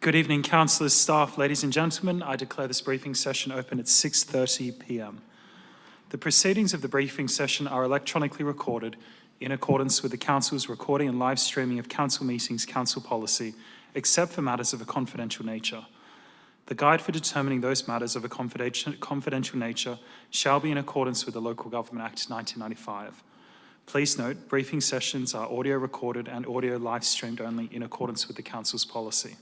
Good evening, councillors, staff, ladies and gentlemen. I declare this briefing session open at 6:30 p.m. The proceedings of the briefing session are electronically recorded in accordance with the council's recording and live streaming of council meetings council policy, except for matters of a confidential nature. The guide for determining those matters of a confidential nature shall be in accordance with the Local Government Act 1995. Please note, briefing sessions are audio recorded and audio live streamed only in accordance with the council's policy.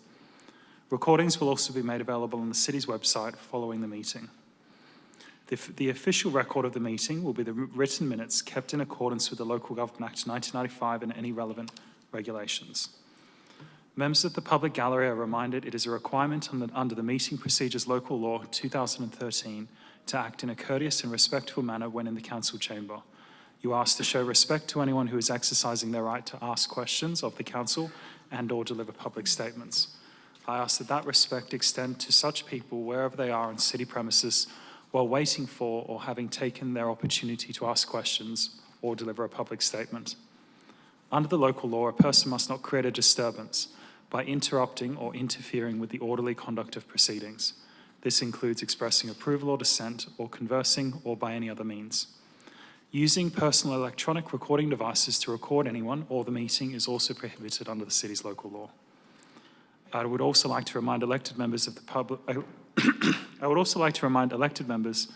Recordings will also be made available on the city's website following the meeting. The official record of the meeting will be the written minutes kept in accordance with the Local Government Act 1995 and any relevant regulations. Members of the public gallery are reminded it is a requirement under the Meeting Procedures Local Law 2013 to act in a courteous and respectful manner when in the council chamber. You are asked to show respect to anyone who is exercising their right to ask questions of the council and/or deliver public statements. I ask that respect extend to such people wherever they are on city premises while waiting for or having taken their opportunity to ask questions or deliver a public statement. Under the local law, a person must not create a disturbance by interrupting or interfering with the orderly conduct of proceedings. This includes expressing approval or dissent or conversing or by any other means. Using personal electronic recording devices to record anyone or the meeting is also prohibited under the city's local law. I would also like to remind elected members of the public. I would also like to remind elected members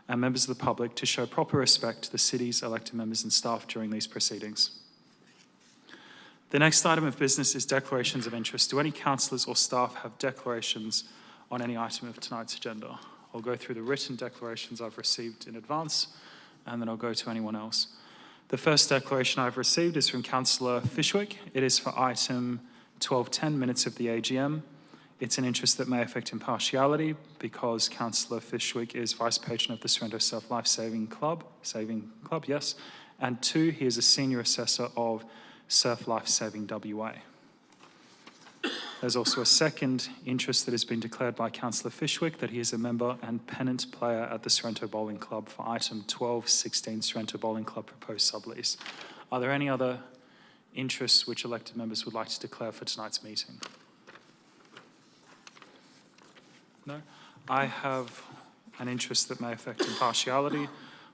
and members of the public to show proper respect to the city's elected members and staff during these proceedings. The next item of business is declarations of interest. Do any councillors or staff have declarations on any item of tonight's agenda? I'll go through the written declarations I've received in advance, and then I'll go to anyone else. The first declaration I've received is from Councillor Fishwick. It is for item 1210, minutes of the AGM. It's an interest that may affect impartiality because Councillor Fishwick is Vice Patron of the Sorrento Surf Life Saving Club, yes. And 2, he is a Senior Assessor of Surf Life Saving WA. There's also a second interest that has been declared by Councillor Fishwick that he is a member and pennant player at the Sorrento Bowling Club for item 1216, Sorrento Bowling Club proposed sublease. Are there any other interests which elected members would like to declare for tonight's meeting? No? I have an interest that may affect impartiality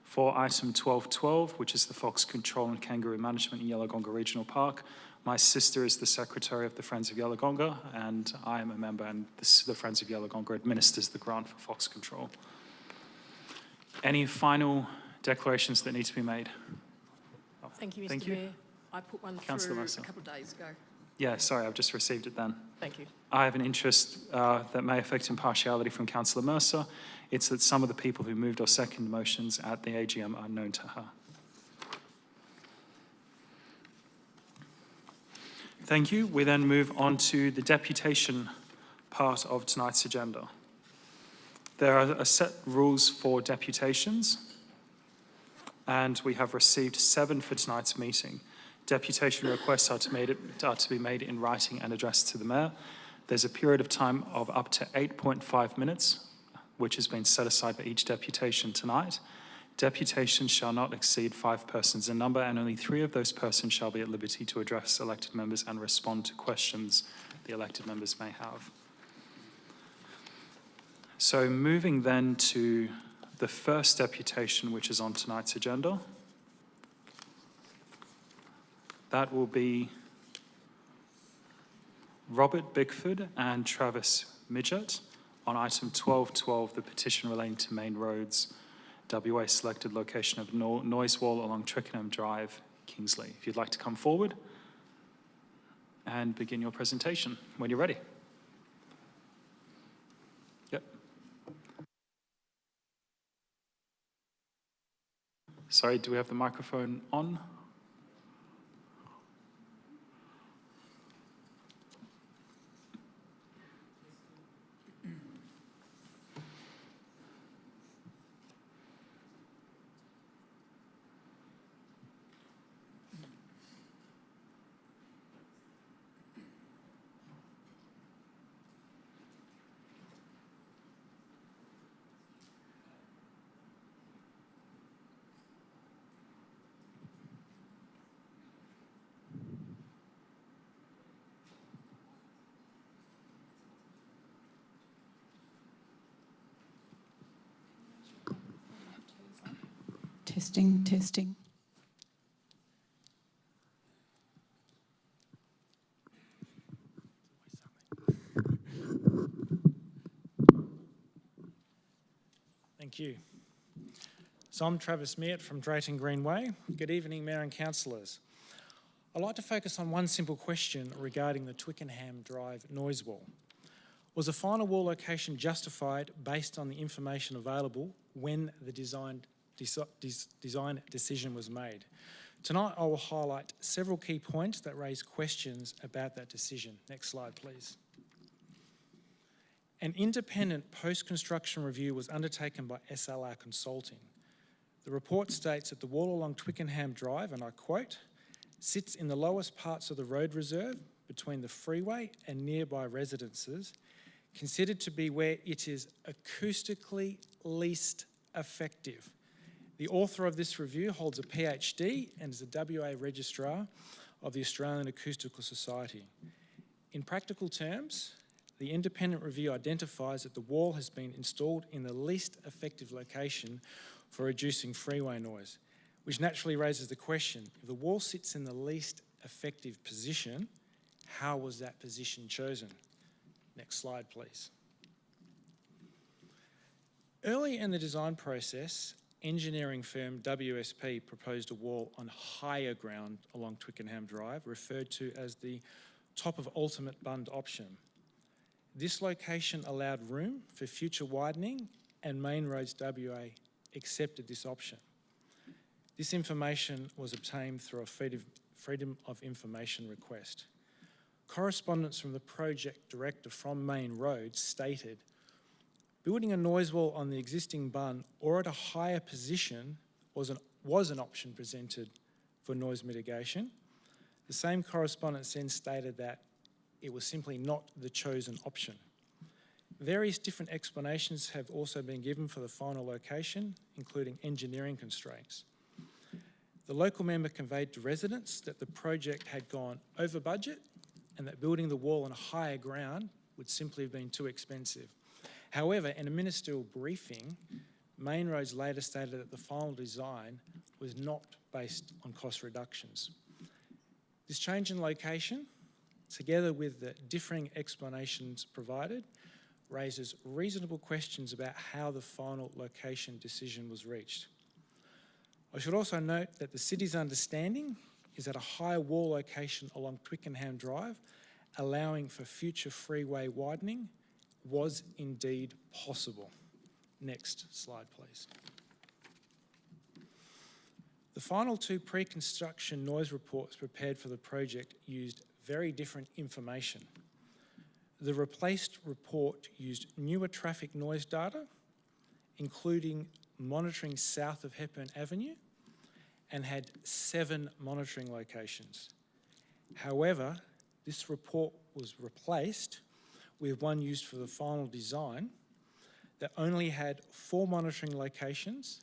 for item 1212, which is the fox control and kangaroo management in Yellowgonga Regional Park. My sister is the secretary of the Friends of Yellowgonga, and I am a member, and the Friends of Yellowgonga administers the grant for fox control. Any final declarations that need to be made? Thank you, Mr. Mayor. I put one through a couple of days ago. Yeah, sorry, I've just received it then. Thank you. I have an interest that may affect impartiality from Councillor Mercer. It's that some of the people who moved or seconded motions at the AGM are known to her. Thank you. We then move on to the deputation part of tonight's agenda. There are a set rules for deputations, and we have received 7 for tonight's meeting. Deputation requests are to be made in writing and addressed to the Mayor. There's a period of time of up to 8.5 minutes, which has been set aside for each deputation tonight. Deputations shall not exceed 5 persons in number, and only 3 of those persons shall be at liberty to address elected members and respond to questions the elected members may have. So moving then to the first deputation, which is on tonight's agenda. That will be Robert Bickford and Travis Midgett on item 1212, the petition relating to main roads, WA selected location of noise wall along Twickenham Drive, Kingsley. If you'd like to come forward and begin your presentation when you're ready. Yep. Sorry, do we have the microphone on? Testing, testing. Thank you. So I'm Travis Meert from Drayton Greenway. Good evening, Mayor and Councillors. I'd like to focus on one simple question regarding the Twickenham Drive noise wall. Was the final wall location justified based on the information available when the design decision was made? Tonight I will highlight several key points that raise questions about that decision. Next slide, please. An independent post-construction review was undertaken by SLR Consulting. The report states that the wall along Twickenham Drive, and I quote, sits in the lowest parts of the road reserve between the freeway and nearby residences, considered to be where it is acoustically least effective. The author of this review holds a PhD and is a WA Registrar of the Australian Acoustical Society. In practical terms, the independent review identifies that the wall has been installed in the least effective location for reducing freeway noise, which naturally raises the question, if the wall sits in the least effective position, how was that position chosen? Next slide, please. Early in the design process, engineering firm WSP proposed a wall on higher ground along Twickenham Drive, referred to as the top of ultimate bund option. This location allowed room for future widening, and Main Roads WA accepted this option. This information was obtained through a Freedom of Information request. Correspondence from the project director from Main Roads stated, building a noise wall on the existing bund or at a higher position was an option presented for noise mitigation. The same correspondence then stated that it was simply not the chosen option. Various different explanations have also been given for the final location, including engineering constraints. The local member conveyed to residents that the project had gone over budget and that building the wall on a higher ground would simply have been too expensive. However, in a ministerial briefing, Main Roads later stated that the final design was not based on cost reductions. This change in location, together with the differing explanations provided, raises reasonable questions about how the final location decision was reached. I should also note that the city's understanding is that a higher wall location along Twickenham Drive, allowing for future freeway widening, was indeed possible. Next slide, please. The final two pre-construction noise reports prepared for the project used very different information. The replaced report used newer traffic noise data, including monitoring south of Hepburn Avenue, and had 7 monitoring locations. However, this report was replaced with one used for the final design that only had 4 monitoring locations,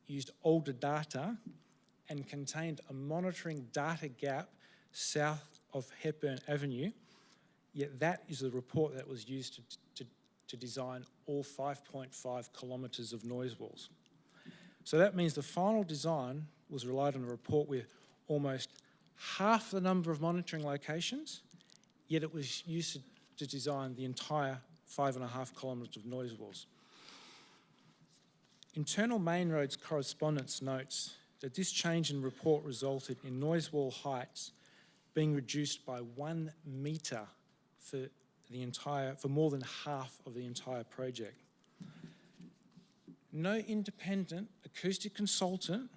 used older data, and contained a monitoring data gap south of Hepburn Avenue, yet that is the report that was used to design all 5.5 kilometres of noise walls. So that means the final design was relied on a report with almost half the number of monitoring locations, yet it was used to design the entire 5.5 kilometres of noise walls. Internal Main Roads correspondence notes that this change in report resulted in noise wall heights being reduced by 1 metre for more than half of the entire project. No independent acoustic consultant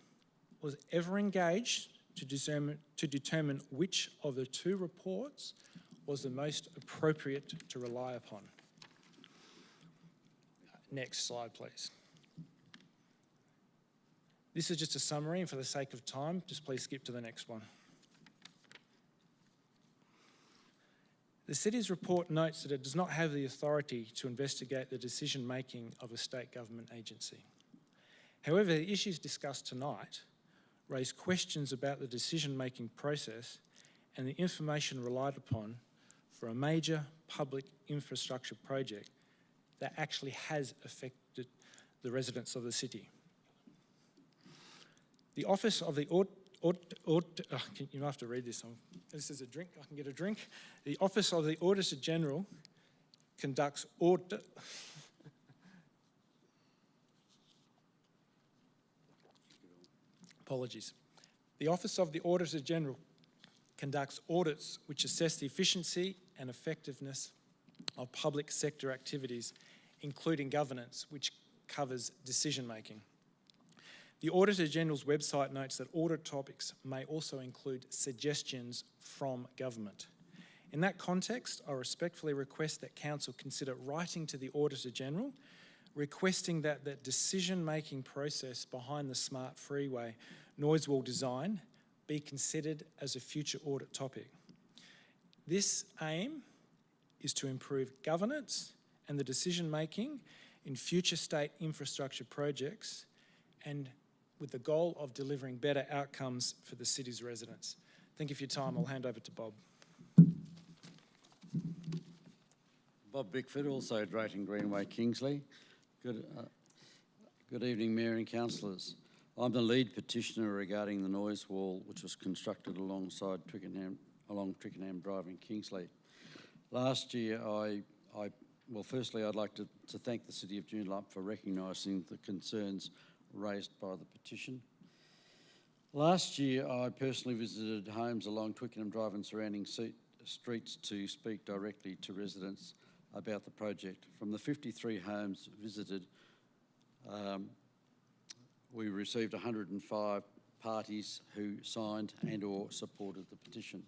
was ever engaged to determine which of the 2 reports was the most appropriate to rely upon. Next slide, please. This is just a summary, and for the sake of time, just please skip to the next one. The city's report notes that it does not have the authority to investigate the decision-making of a state government agency. However, the issues discussed tonight raise questions about the decision-making process and the information relied upon for a major public infrastructure project that actually has affected the residents of the city. The Office of the you have to read this. This is a drink. I can get a drink. The Office of the Auditor General conducts audit. Apologies. The Office of the Auditor General conducts audits which assess the efficiency and effectiveness of public sector activities, including governance, which covers decision-making. The Auditor General's website notes that audit topics may also include suggestions from government. In that context, I respectfully request that Council consider writing to the Auditor General, requesting that the decision-making process behind the smart freeway noise wall design be considered as a future audit topic. This aim is to improve governance and the decision-making in future state infrastructure projects, and with the goal of delivering better outcomes for the city's residents. Thank you for your time. I'll hand over to Bob. Bob Bickford, also Drayton Greenway, Kingsley. Good evening, Mayor and Councillors. I'm the lead petitioner regarding the noise wall which was constructed alongside along Twickenham Drive in Kingsley. Last year, firstly, I'd like to thank the City of Joondalup for recognising the concerns raised by the petition. Last year, I personally visited homes along Twickenham Drive and surrounding streets to speak directly to residents about the project. From the 53 homes visited, we received 105 parties who signed and or supported the petition.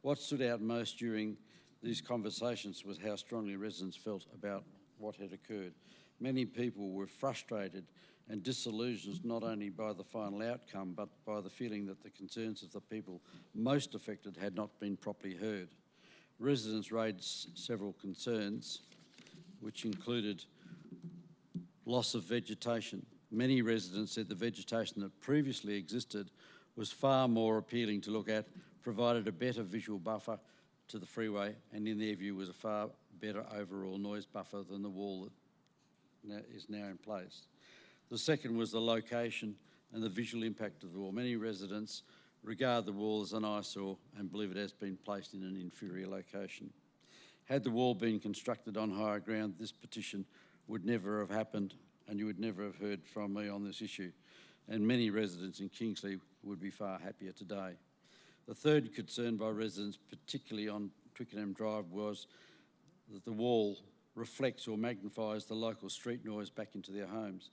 What stood out most during these conversations was how strongly residents felt about what had occurred. Many people were frustrated and disillusioned not only by the final outcome, but by the feeling that the concerns of the people most affected had not been properly heard. Residents raised several concerns, which included loss of vegetation. Many residents said the vegetation that previously existed was far more appealing to look at, provided a better visual buffer to the freeway, and in their view was a far better overall noise buffer than the wall that is now in place. The second was the location and the visual impact of the wall. Many residents regard the wall as an eyesore and believe it has been placed in an inferior location. Had the wall been constructed on higher ground, this petition would never have happened, and you would never have heard from me on this issue. And many residents in Kingsley would be far happier today. The third concern by residents, particularly on Twickenham Drive, was that the wall reflects or magnifies the local street noise back into their homes.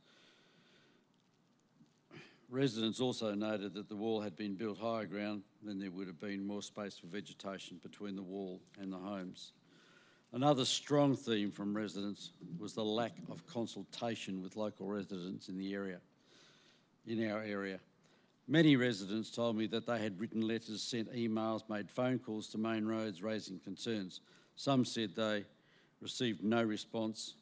Residents also noted that the wall had been built higher ground, then there would have been more space for vegetation between the wall and the homes. Another strong theme from residents was the lack of consultation with local residents in our area. Many residents told me that they had written letters, sent emails, made phone calls to main roads raising concerns. Some said they received no response,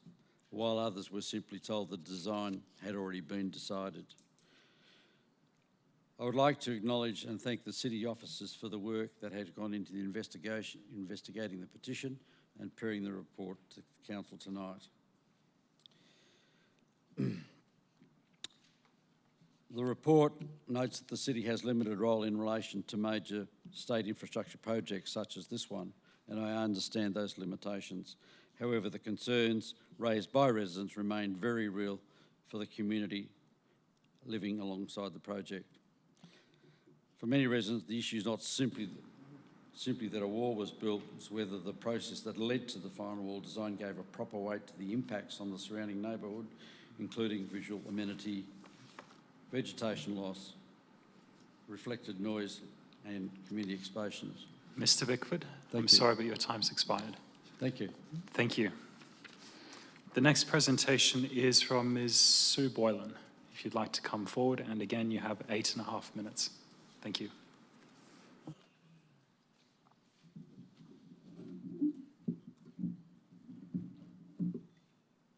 while others were simply told the design had already been decided. I would like to acknowledge and thank the city officers for the work that had gone into the investigating the petition and preparing the report to Council tonight. The report notes that the city has limited role in relation to major state infrastructure projects such as this one, and I understand those limitations. However, the concerns raised by residents remain very real for the community living alongside the project. For many residents, the issue is not simply that a wall was built, it's whether the process that led to the final wall design gave a proper weight to the impacts on the surrounding neighbourhood, including visual amenity, vegetation loss, reflected noise and community exposures. Mr. Bickford, I'm you. sorry, but your time's expired. Thank you. Thank you. The next presentation is from Ms. Sue Boylan. If you'd like to come forward, and again, you have 8.5 minutes. Thank you.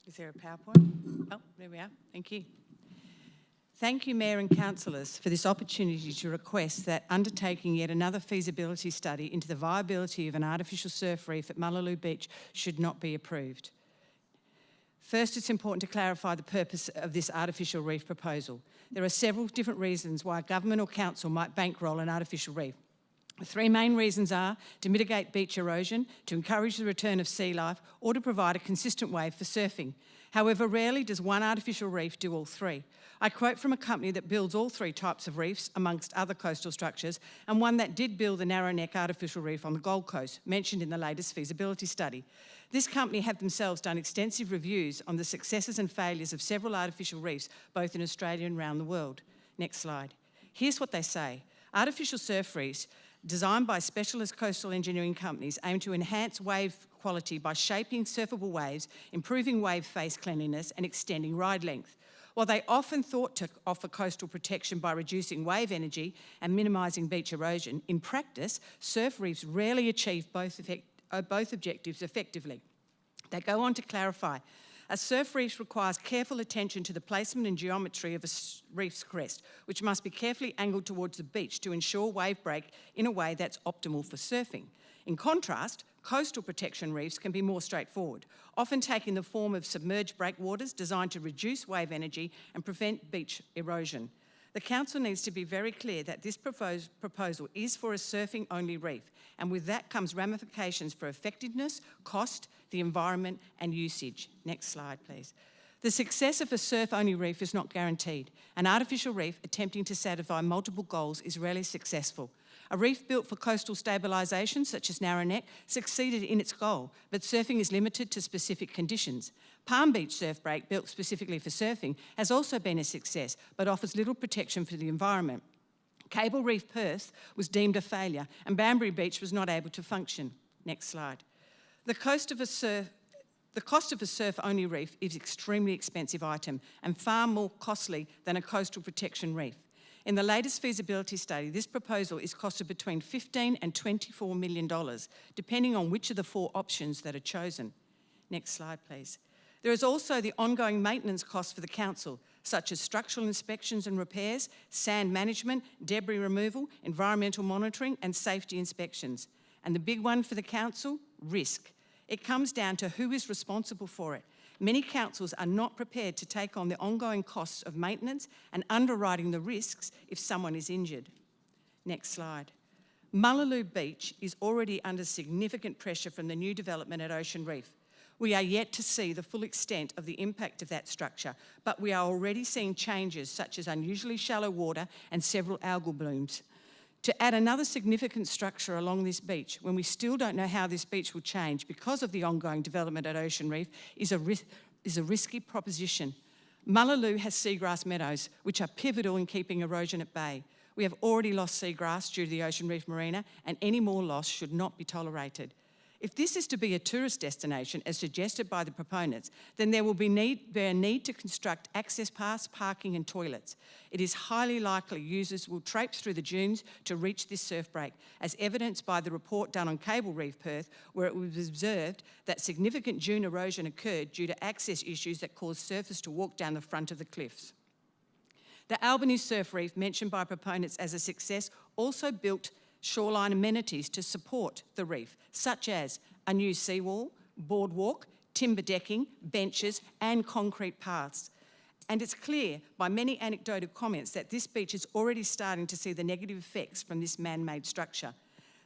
Is there a PowerPoint? Oh, there we are. Thank you. Thank you, Mayor and Councillors, for this opportunity to request that undertaking yet another feasibility study into the viability of an artificial surf reef at Mullaloo Beach should not be approved. First, it's important to clarify the purpose of this artificial reef proposal. There are several different reasons why a government or council might bankroll an artificial reef. The three main reasons are to mitigate beach erosion, to encourage the return of sea life, or to provide a consistent wave for surfing. However, rarely does one artificial reef do all three. I quote from a company that builds all three types of reefs, amongst other coastal structures, and one that did build the narrow neck artificial reef on the Gold Coast, mentioned in the latest feasibility study. This company have themselves done extensive reviews on the successes and failures of several artificial reefs, both in Australia and around the world. Next slide. Here's what they say. Artificial surf reefs designed by specialist coastal engineering companies aim to enhance wave quality by shaping surfable waves, improving wave face cleanliness and extending ride length. While they often thought to offer coastal protection by reducing wave energy and minimising beach erosion, in practice, surf reefs rarely achieve both objectives effectively. They go on to clarify, a surf reef requires careful attention to the placement and geometry of a reef's crest, which must be carefully angled towards the beach to ensure wave break in a way that's optimal for surfing. In contrast, coastal protection reefs can be more straightforward, often taking the form of submerged breakwaters designed to reduce wave energy and prevent beach erosion. The Council needs to be very clear that this proposal is for a surfing-only reef, and with that comes ramifications for effectiveness, cost, the environment and usage. Next slide, please. The success of a surf-only reef is not guaranteed. An artificial reef attempting to satisfy multiple goals is rarely successful. A reef built for coastal stabilisation, such as Narrow Neck, succeeded in its goal, but surfing is limited to specific conditions. Palm Beach Surf Break, built specifically for surfing, has also been a success, but offers little protection for the environment. Cable Reef Perth was deemed a failure, and Banbury Beach was not able to function. Next slide. The cost of a surf-only reef is an extremely expensive item and far more costly than a coastal protection reef. In the latest feasibility study, this proposal is costed between $15 and $24 million, depending on which of the four options that are chosen. Next slide, please. There is also the ongoing maintenance costs for the Council, such as structural inspections and repairs, sand management, debris removal, environmental monitoring and safety inspections. And the big one for the Council, risk. It comes down to who is responsible for it. Many councils are not prepared to take on the ongoing costs of maintenance and underwriting the risks if someone is injured. Next slide. Mullaloo Beach is already under significant pressure from the new development at Ocean Reef. We are yet to see the full extent of the impact of that structure, but we are already seeing changes such as unusually shallow water and several algal blooms. To add another significant structure along this beach, when we still don't know how this beach will change because of the ongoing development at Ocean Reef, is a risky proposition. Mullaloo has seagrass meadows, which are pivotal in keeping erosion at bay. We have already lost seagrass due to the Ocean Reef Marina, and any more loss should not be tolerated. If this is to be a tourist destination, as suggested by the proponents, then there will be a need to construct access paths, parking and toilets. It is highly likely users will traipse through the dunes to reach this surf break, as evidenced by the report done on Cable Reef Perth, where it was observed that significant dune erosion occurred due to access issues that caused surfers to walk down the front of the cliffs. The Albany Surf Reef, mentioned by proponents as a success, also built shoreline amenities to support the reef, such as a new seawall, boardwalk, timber decking, benches and concrete paths. And it's clear by many anecdotal comments that this beach is already starting to see the negative effects from this man-made structure.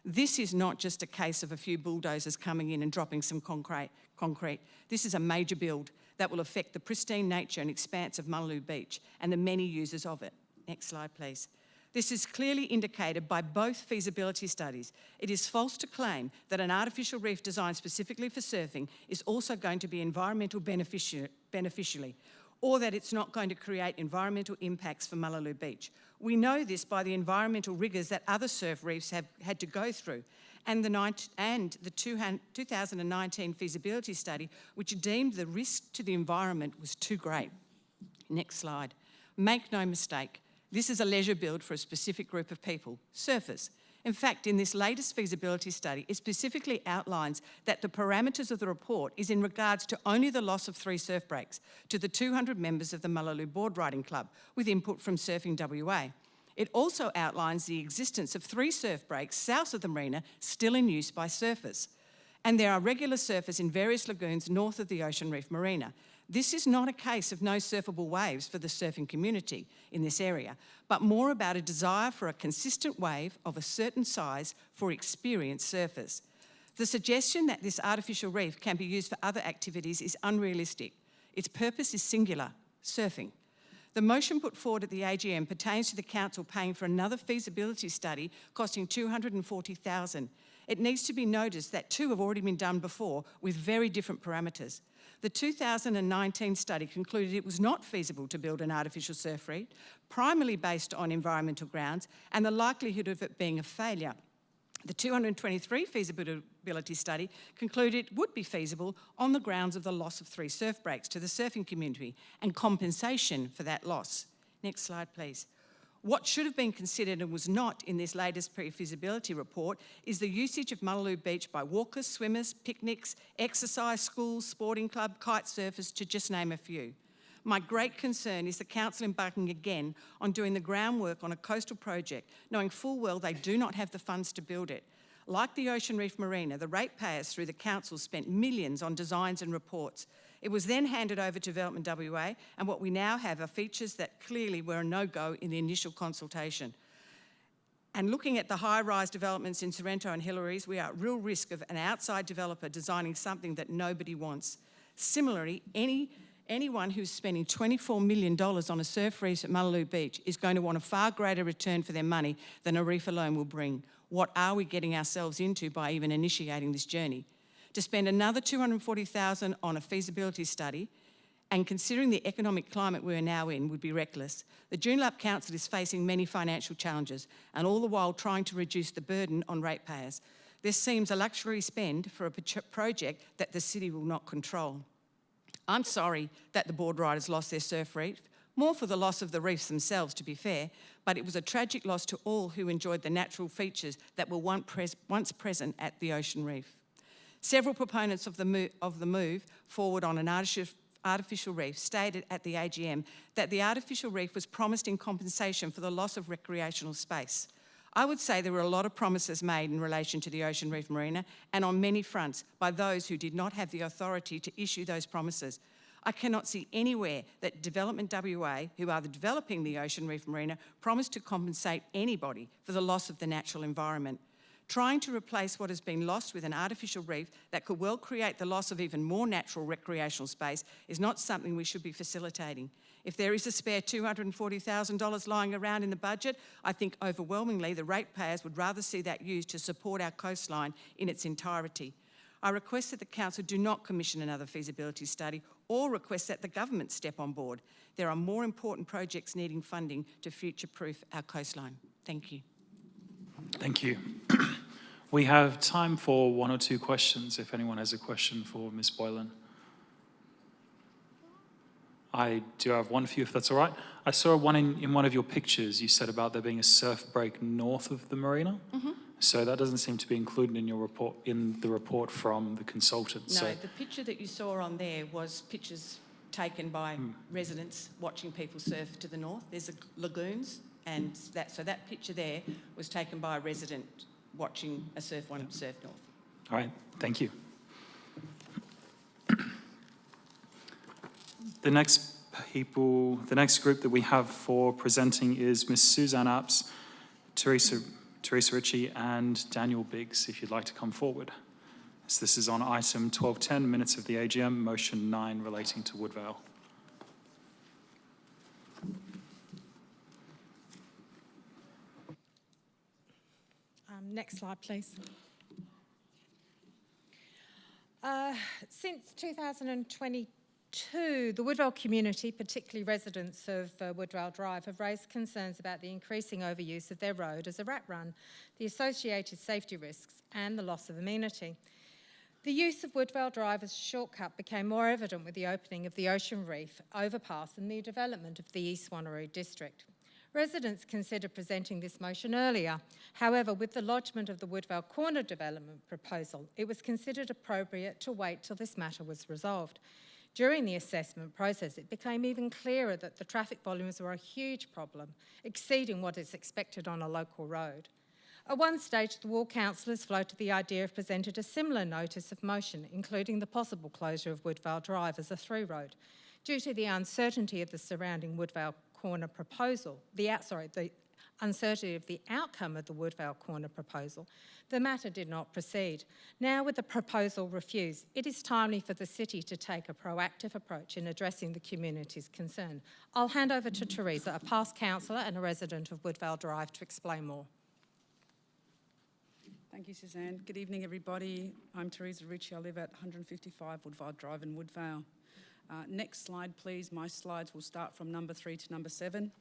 This is not just a case of a few bulldozers coming in and dropping some concrete. This is a major build that will affect the pristine nature and expanse of Mullaloo Beach and the many users of it. Next slide, please. This is clearly indicated by both feasibility studies. It is false to claim that an artificial reef designed specifically for surfing is also going to be environmental beneficially, or that it's not going to create environmental impacts for Mullaloo Beach. We know this by the environmental rigours that other surf reefs have had to go through, and the 2019 feasibility study, which deemed the risk to the environment was too great. Next slide. Make no mistake, this is a leisure build for a specific group of people, surfers. In fact, in this latest feasibility study, it specifically outlines that the parameters of the report is in regards to only the loss of 3 surf breaks to the 200 members of the Mullaloo Board Riding Club, with input from Surfing WA. It also outlines the existence of 3 surf breaks south of the marina still in use by surfers. And there are regular surfers in various lagoons north of the Ocean Reef Marina. This is not a case of no surfable waves for the surfing community in this area, but more about a desire for a consistent wave of a certain size for experienced surfers. The suggestion that this artificial reef can be used for other activities is unrealistic. Its purpose is singular: surfing. The motion put forward at the AGM pertains to the council paying for another feasibility study costing $240,000. It needs to be noticed that two have already been done before with very different parameters. The 2019 study concluded it was not feasible to build an artificial surf reef, primarily based on environmental grounds and the likelihood of it being a failure. The 223 feasibility study concluded it would be feasible on the grounds of the loss of 3 surf breaks to the surfing community and compensation for that loss. Next slide, please. What should have been considered and was not in this latest pre-feasibility report is the usage of Joondalup Beach by walkers, swimmers, picnics, exercise, schools, sporting club, kite surfers, to just name a few. My great concern is the council embarking again on doing the groundwork on a coastal project, knowing full well they do not have the funds to build it. Like the Ocean Reef Marina, the ratepayers through the council spent millions on designs and reports. It was then handed over to Development WA, and what we now have are features that clearly were a no-go in the initial consultation. And looking at the high-rise developments in Sorrento and Hillary's, we are at real risk of an outside developer designing something that nobody wants. Similarly, anyone who's spending $24 million on a surf reef at Joondalup Beach is going to want a far greater return for their money than a reef alone will bring. What are we getting ourselves into by even initiating this journey? To spend another $240,000 on a feasibility study, and considering the economic climate we are now in, would be reckless. The Joondalup Council is facing many financial challenges, and all the while trying to reduce the burden on ratepayers. This seems a luxury spend for a project that the city will not control. I'm sorry that the board riders lost their surf reef, more for the loss of the reefs themselves, to be fair, but it was a tragic loss to all who enjoyed the natural features that were once present at the ocean reef. Several proponents of the move forward on an artificial reef stated at the AGM that the artificial reef was promised in compensation for the loss of recreational space. I would say there were a lot of promises made in relation to the Ocean Reef Marina and on many fronts by those who did not have the authority to issue those promises. I cannot see anywhere that Development WA, who are developing the Ocean Reef Marina, promised to compensate anybody for the loss of the natural environment. Trying to replace what has been lost with an artificial reef that could well create the loss of even more natural recreational space is not something we should be facilitating. If there is a spare $240,000 lying around in the budget, I think overwhelmingly the ratepayers would rather see that used to support our coastline in its entirety. I request that the council do not commission another feasibility study or request that the government step on board. There are more important projects needing funding to future-proof our coastline. Thank you. Thank you. We have time for 1 or 2 questions, if anyone has a question for Ms. Boylan. I do have one for you, if that's all right. I saw one in one of your pictures. You said about there being a surf break north of the marina. Mm-hmm. So that doesn't seem to be included in your report, in the report from the consultant. No, so the picture that you saw on there was pictures taken by residents watching people surf to the north. There's lagoons, and that picture there was taken by a resident watching a surf surf north. All right, thank you. The next group that we have for presenting is Ms. Suzanne Apps, Teresa Ritchie, and Daniel Biggs, if you'd like to come forward. So this is on item 1210, minutes of the AGM, motion 9 relating to Woodvale. Next slide, please. Since 2022, the Woodvale community, particularly residents of Woodvale Drive, have raised concerns about the increasing overuse of their road as a rat run, the associated safety risks and the loss of amenity. The use of Woodvale Drive as a shortcut became more evident with the opening of the Ocean Reef overpass and the development of the East Wanneroo district. Residents considered presenting this motion earlier. However, with the lodgement of the Woodvale Corner development proposal, it was considered appropriate to wait till this matter was resolved. During the assessment process, it became even clearer that the traffic volumes were a huge problem, exceeding what is expected on a local road. At one stage, the ward councillors floated the idea of presenting a similar notice of motion, including the possible closure of Woodvale Drive as a through road. Due to the uncertainty of the surrounding Woodvale Corner proposal, the uncertainty of the outcome of the Woodvale Corner proposal, the matter did not proceed. Now, with the proposal refused, it is timely for the city to take a proactive approach in addressing the community's concern. I'll hand over to Teresa, a past councillor and a resident of Woodvale Drive, to explain more. Thank you, Suzanne. Good evening, everybody. I'm Teresa Ritchie. I live at 155 Woodvale Drive in Woodvale. Next slide, please. My slides will start from number 3 to number 7.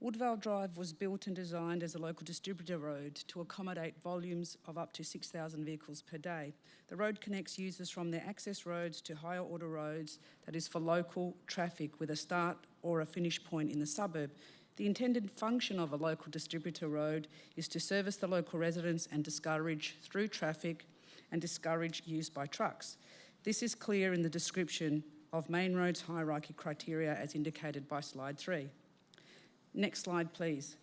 Woodvale Drive was built and designed as a local distributor road to accommodate volumes of up to 6,000 vehicles per day. The road connects users from their access roads to higher order roads that is for local traffic with a start or a finish point in the suburb. The intended function of a local distributor road is to service the local residents and discourage through traffic and discourage use by trucks. This is clear in the description of main roads hierarchy criteria as indicated by slide 3. Next slide, please.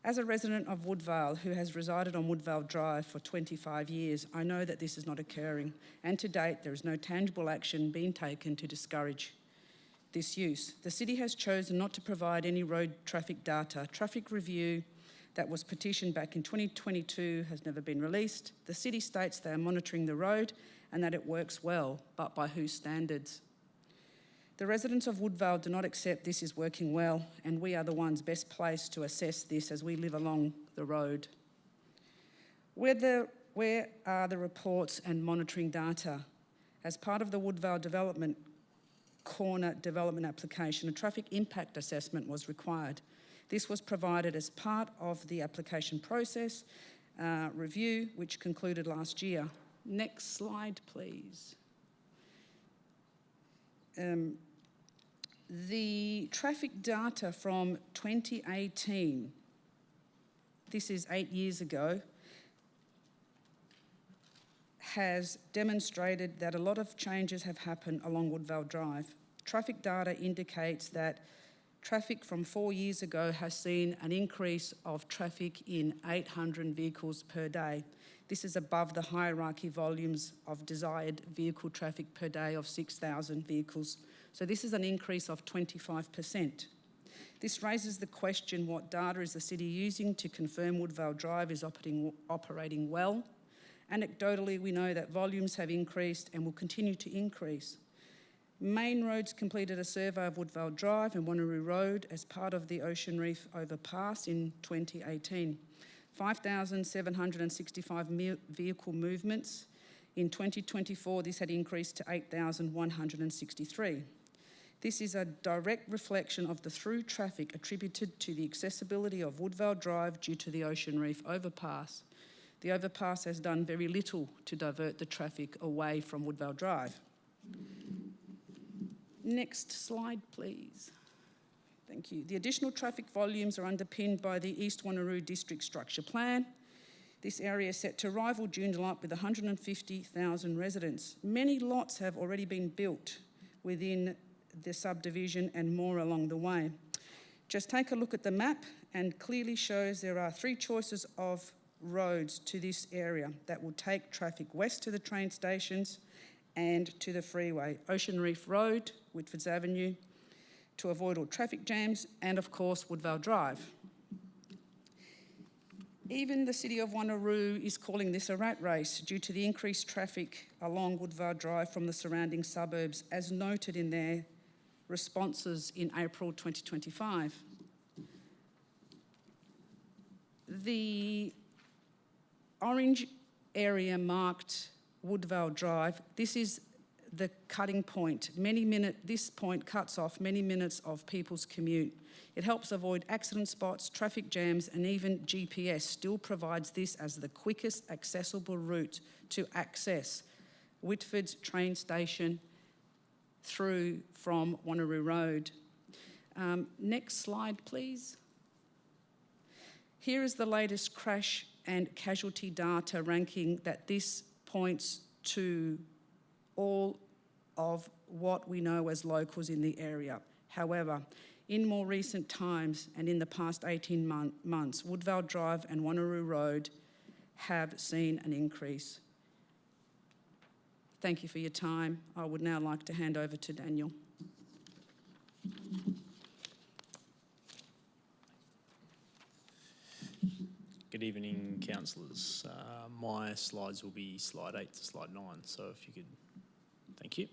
As a resident of Woodvale who has resided on Woodvale Drive for 25 years, I know that this is not occurring, and to date there is no tangible action being taken to discourage this use. The city has chosen not to provide any road traffic data. Traffic review that was petitioned back in 2022 has never been released. The city states they are monitoring the road and that it works well, but by whose standards? The residents of Woodvale do not accept this is working well, and we are the ones best placed to assess this as we live along the road. Where are the reports and monitoring data? As part of the Woodvale Development Corner development application, a traffic impact assessment was required. This was provided as part of the application process review, which concluded last year. Next slide, please. The traffic data from 2018, this is 8 years ago, has demonstrated that a lot of changes have happened along Woodvale Drive. Traffic data indicates that traffic from 4 years ago has seen an increase of traffic in 800 vehicles per day. This is above the hierarchy volumes of desired vehicle traffic per day of 6,000 vehicles. So this is an increase of 25%. This raises the question, what data is the city using to confirm Woodvale Drive is operating well? Anecdotally, we know that volumes have increased and will continue to increase. Main Roads completed a survey of Woodvale Drive and Wanneroo Road as part of the Ocean Reef Overpass in 2018. 5,765 vehicle movements. In 2024, this had increased to 8,163. This is a direct reflection of the through traffic attributed to the accessibility of Woodvale Drive due to the Ocean Reef Overpass. The overpass has done very little to divert the traffic away from Woodvale Drive. Next slide, please. Thank you. The additional traffic volumes are underpinned by the East Wanneroo District Structure Plan. This area is set to rival Joondalup with 150,000 residents. Many lots have already been built within the subdivision and more along the way. Just take a look at the map and clearly shows there are 3 choices of roads to this area that will take traffic west to the train stations and to the freeway. Ocean Reef Road, Whitfords Avenue, to avoid all traffic jams, and of course Woodvale Drive. Even the City of Wanneroo is calling this a rat race due to the increased traffic along Woodvale Drive from the surrounding suburbs, as noted in their responses in April 2025. The orange area marked Woodvale Drive. This is the cutting point. This point cuts off many minutes of people's commute. It helps avoid accident spots, traffic jams, and even GPS still provides this as the quickest accessible route to access Whitford's train station through from Wanneroo Road. Next slide, please. Here is the latest crash and casualty data ranking that this points to all of what we know as locals in the area. However, in more recent times and in the past 18 months, Woodvale Drive and Wanneroo Road have seen an increase. Thank you for your time. I would now like to hand over to Daniel. Good evening, councillors. My slides will be slide 8 to slide 9, so if you could, thank you.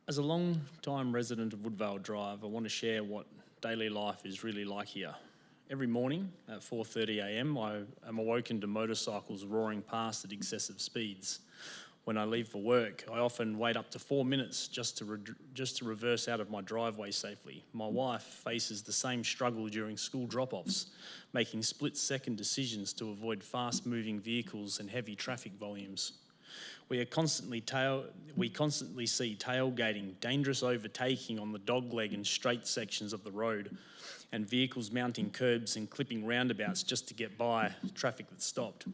As a long-time resident of Woodvale Drive, I want to share what daily life is really like here. Every morning at 4:30 a.m, I am awoken to motorcycles roaring past at excessive speeds. When I leave for work, I often wait up to 4 minutes just to reverse out of my driveway safely. My wife faces the same struggle during school drop-offs, making split-second decisions to avoid fast-moving vehicles and heavy traffic volumes. We constantly see tailgating, dangerous overtaking on the dogleg and straight sections of the road, and vehicles mounting curbs and clipping roundabouts just to get by traffic that's stopped.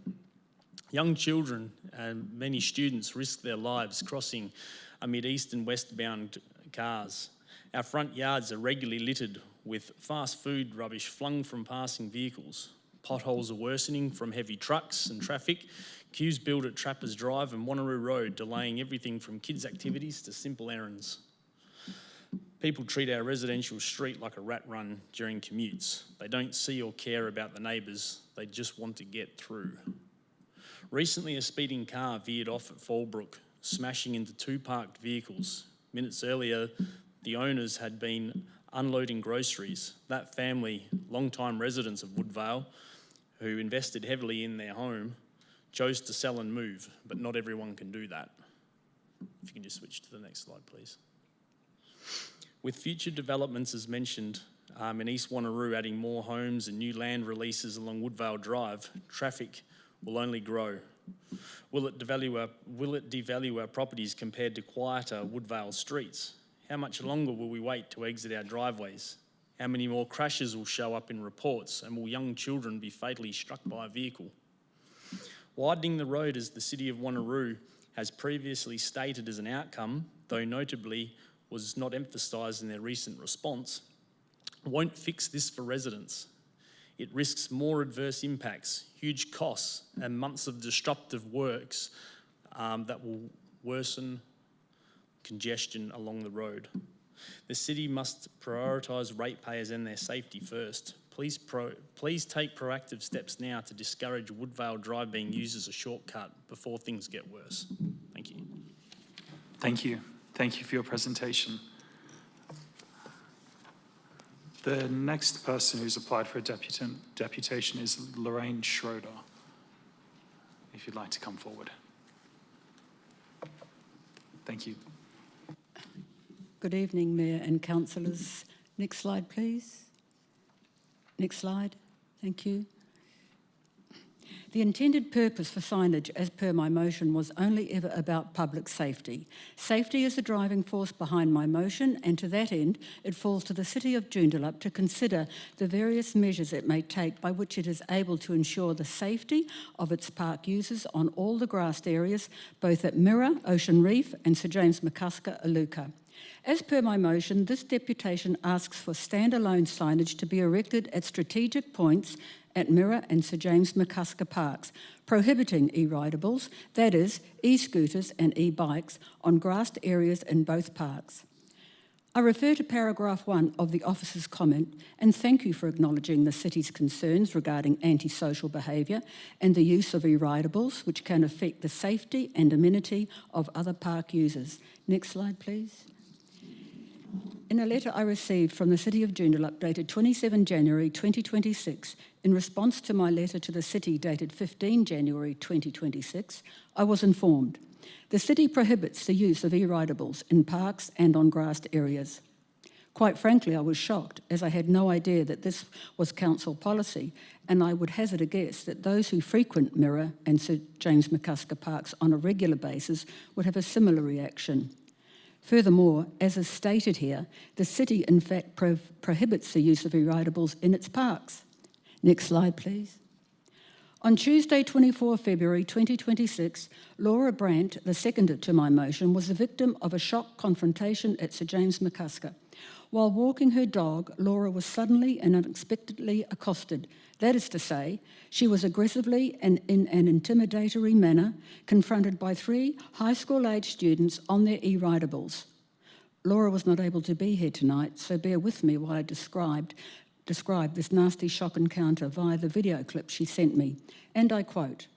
Young children and many students risk their lives crossing amid east and westbound cars. Our front yards are regularly littered with fast food rubbish flung from passing vehicles. Potholes are worsening from heavy trucks and traffic. Queues build at Trappers Drive and Wanneroo Road, delaying everything from kids' activities to simple errands. People treat our residential street like a rat run during commutes. They don't see or care about the neighbours, they just want to get through. Recently, a speeding car veered off at Fallbrook, smashing into 2 parked vehicles. Minutes earlier, the owners had been unloading groceries. That family, long-time residents of Woodvale, who invested heavily in their home, chose to sell and move, but not everyone can do that. If you can just switch to the next slide, please. With future developments, as mentioned, in East Wanneroo adding more homes and new land releases along Woodvale Drive, traffic will only grow. Will it devalue our properties compared to quieter Woodvale streets? How much longer will we wait to exit our driveways? How many more crashes will show up in reports, and will young children be fatally struck by a vehicle? Widening the road, as the City of Wanneroo has previously stated as an outcome, though notably was not emphasised in their recent response, won't fix this for residents. It risks more adverse impacts, huge costs, and months of disruptive works that will worsen congestion along the road. The city must prioritise ratepayers and their safety first. Please take proactive steps now to discourage Woodvale Drive being used as a shortcut before things get worse. Thank you. Thank you. Thank you for your presentation. The next person who's applied for a deputation is Lorraine Schroeder. If you'd like to come forward. Thank you. Good evening, Mayor and councillors. Next slide, please. Next slide. Thank you. The intended purpose for signage, as per my motion, was only ever about public safety. Safety is the driving force behind my motion, and to that end, it falls to the City of Joondalup to consider the various measures it may take by which it is able to ensure the safety of its park users on all the grassed areas, both at Mirror, Ocean Reef and Sir James McCusker, Aluka. As per my motion, this deputation asks for standalone signage to be erected at strategic points at Mirror and Sir James McCusker parks, prohibiting e-ridables, that is, e-scooters and e-bikes, on grassed areas in both parks. I refer to paragraph 1 of the officer's comment and thank you for acknowledging the city's concerns regarding antisocial behaviour and the use of e-ridables, which can affect the safety and amenity of other park users. Next slide, please. In a letter I received from the City of Joondalup dated 27 January 2026, in response to my letter to the City dated 15 January 2026, I was informed the City prohibits the use of e-ridables in parks and on grassed areas. Quite frankly, I was shocked, as I had no idea that this was council policy, and I would hazard a guess that those who frequent Mirror and Sir James McCusker parks on a regular basis would have a similar reaction. Furthermore, as is stated here, the City in fact prohibits the use of e-ridables in its parks. Next slide, please. On Tuesday, 24 February 2026, Laura Brandt, the seconder to my motion, was the victim of a shock confrontation at Sir James McCusker. While walking her dog, Laura was suddenly and unexpectedly accosted. That is to say, she was aggressively and in an intimidatory manner confronted by 3 high school-aged students on their e-ridables. Laura was not able to be here tonight, so bear with me while I describe this nasty shock encounter via the video clip she sent me. And I quote,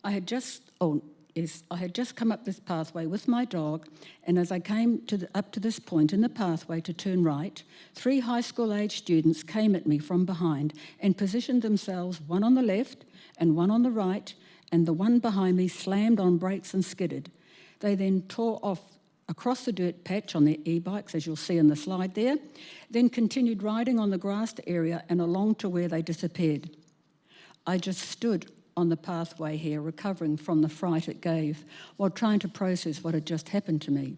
I had just come up this pathway with my dog, and as I came up to this point in the pathway to turn right, 3 high school-aged students came at me from behind and positioned themselves, one on the left and one on the right, and the one behind me slammed on brakes and skidded. They then tore off across the dirt patch on their e-bikes, as you'll see in the slide there, then continued riding on the grassed area and along to where they disappeared. I just stood on the pathway here, recovering from the fright it gave, while trying to process what had just happened to me.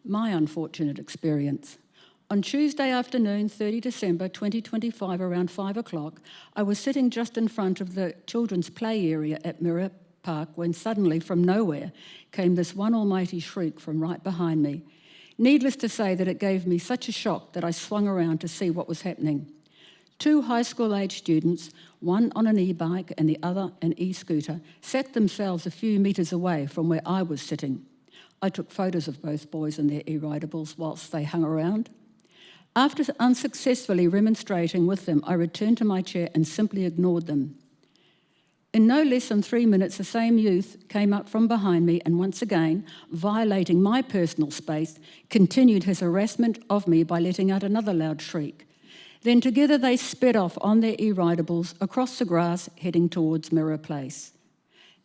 My unfortunate experience. On Tuesday afternoon, 30 December 2025, around 5 o'clock, I was sitting just in front of the children's play area at Mirror Park when suddenly, from nowhere, came this one almighty shriek from right behind me. Needless to say that it gave me such a shock that I swung around to see what was happening. 2 high school-aged students, one on an e-bike and the other an e-scooter, sat themselves a few metres away from where I was sitting. I took photos of both boys and their e-ridables whilst they hung around. After unsuccessfully remonstrating with them, I returned to my chair and simply ignored them. In no less than 3 minutes, the same youth came up from behind me and once again, violating my personal space, continued his harassment of me by letting out another loud shriek. Then together they sped off on their e-ridables across the grass, heading towards Mirror Place.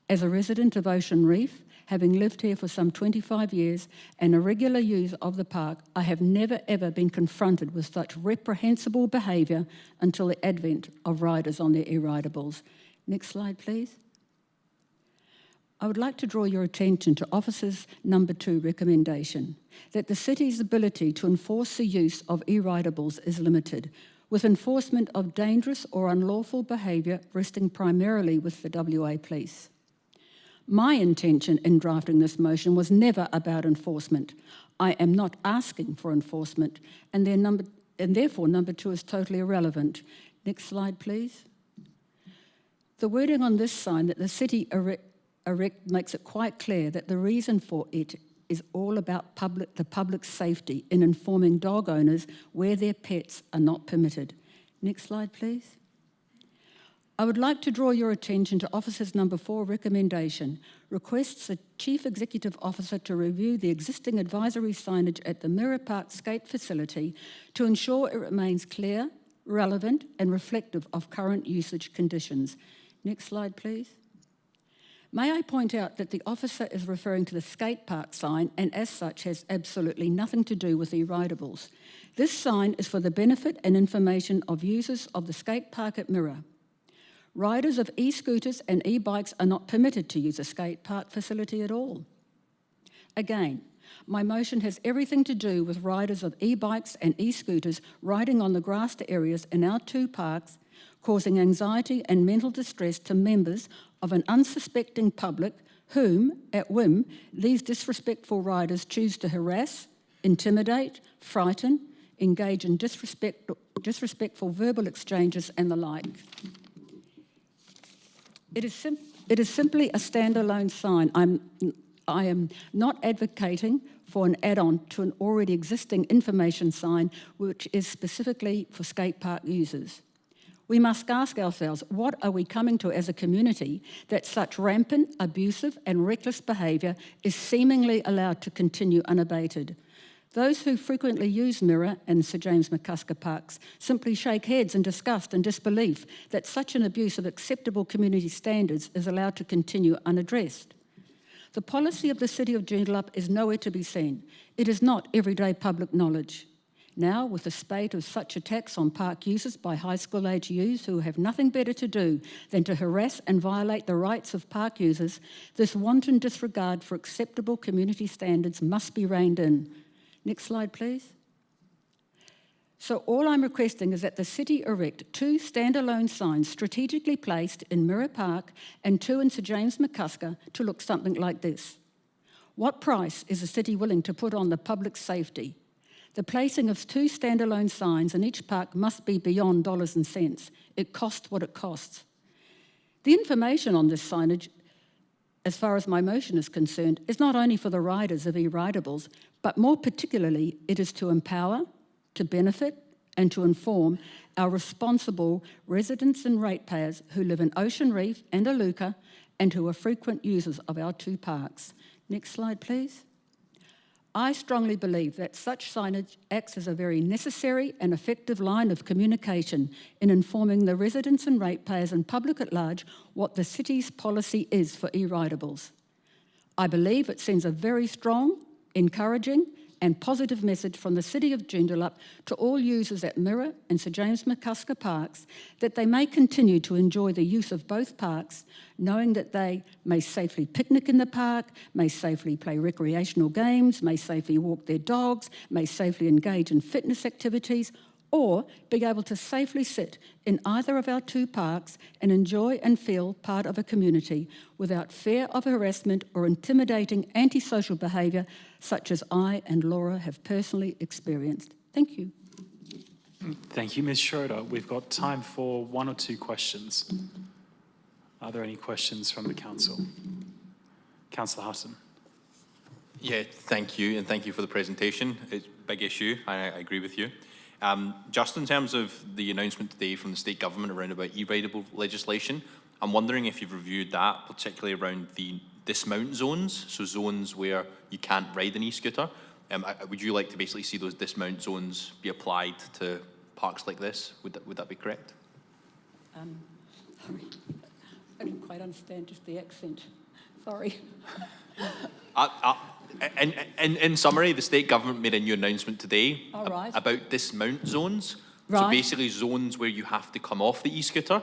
As a resident of Ocean Reef, having lived here for some 25 years and a regular user of the park, I have never ever been confronted with such reprehensible behaviour until the advent of riders on their e-ridables. Next slide, please. I would like to draw your attention to Officer's number 2 recommendation, that the city's ability to enforce the use of e-ridables is limited, with enforcement of dangerous or unlawful behaviour resting primarily with the WA Police. My intention in drafting this motion was never about enforcement. I am not asking for enforcement, and therefore number 2 is totally irrelevant. Next slide, please. The wording on this sign that the city erect makes it quite clear that the reason for it is all about the public's safety in informing dog owners where their pets are not permitted. Next slide, please. I would like to draw your attention to Officer's number 4 recommendation, requests the Chief Executive Officer to review the existing advisory signage at the Mirror Park skate facility to ensure it remains clear, relevant and reflective of current usage conditions. Next slide, please. May I point out that the officer is referring to the skate park sign and as such has absolutely nothing to do with e-ridables. This sign is for the benefit and information of users of the skate park at Mirror. Riders of e-scooters and e-bikes are not permitted to use a skate park facility at all. Again, my motion has everything to do with riders of e-bikes and e-scooters riding on the grassed areas in our 2 parks, causing anxiety and mental distress to members of an unsuspecting public whom, at whim, these disrespectful riders choose to harass, intimidate, frighten, engage in disrespectful verbal exchanges and the like. It is simply a standalone sign. I am not advocating for an add-on to an already existing information sign which is specifically for skate park users. We must ask ourselves, what are we coming to as a community that such rampant, abusive and reckless behaviour is seemingly allowed to continue unabated? Those who frequently use Mirror and Sir James McCusker parks simply shake heads in disgust and disbelief that such an abuse of acceptable community standards is allowed to continue unaddressed. The policy of the City of Joondalup is nowhere to be seen. It is not everyday public knowledge. Now, with a spate of such attacks on park users by high school age youths who have nothing better to do than to harass and violate the rights of park users, this wanton disregard for acceptable community standards must be reined in. Next slide, please. So all I'm requesting is that the city erect 2 standalone signs strategically placed in Mirror Park and 2 in Sir James McCusker to look something like this. What price is the city willing to put on the public's safety? The placing of 2 standalone signs in each park must be beyond dollars and cents. It costs what it costs. The information on this signage, as far as my motion is concerned, is not only for the riders of e-ridables, but more particularly it is to empower, to benefit and to inform our responsible residents and ratepayers who live in Ocean Reef and Iluka and who are frequent users of our 2 parks. Next slide, please. I strongly believe that such signage acts as a very necessary and effective line of communication in informing the residents and ratepayers and public at large what the city's policy is for e-ridables. I believe it sends a very strong, encouraging and positive message from the City of Joondalup to all users at Mirror and Sir James McCusker parks that they may continue to enjoy the use of both parks, knowing that they may safely picnic in the park, may safely play recreational games, may safely walk their dogs, may safely engage in fitness activities, or be able to safely sit in either of our 2 parks and enjoy and feel part of a community without fear of harassment or intimidating antisocial behaviour such as I and Laura have personally experienced. Thank you. Thank you, Ms. Schroeder. We've got time for 1 or 2 questions. Are there any questions from the council? Councillor Hutton. Yeah, thank you, and thank you for the presentation. It's a big issue, I agree with you. Just in terms of the announcement today from the state government around about e-ridable legislation, I'm wondering if you've reviewed that, particularly around the dismount zones, so zones where you can't ride an e-scooter. Would you like to basically see those dismount zones be applied to parks like this? Would that be correct? Sorry, I didn't quite understand just the accent. Sorry. In summary, the state government made a new announcement today Right. about dismount zones. Right. So basically zones where you have to come off the e-scooter.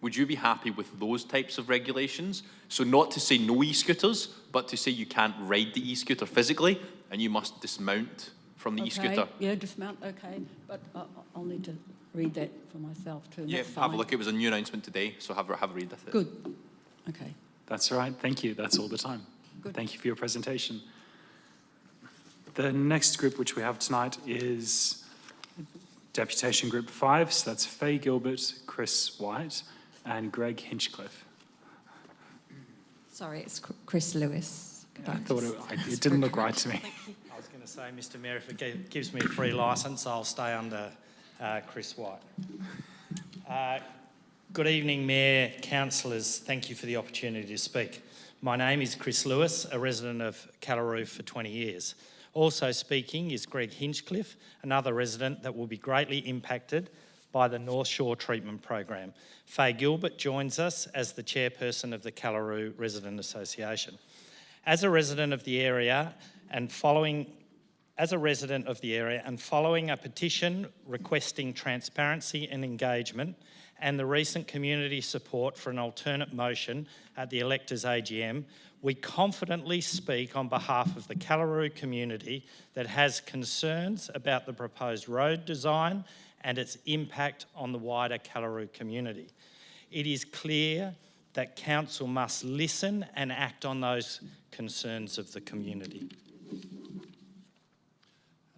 Would you be happy with those types of regulations? So not to say no e-scooters, but to say you can't ride the e-scooter physically and you must dismount from the e-scooter. Yeah, dismount, okay. But I'll need to read that for myself too. Yeah, That's have a fine. look. It was a new announcement today, so have a read with it. Good. Okay. That's all right. Thank you. That's all the time. Good. Thank you for your presentation. The next group which we have tonight is Deputation Group 5. So that's Faye Gilbert, Chris White, and Greg Hinchcliffe. Sorry, it's Chris Lewis. I thought it didn't look right to me. I was going to say, Mr Mayor, if it gives me a free licence, I'll stay under Chris White. Good evening, Mayor, councillors. Thank you for the opportunity to speak. My name is Chris Lewis, a resident of Callaroo for 20 years. Also speaking is Greg Hinchcliffe, another resident that will be greatly impacted by the North Shore Treatment Program. Faye Gilbert joins us as the chairperson of the Callaroo Resident Association. As a resident of the area and following a petition requesting transparency and engagement and the recent community support for an alternate motion at the electors' AGM, we confidently speak on behalf of the Callaroo community that has concerns about the proposed road design and its impact on the wider Callaroo community. It is clear that council must listen and act on those concerns of the community.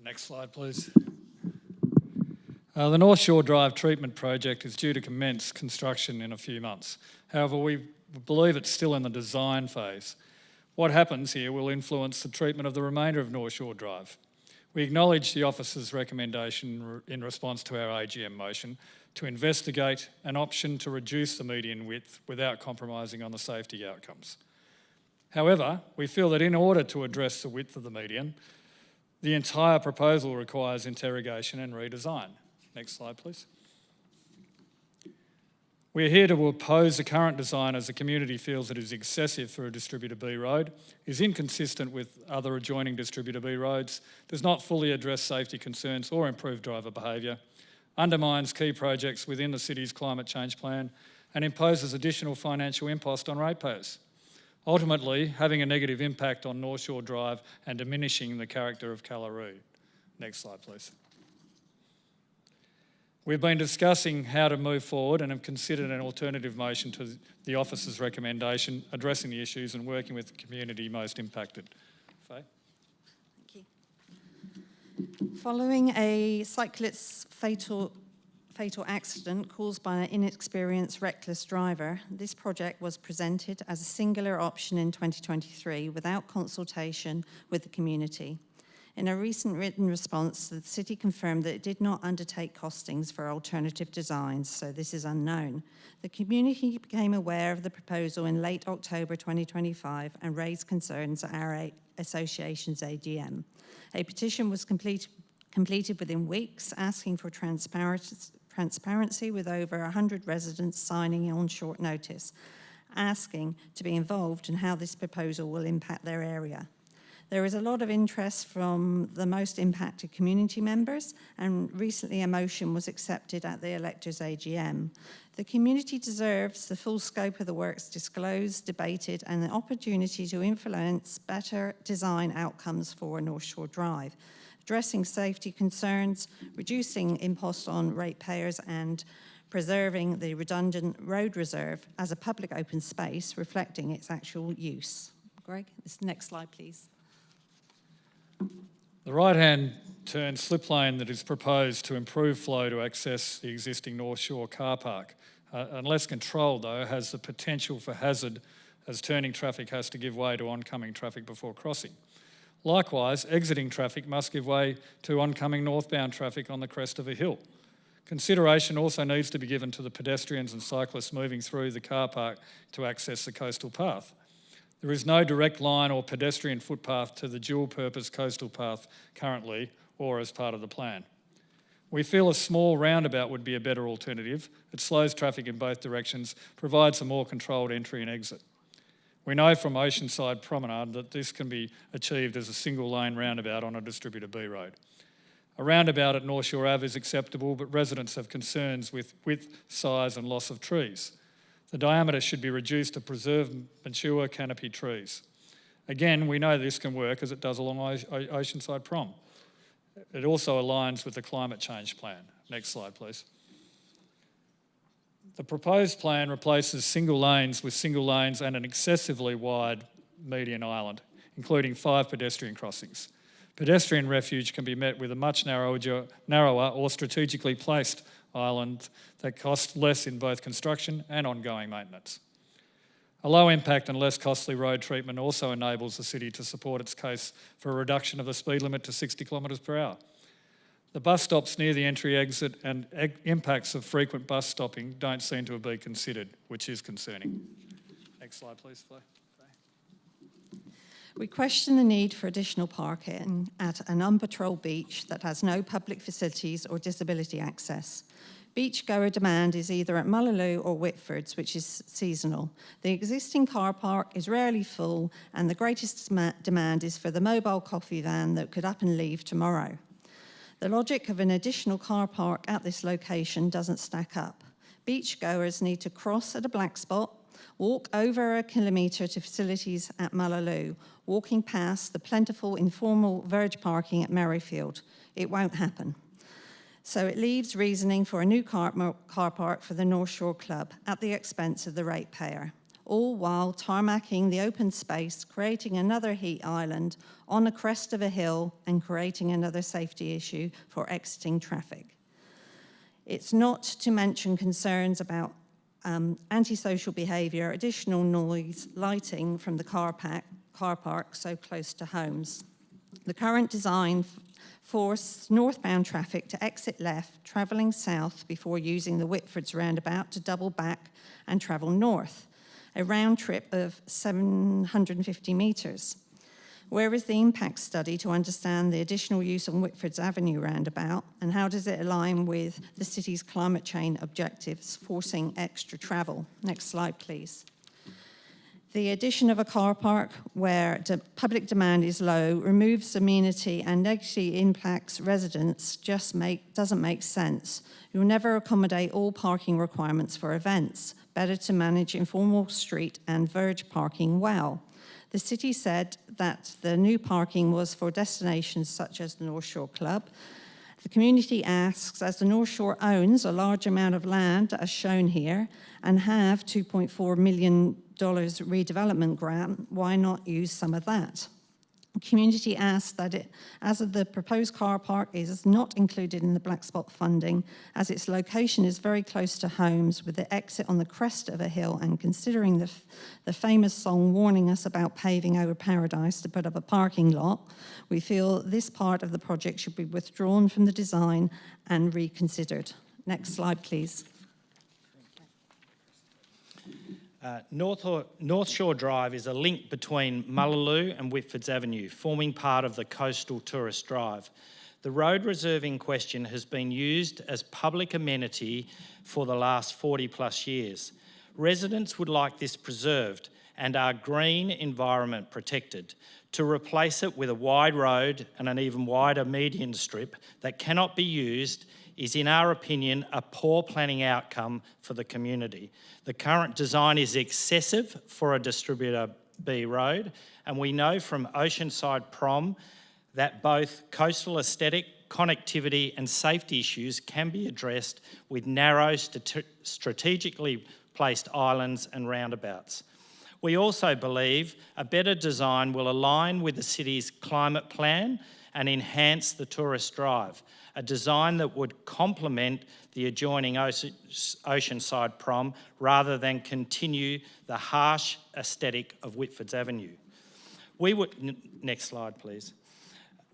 Next slide, please. The North Shore Drive treatment project is due to commence construction in a few months. However, we believe it's still in the design phase. What happens here will influence the treatment of the remainder of North Shore Drive. We acknowledge the officer's recommendation in response to our AGM motion to investigate an option to reduce the median width without compromising on the safety outcomes. However, we feel that in order to address the width of the median, the entire proposal requires interrogation and redesign. Next slide, please. We're here to oppose the current design as the community feels it is excessive for a Distributor B road, is inconsistent with other adjoining Distributor B roads, does not fully address safety concerns or improve driver behaviour, undermines key projects within the city's climate change plan and imposes additional financial impost on ratepayers, ultimately having a negative impact on North Shore Drive and diminishing the character of Callaroo. Next slide, please. We've been discussing how to move forward and have considered an alternative motion to the officer's recommendation, addressing the issues and working with the community most impacted. Faye? Thank you. Following a cyclist's fatal accident caused by an inexperienced, reckless driver, this project was presented as a singular option in 2023 without consultation with the community. In a recent written response, the City confirmed that it did not undertake costings for alternative designs, so this is unknown. The community became aware of the proposal in late October 2025 and raised concerns at our association's AGM. A petition was completed within weeks, asking for transparency with over 100 residents signing on short notice, asking to be involved in how this proposal will impact their area. There is a lot of interest from the most impacted community members, and recently a motion was accepted at the electors' AGM. The community deserves the full scope of the works disclosed, debated, and the opportunity to influence better design outcomes for North Shore Drive, addressing safety concerns, reducing impost on ratepayers, and preserving the redundant road reserve as a public open space reflecting its actual use. Greg, this next slide, please. The right-hand turn slip lane that is proposed to improve flow to access the existing North Shore car park, unless controlled though, has the potential for hazard as turning traffic has to give way to oncoming traffic before crossing. Likewise, exiting traffic must give way to oncoming northbound traffic on the crest of a hill. Consideration also needs to be given to the pedestrians and cyclists moving through the car park to access the coastal path. There is no direct line or pedestrian footpath to the dual-purpose coastal path currently or as part of the plan. We feel a small roundabout would be a better alternative. It slows traffic in both directions, provides a more controlled entry and exit. We know from Oceanside Promenade that this can be achieved as a single-lane roundabout on a distributor B road. A roundabout at North Shore Ave is acceptable, but residents have concerns with width, size and loss of trees. The diameter should be reduced to preserve mature canopy trees. Again, we know this can work as it does along Oceanside Prom. It also aligns with the climate change plan. Next slide, please. The proposed plan replaces single lanes with single lanes and an excessively wide median island, including 5 pedestrian crossings. Pedestrian refuge can be met with a much narrower or strategically placed island that costs less in both construction and ongoing maintenance. A low impact and less costly road treatment also enables the city to support its case for a reduction of the speed limit to 60 kilometres per hour. The bus stops near the entry exit and impacts of frequent bus stopping don't seem to have been considered, which is concerning. Next slide, please, Flo. We question the need for additional parking at an unpatrolled beach that has no public facilities or disability access. Beachgoer demand is either at Mullaloo or Whitford's, which is seasonal. The existing car park is rarely full, and the greatest demand is for the mobile coffee van that could up and leave tomorrow. The logic of an additional car park at this location doesn't stack up. Beachgoers need to cross at a black spot, walk over 1 kilometre to facilities at Mullaloo, walking past the plentiful informal verge parking at Merrifield. It won't happen. So it leaves reasoning for a new car park for the North Shore Club at the expense of the ratepayer, all while tarmacking the open space, creating another heat island on the crest of a hill and creating another safety issue for exiting traffic. It's not to mention concerns about antisocial behaviour, additional noise, lighting from the car park so close to homes. The current design forces northbound traffic to exit left, travelling south before using the Whitford's roundabout to double back and travel north, a round trip of 750 metres. Where is the impact study to understand the additional use on Whitford's Avenue roundabout, and how does it align with the city's climate change objectives, forcing extra travel? Next slide, please. The addition of a car park where public demand is low, removes amenity and negatively impacts residents doesn't make sense. You'll never accommodate all parking requirements for events. Better to manage informal street and verge parking well. The city said that the new parking was for destinations such as the North Shore Club. The community asks, as the North Shore owns a large amount of land, as shown here, and have $2.4 million redevelopment grant, why not use some of that? The community asked that as the proposed car park is not included in the black spot funding, as its location is very close to homes with the exit on the crest of a hill, and considering the famous song warning us about paving over paradise to put up a parking lot, we feel this part of the project should be withdrawn from the design and reconsidered. Next slide, please. North Shore Drive is a link between Mullaloo and Whitfords Avenue, forming part of the coastal tourist drive. The road reserve in question has been used as public amenity for the last 40 plus years. Residents would like this preserved and our green environment protected. To replace it with a wide road and an even wider median strip that cannot be used is, in our opinion, a poor planning outcome for the community. The current design is excessive for a Distributor B road, and we know from Oceanside Prom that both coastal aesthetic, connectivity and safety issues can be addressed with narrow, strategically placed islands and roundabouts. We also believe a better design will align with the city's climate plan and enhance the tourist drive, a design that would complement the adjoining Oceanside Prom rather than continue the harsh aesthetic of Whitfords Avenue. Next slide, please.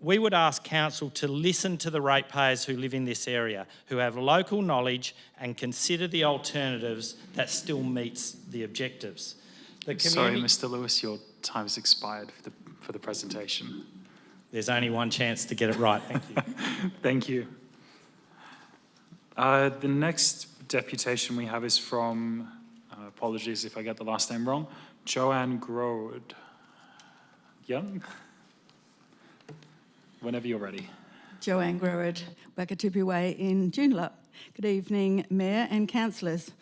We would ask Council to listen to the ratepayers who live in this area, who have local knowledge, and consider the alternatives that still meets the objectives. Sorry, Mr. Lewis, your time's expired for the presentation. There's only one chance to get it right. Thank you. Thank you. The next deputation we have is from, apologies if I get the last name wrong, Joanne Grode. Young? Whenever you're ready. Joanne Grode, Wakatipu Way in Joondalup. Good evening, Mayor and Councillors.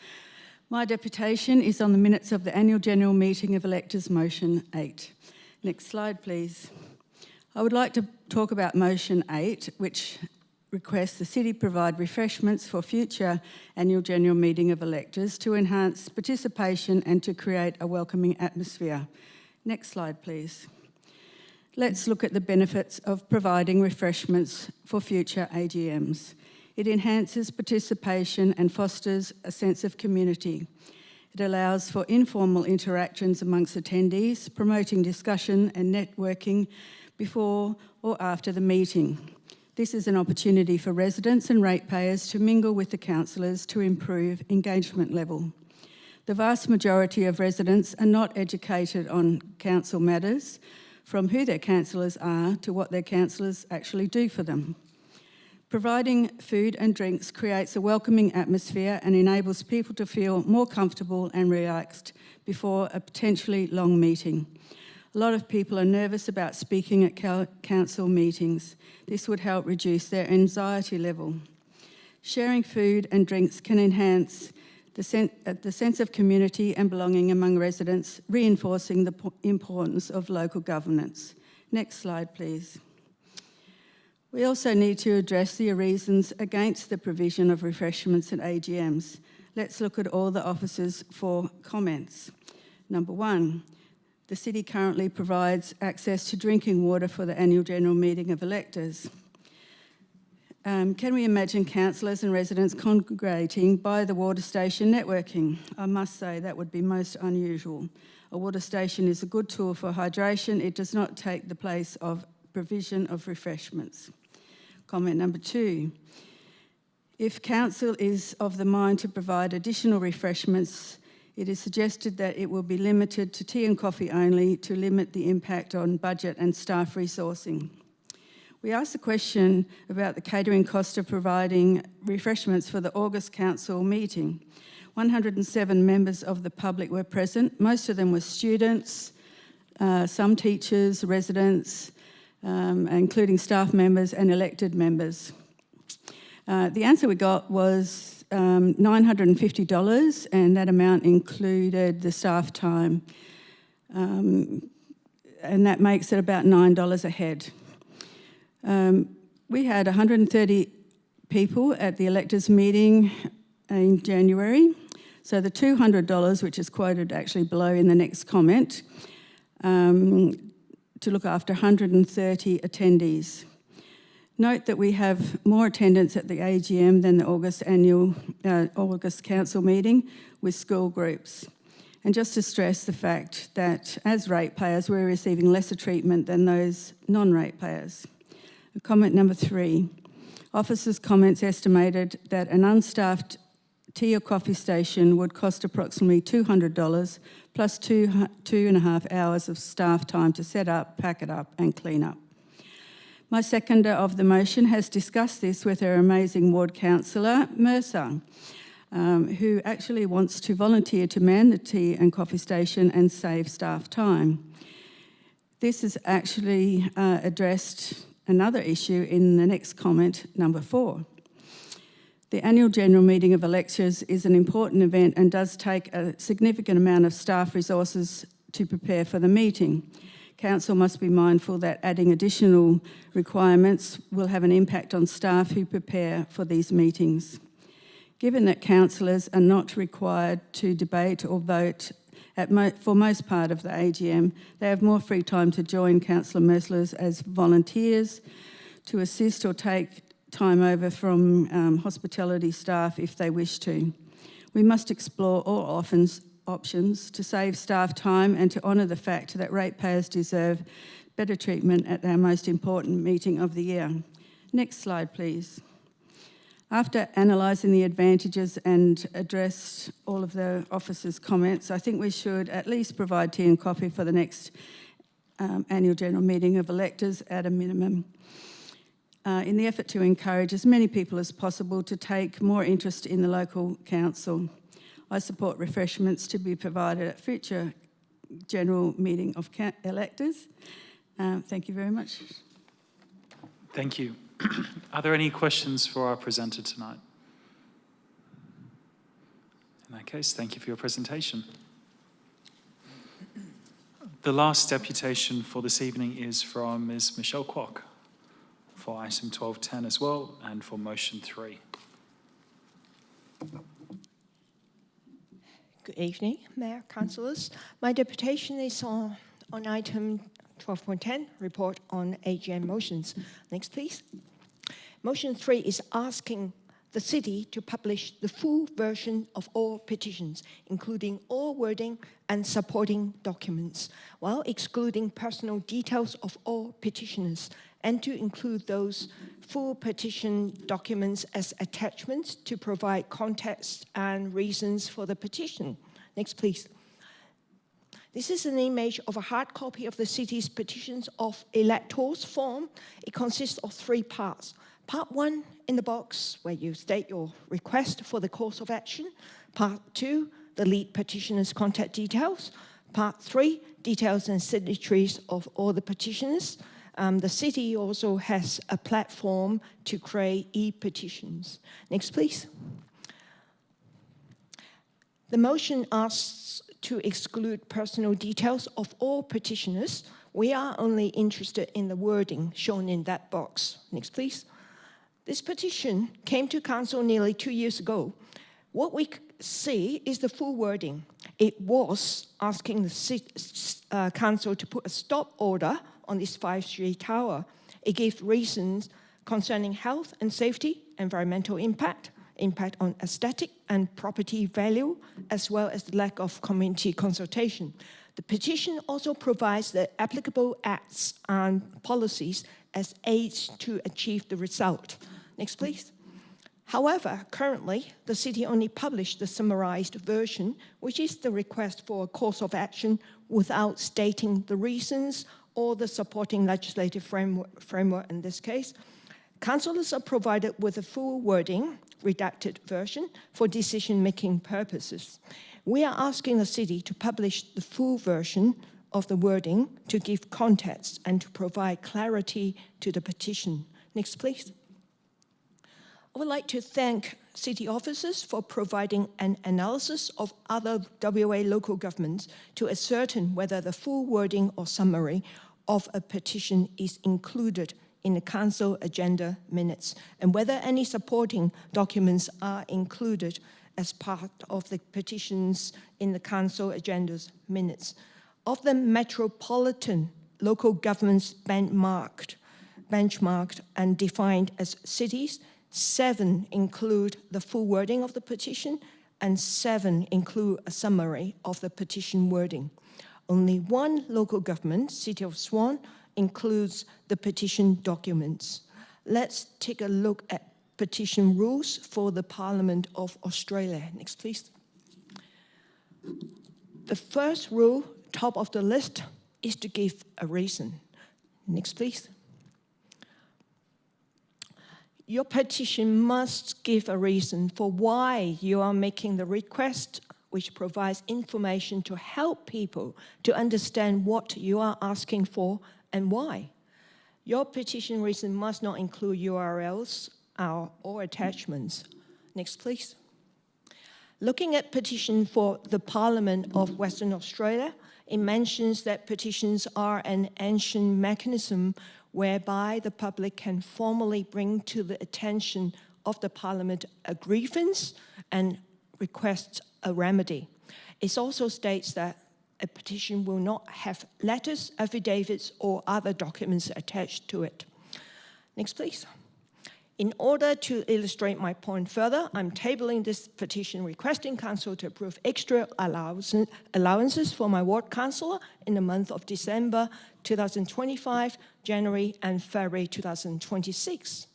My deputation is on the minutes of the Annual General Meeting of Electors Motion 8. Next slide, please. I would like to talk about Motion 8, which requests the City provide refreshments for future Annual General Meeting of Electors to enhance participation and to create a welcoming atmosphere. Next slide, please. Let's look at the benefits of providing refreshments for future AGMs. It enhances participation and fosters a sense of community. It allows for informal interactions amongst attendees, promoting discussion and networking before or after the meeting. This is an opportunity for residents and ratepayers to mingle with the councillors to improve engagement level. The vast majority of residents are not educated on council matters, from who their councillors are to what their councillors actually do for them. Providing food and drinks creates a welcoming atmosphere and enables people to feel more comfortable and relaxed before a potentially long meeting. A lot of people are nervous about speaking at council meetings. This would help reduce their anxiety level. Sharing food and drinks can enhance the sense of community and belonging among residents, reinforcing the importance of local governance. Next slide, please. We also need to address the reasons against the provision of refreshments at AGMs. Let's look at all the officers for comments. Number one, the City currently provides access to drinking water for the Annual General Meeting of Electors. Can we imagine councillors and residents congregating by the water station networking? I must say that would be most unusual. A water station is a good tool for hydration. It does not take the place of provision of refreshments. Comment number two. If council is of the mind to provide additional refreshments, it is suggested that it will be limited to tea and coffee only to limit the impact on budget and staff resourcing. We asked the question about the catering cost of providing refreshments for the August council meeting. 107 members of the public were present. Most of them were students, some teachers, residents, including staff members and elected members. The answer we got was $950, and that amount included the staff time, and that makes it about $9 a head. We had 130 people at the electors meeting in January, so the $200, which is quoted actually below in the next comment, to look after 130 attendees. Note that we have more attendance at the AGM than the August Council meeting with school groups. And just to stress the fact that as ratepayers, we're receiving lesser treatment than those non-ratepayers. Comment number 3. Officers' comments estimated that an unstaffed tea or coffee station would cost approximately $200 plus 2.5 hours of staff time to set up, pack it up and clean up. My seconder of the motion has discussed this with her amazing ward councillor, Mercer, who actually wants to volunteer to man the tea and coffee station and save staff time. This is actually addressed another issue in the next comment, number 4. The annual general meeting of electors is an important event and does take a significant amount of staff resources to prepare for the meeting. Council must be mindful that adding additional requirements will have an impact on staff who prepare for these meetings. Given that councillors are not required to debate or vote for most part of the AGM, they have more free time to join Councillor Mercer as volunteers to assist or take time over from hospitality staff if they wish to. We must explore all options to save staff time and to honour the fact that ratepayers deserve better treatment at our most important meeting of the year. Next slide, please. After analysing the advantages and address all of the officers' comments, I think we should at least provide tea and coffee for the next annual general meeting of electors at a minimum, in the effort to encourage as many people as possible to take more interest in the local council. I support refreshments to be provided at future general meeting of electors. Thank you very much. Thank you. Are there any questions for our presenter tonight? In that case, thank you for your presentation. The last deputation for this evening is from Ms. Michelle Kwok for item 1210 as well, and for motion 3. Good evening, Mayor, Councillors. My deputation is on item 12.10, report on AGM motions. Next, please. Motion 3 is asking the city to publish the full version of all petitions, including all wording and supporting documents, while excluding personal details of all petitioners, and to include those full petition documents as attachments to provide context and reasons for the petition. Next, please. This is an image of a hard copy of the city's petitions of electors form. It consists of 3 parts. Part 1 in the box where you state your request for the course of action. Part 2, the lead petitioner's contact details. Part 3, details and signatories of all the petitioners. The city also has a platform to create e-petitions. Next, please. The motion asks to exclude personal details of all petitioners. We are only interested in the wording shown in that box. Next, please. This petition came to council nearly 2 years ago. What we see is the full wording. It was asking the council to put a stop order on this 5-story tower. It gave reasons concerning health and safety, environmental impact, impact on aesthetic and property value, as well as the lack of community consultation. The petition also provides the applicable acts and policies as aids to achieve the result. Next, please. However, currently, the city only published the summarized version, which is the request for a course of action without stating the reasons or the supporting legislative framework in this case. Councillors are provided with a full wording, redacted version, for decision-making purposes. We are asking the city to publish the full version of the wording to give context and to provide clarity to the petition. Next, please. I would like to thank city officers for providing an analysis of other WA local governments to ascertain whether the full wording or summary of a petition is included in the council agenda minutes, and whether any supporting documents are included as part of the petitions in the council agenda's minutes. Of the metropolitan local governments benchmarked and defined as cities. 7 include the full wording of the petition, and 7 include a summary of the petition wording. Only 1 local government, City of Swan, includes the petition documents. Let's take a look at petition rules for the Parliament of Australia. Next, please. The first rule, top of the list, is to give a reason. Next, please. Your petition must give a reason for why you are making the request, which provides information to help people to understand what you are asking for and why. Your petition reason must not include URLs or attachments. Next, please. Looking at petition for the Parliament of Western Australia, it mentions that petitions are an ancient mechanism whereby the public can formally bring to the attention of the Parliament a grievance and request a remedy. It also states that a petition will not have letters, affidavits, or other documents attached to it. Next, please. In order to illustrate my point further, I'm tabling this petition requesting Council to approve extra allowances for my ward councillor in the month of December 2025, January and February 2026.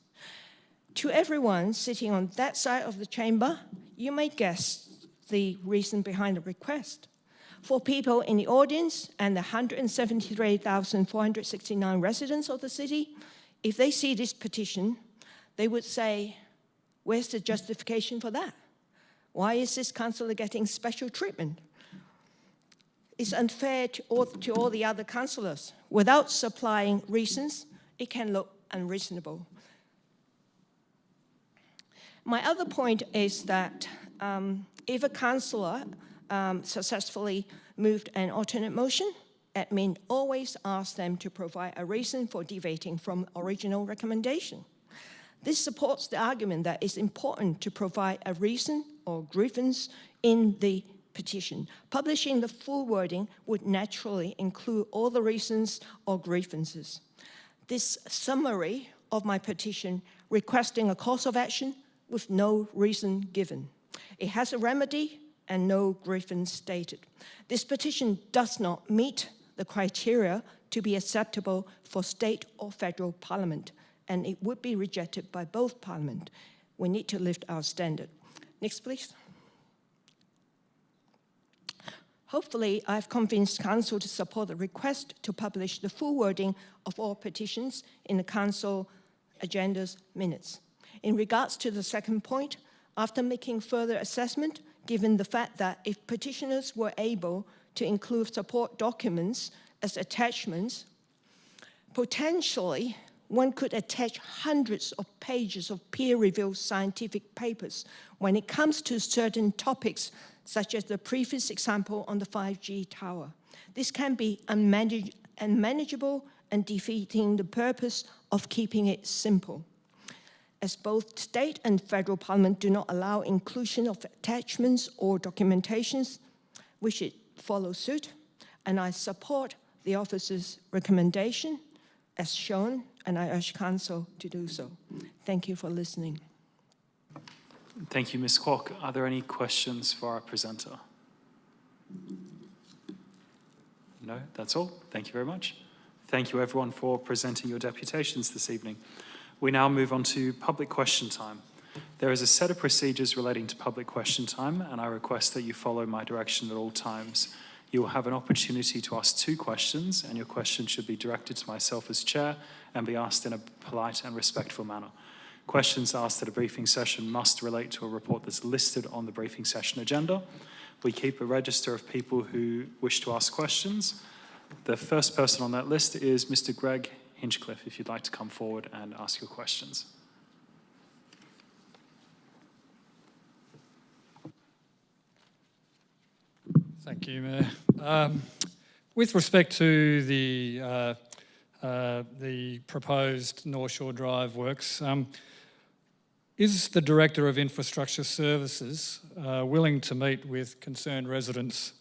To everyone sitting on that side of the chamber, you may guess the reason behind the request. For people in the audience and the 173,469 residents of the city, if they see this petition, they would say, where's the justification for that? Why is this councillor getting special treatment? It's unfair to all the other councillors. Without supplying reasons, it can look unreasonable. My other point is that if a councillor successfully moved an alternate motion, admin always asks them to provide a reason for deviating from original recommendation. This supports the argument that it's important to provide a reason or grievance in the petition. Publishing the full wording would naturally include all the reasons or grievances. This summary of my petition requesting a course of action with no reason given. It has a remedy and no grievance stated. This petition does not meet the criteria to be acceptable for state or federal parliament, and it would be rejected by both parliament. We need to lift our standard. Next, please. Hopefully, I've convinced Council to support the request to publish the full wording of all petitions in the Council agenda's minutes. In regards to the second point, after making further assessment, given the fact that if petitioners were able to include support documents as attachments, potentially one could attach hundreds of pages of peer-reviewed scientific papers when it comes to certain topics, such as the previous example on the 5G tower. This can be unmanageable and defeating the purpose of keeping it simple. As both state and federal parliament do not allow inclusion of attachments or documentations, we should follow suit, and I support the officer's recommendation as shown, and I urge Council to do so. Thank you for listening. Thank you, Ms. Kwok. Are there any questions for our presenter? No, that's all. Thank you very much. Thank you, everyone, for presenting your deputations this evening. We now move on to public question time. There is a set of procedures relating to public question time, and I request that you follow my direction at all times. You will have an opportunity to ask 2 questions, and your question should be directed to myself as chair and be asked in a polite and respectful manner. Questions asked at a briefing session must relate to a report that's listed on the briefing session agenda. We keep a register of people who wish to ask questions. The first person on that list is Mr. Greg Hinchcliffe, if you'd like to come forward and ask your questions. Thank you, Mayor. With respect to the proposed North Shore Drive works, is the Director of Infrastructure Services willing to meet with concerned residents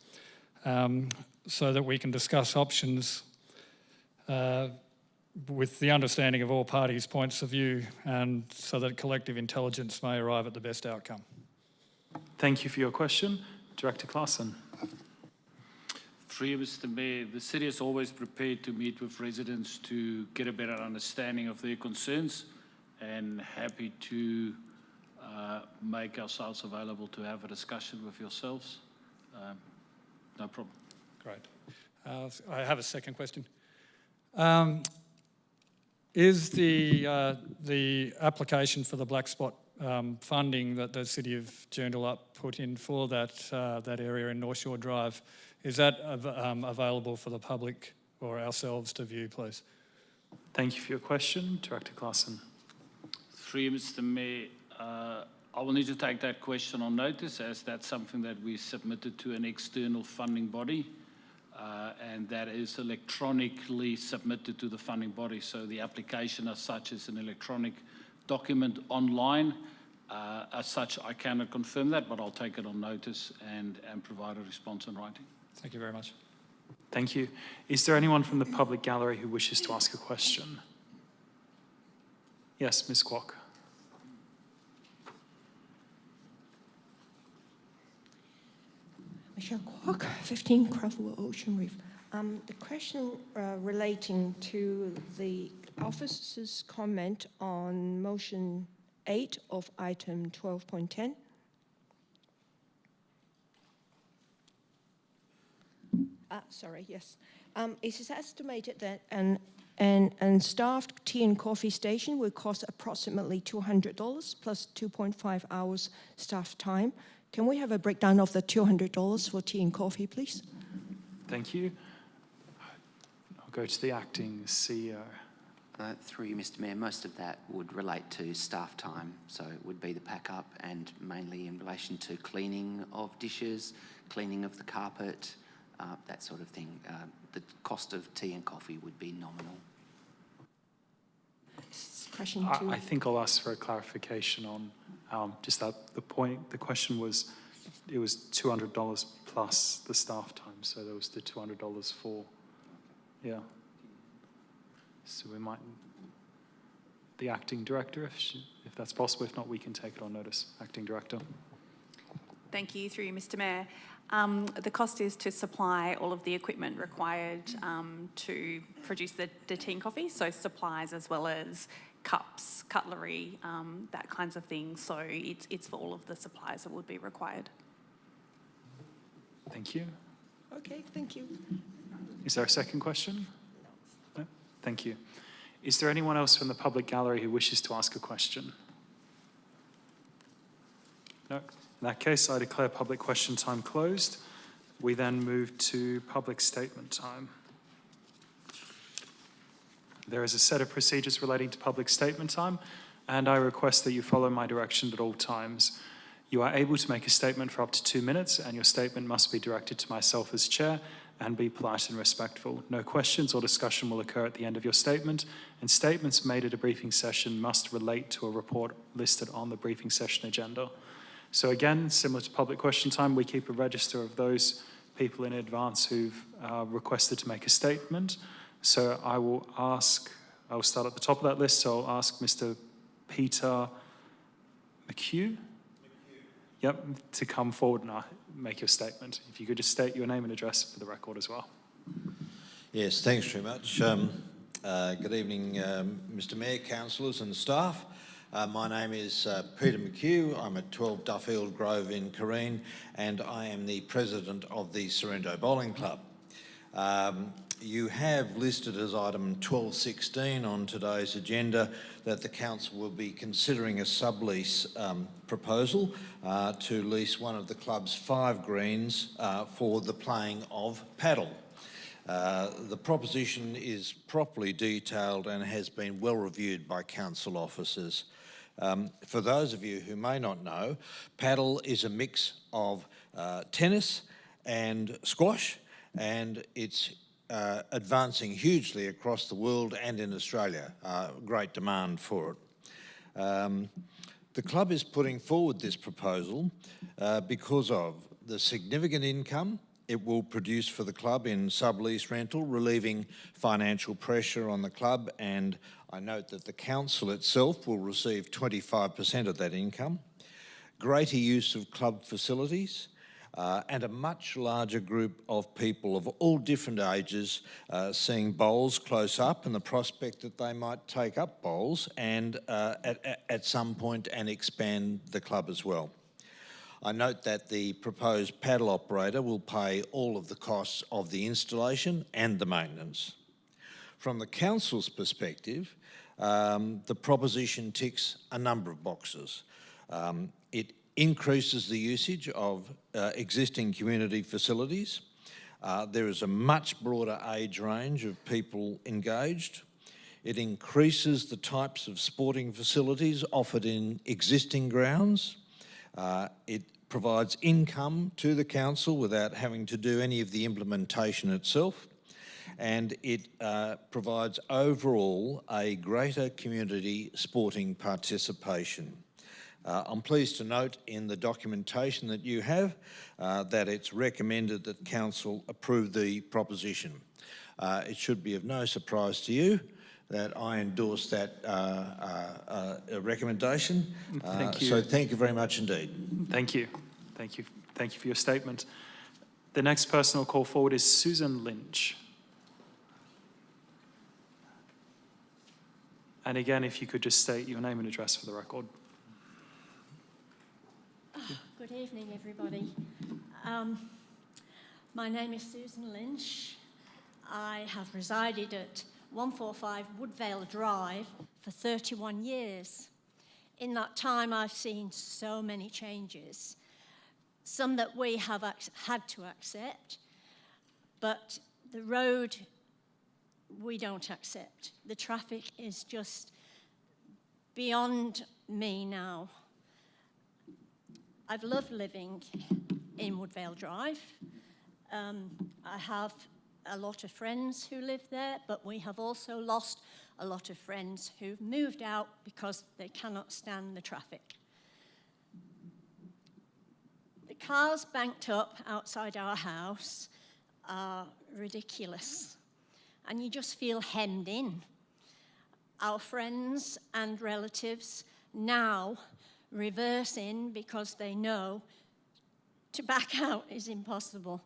so that we can discuss options with the understanding of all parties' points of view, and so that collective intelligence may arrive at the best outcome. Thank you for your question. Director Claassen. Through you, Mr. Mayor, the city is always prepared to meet with residents to get a better understanding of their concerns, and happy to make ourselves available to have a discussion with yourselves. No problem. Great. I have a second question. Is the application for the black spot funding that the City of Joondalup put in for that area in North Shore Drive, is that available for the public or ourselves to view, please? Thank you for your question. Director Claassen. Through you, Mr. Mayor, I will need to take that question on notice, as that's something that we submitted to an external funding body, and that is electronically submitted to the funding body. So the application as such is an electronic document online. As such, I cannot confirm that, but I'll take it on notice and provide a response in writing. Thank you very much. Thank you. Is there anyone from the public gallery who wishes to ask a question? Yes, Ms. Kwok. Michelle Kwok, 15 Crowthorne Ocean Reef. The question relating to the officer's comment on motion 8 of item 12.10. Sorry, yes. It is estimated that an staffed tea and coffee station will cost approximately $200 plus 2.5 hours staff time. Can we have a breakdown of the $200 for tea and coffee, please? Thank you. I'll go to the acting CEO. Through you, Mr. Mayor, most of that would relate to staff time, so it would be the pack up and mainly in relation to cleaning of dishes, cleaning of the carpet, that sort of thing. The cost of tea and coffee would be nominal. Question two. I think I'll ask for a clarification on just that. The question was, it was $200 plus the staff time, so there was the $200 for, yeah. So we might, the acting director, if that's possible. If not, we can take it on notice. Acting director. Thank you, through you, Mr. Mayor. The cost is to supply all of the equipment required to produce the tea and coffee, so supplies as well as cups, cutlery, that kinds of thing. So it's for all of the supplies that would be required. Thank you. Okay, thank you. Is there a second question? No? Thank you. Is there anyone else from the public gallery who wishes to ask a question? No? In that case, I declare public question time closed. We then move to public statement time. There is a set of procedures relating to public statement time, and I request that you follow my direction at all times. You are able to make a statement for up to 2 minutes, and your statement must be directed to myself as chair and be polite and respectful. No questions or discussion will occur at the end of your statement, and statements made at a briefing session must relate to a report listed on the briefing session agenda. So again, similar to public question time, we keep a register of those people in advance who've requested to make a statement. So I will start at the top of that list. So I'll ask Mr. Peter McHugh. Yep, to come forward and make your statement. If you could just state your name and address for the record as well. Yes, thanks very much. Good evening, Mr. Mayor, councillors and staff. My name is Peter McHugh. I'm at 12 Duffield Grove in Careen, and I am the president of the Sorrento Bowling Club. You have listed as item 12.16 on today's agenda that the council will be considering a sublease proposal to lease one of the club's 5 greens for the playing of paddle. The proposition is properly detailed and has been well reviewed by council officers. For those of you who may not know, paddle is a mix of tennis and squash, and it's advancing hugely across the world and in Australia. Great demand for it. The club is putting forward this proposal because of the significant income it will produce for the club in sublease rental, relieving financial pressure on the club, and I note that the council itself will receive 25% of that income. Greater use of club facilities, and a much larger group of people of all different ages seeing bowls close up, and the prospect that they might take up bowls and at some point and expand the club as well. I note that the proposed paddle operator will pay all of the costs of the installation and the maintenance. From the council's perspective, the proposition ticks a number of boxes. It increases the usage of existing community facilities. There is a much broader age range of people engaged. It increases the types of sporting facilities offered in existing grounds. It provides income to the council without having to do any of the implementation itself. And it provides overall a greater community sporting participation. I'm pleased to note in the documentation that you have that it's recommended that Council approve the proposition. It should be of no surprise to you that I endorse that recommendation. Thank you. So thank you very much indeed. Thank you. Thank you. Thank you for your statement. The next person I'll call forward is Susan Lynch. And again, if you could just state your name and address for the record. Good evening, everybody. My name is Susan Lynch. I have resided at 145 Woodvale Drive for 31 years. In that time, I've seen so many changes, some that we have had to accept, but the road we don't accept. The traffic is just beyond me now. I've loved living in Woodvale Drive. I have a lot of friends who live there, but we have also lost a lot of friends who've moved out because they cannot stand the traffic. The cars banked up outside our house are ridiculous, and you just feel hemmed in. Our friends and relatives now reverse in because they know to back out is impossible.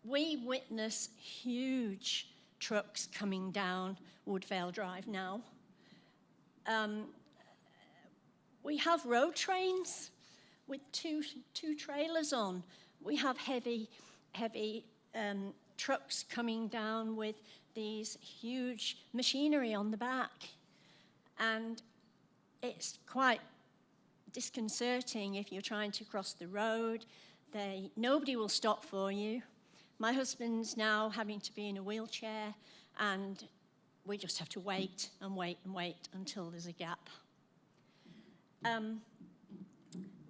We witness huge trucks coming down Woodvale Drive now. We have road trains with two trailers on. We have heavy trucks coming down with these huge machinery on the back. And it's quite disconcerting if you're trying to cross the road. Nobody will stop for you. My husband's now having to be in a wheelchair, and we just have to wait and wait and wait until there's a gap.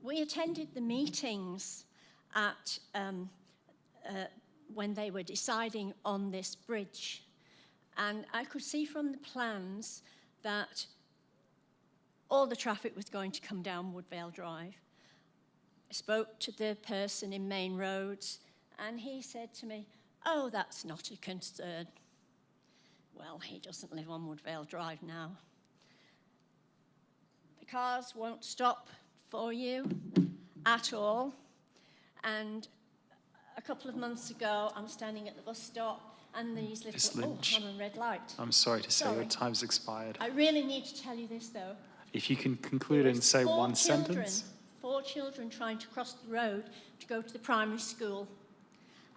We attended the meetings at when they were deciding on this bridge, and I could see from the plans that all the traffic was going to come down Woodvale Drive. I spoke to the person in Main Roads, and he said to me, "Oh, that's not a concern." Well, he doesn't live on Woodvale Drive now. The cars won't stop for you at all. And a couple of months ago, I'm standing at the bus stop, and these Ms. little... Lynch, I'm on red light. I'm sorry to say Sorry. your time's expired. I really need to tell you this, though. If you can conclude and say one sentence. 4 children trying to cross the road to go to the primary school,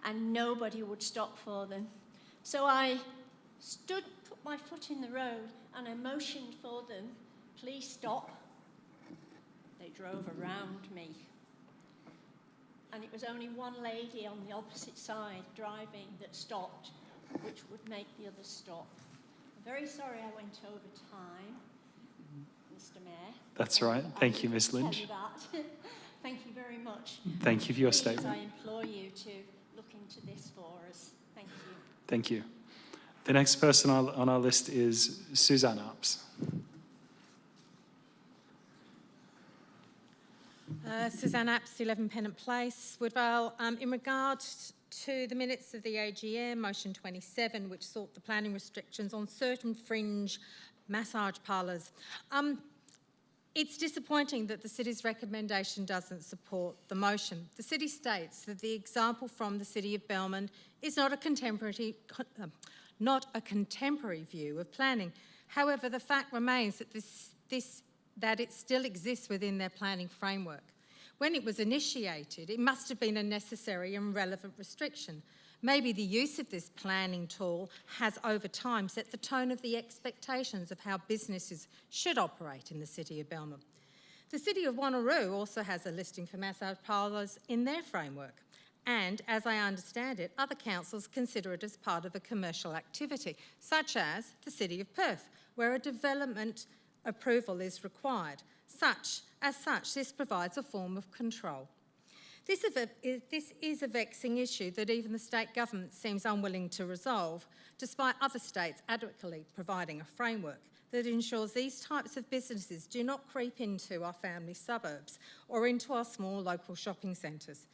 and nobody would stop for them. So I put my foot in the road, and I motioned for them, "Please stop." They drove around me. And it was only one lady on the opposite side driving that stopped, which would make the others stop. I'm very sorry I went over time, Mr. Mayor. That's right. Thank you, Ms. Lynch. Tell you that. Thank you very much. Thank you for your Please, statement. I implore you to look into this for us. Thank you. Thank you. The next person on our list is Suzanne Arps. Suzanne Apps, 11 Pennant Place, Woodvale. In regard to the minutes of the AGM, motion 27, which sought the planning restrictions on certain fringe massage parlours. It's disappointing that the city's recommendation doesn't support the motion. The city states that the example from the City of Belmond is not a contemporary view of planning. However, the fact remains that that it still exists within their planning framework. When it was initiated, it must have been a necessary and relevant restriction. Maybe the use of this planning tool has over time set the tone of the expectations of how businesses should operate in the City of Belmond. The City of Wanneroo also has a listing for massage parlours in their framework. And, as I understand it, other councils consider it as part of a commercial activity, such as the City of Perth, where a development approval is required. As such, this provides a form of control. This is a vexing issue that even the state government seems unwilling to resolve, despite other states adequately providing a framework that ensures these types of businesses do not creep into our family suburbs or into our small local shopping centres.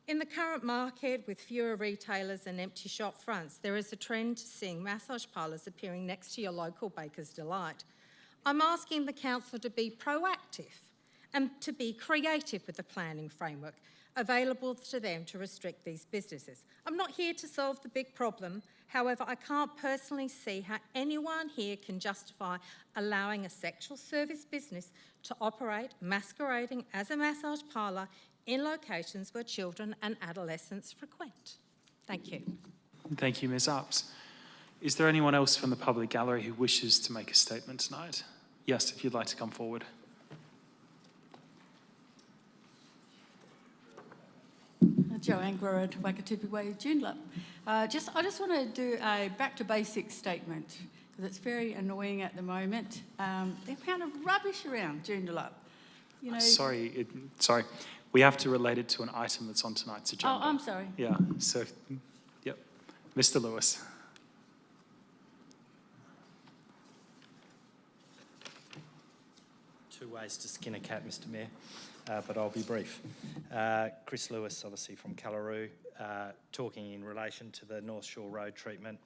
In the current market, with fewer retailers and empty shop fronts, there is a trend to seeing massage parlours appearing next to your local Baker's Delight. I'm asking the council to be proactive and to be creative with the planning framework available to them to restrict these businesses. I'm not here to solve the big problem. However, I can't personally see how anyone here can justify allowing a sexual service business to operate masquerading as a massage parlour in locations where children and adolescents frequent. Thank you. Thank you, Ms. Apps. Is there anyone else from the public gallery who wishes to make a statement tonight? Yes, if you'd like to come forward. Joanne Grower, Wakatipi Way, Joondalup. I just want to do a back to basics statement because it's very annoying at the moment. The amount of rubbish around Joondalup. You know. Sorry. We have to relate it to an item that's on tonight's agenda. Oh, I'm sorry. Yeah. So, yep, Mr. Lewis. Two ways to skin a cat, Mr. Mayor. But I'll be brief. Chris Lewis, obviously from Callaroo, talking in relation to the North Shore Road treatment.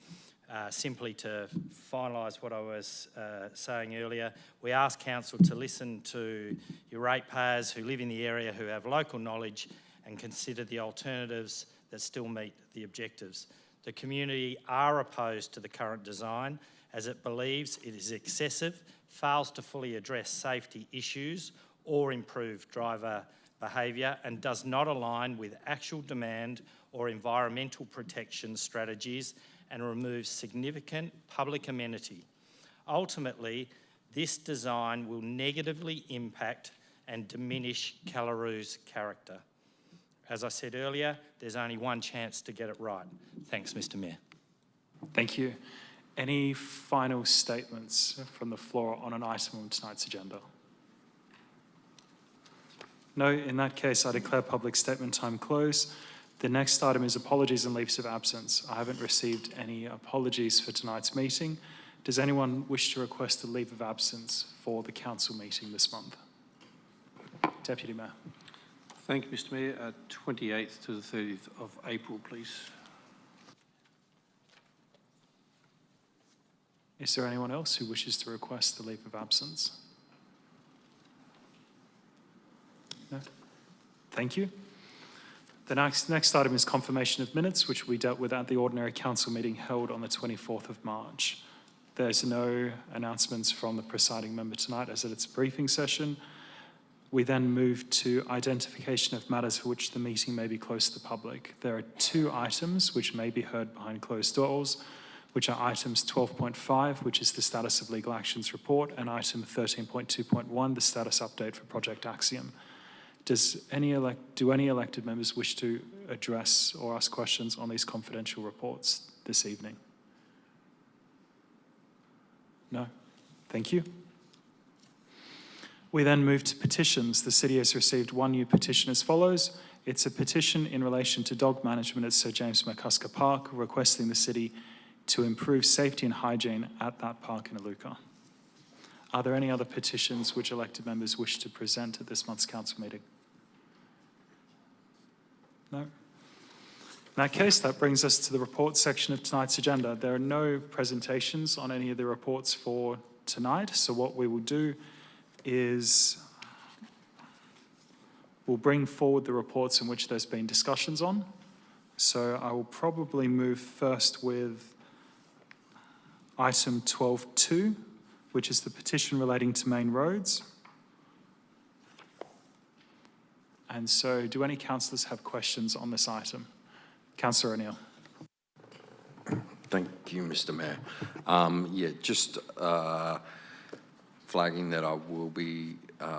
Simply to finalise what I was saying earlier, we ask Council to listen to your ratepayers who live in the area, who have local knowledge, and consider the alternatives that still meet the objectives. The community are opposed to the current design as it believes it is excessive, fails to fully address safety issues or improve driver behaviour, and does not align with actual demand or environmental protection strategies, and removes significant public amenity. Ultimately, this design will negatively impact and diminish Callaroo's character. As I said earlier, there's only one chance to get it right. Thanks, Mr. Mayor. Thank you. Any final statements from the floor on an item on tonight's agenda? No, in that case, I declare public statement time closed. The next item is apologies and leaves of absence. I haven't received any apologies for tonight's meeting. Does anyone wish to request a leave of absence for the council meeting this month? Deputy Mayor. Thank you, Mr. Mayor. 28th to the 30th of April, please. Is there anyone else who wishes to request the leave of absence? No? Thank you. The next item is confirmation of minutes, which we dealt with at the ordinary council meeting held on the 24th of March. There's no announcements from the presiding member tonight as at its briefing session. We then move to identification of matters for which the meeting may be closed to the public. There are two items which may be heard behind closed doors, which are items 12.5, which is the status of legal actions report, and item 13.2.1, the status update for Project Axiom. Do any elected members wish to address or ask questions on these confidential reports this evening? No? Thank you. We then move to petitions. The city has received one new petition as follows. It's a petition in relation to dog management at Sir James McCusker Park, requesting the city to improve safety and hygiene at that park in Iluka. Are there any other petitions which elected members wish to present at this month's council meeting? No? In that case, that brings us to the reports section of tonight's agenda. There are no presentations on any of the reports for tonight, so what we will do is we'll bring forward the reports in which there's been discussions on. So I will probably move first with item 12.2, which is the petition relating to main roads. And so do any councillors have questions on this item? Councillor O'Neill. Thank you, Mr. Mayor. Just flagging that I will be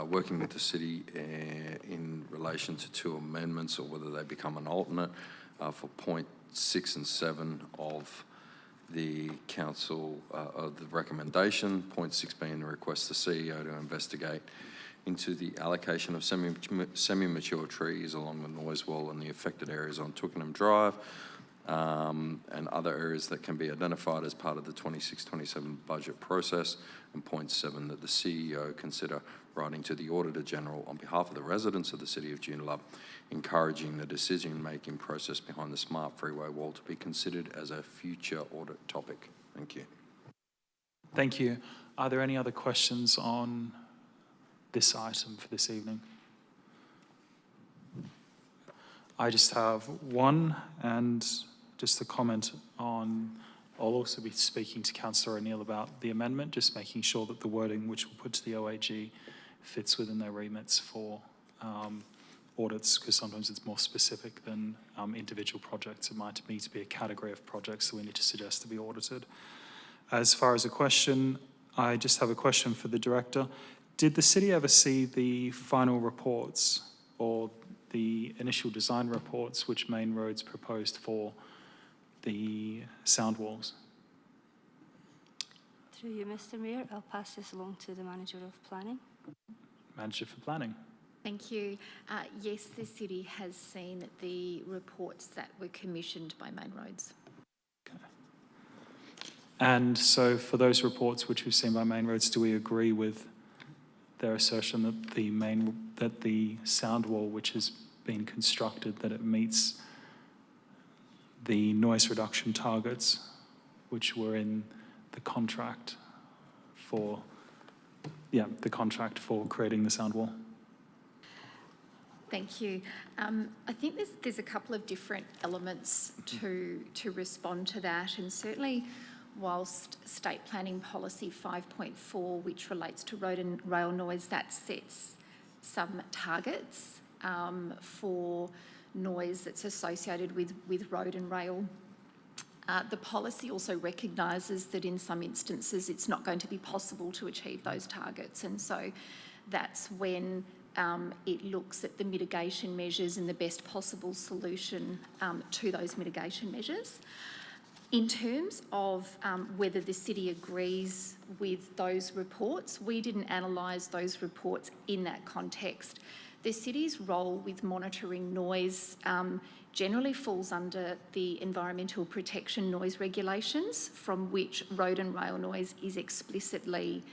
working with the city in relation to two amendments, or whether they become an alternate, for point 6 and 7 of the council of the recommendation. Point 6 being to request the CEO to investigate into the allocation of semi-mature trees along the noise wall and the affected areas on Twickenham Drive, and other areas that can be identified as part of the 26-27 budget process. And point 7, that the CEO consider writing to the Auditor General on behalf of the residents of the City of Joondalup, encouraging the decision-making process behind the smart freeway wall to be considered as a future audit topic. Thank you. Thank you. Are there any other questions on this item for this evening? I just have one, and just a comment on, I'll also be speaking to Councillor O'Neill about the amendment, just making sure that the wording which we'll put to the OAG fits within their remits for audits, because sometimes it's more specific than individual projects. It might need to be a category of projects that we need to suggest to be audited. As far as a question, I just have a question for the Director. Did the city ever see the final reports or the initial design reports which Main Roads proposed for the sound walls? Through you, Mr. Mayor, I'll pass this along to the Manager of Planning. Manager for Planning. Thank you. Yes, the city has seen the reports that were commissioned by Main Roads. Okay. And so for those reports which we've seen by Main Roads, do we agree with their assertion that the sound wall which has been constructed, that it meets the noise reduction targets which were in the contract for, the contract for creating the sound wall? Thank you. I think there's a couple of different elements to respond to that, and certainly whilst State Planning Policy 5.4, which relates to road and rail noise, that sets some targets for noise that's associated with road and rail. The policy also recognises that in some instances it's not going to be possible to achieve those targets, and so that's when it looks at the mitigation measures and the best possible solution to those mitigation measures. In terms of whether the city agrees with those reports, we didn't analyse those reports in that context. The city's role with monitoring noise generally falls under the environmental protection noise regulations, from which road and rail noise is explicitly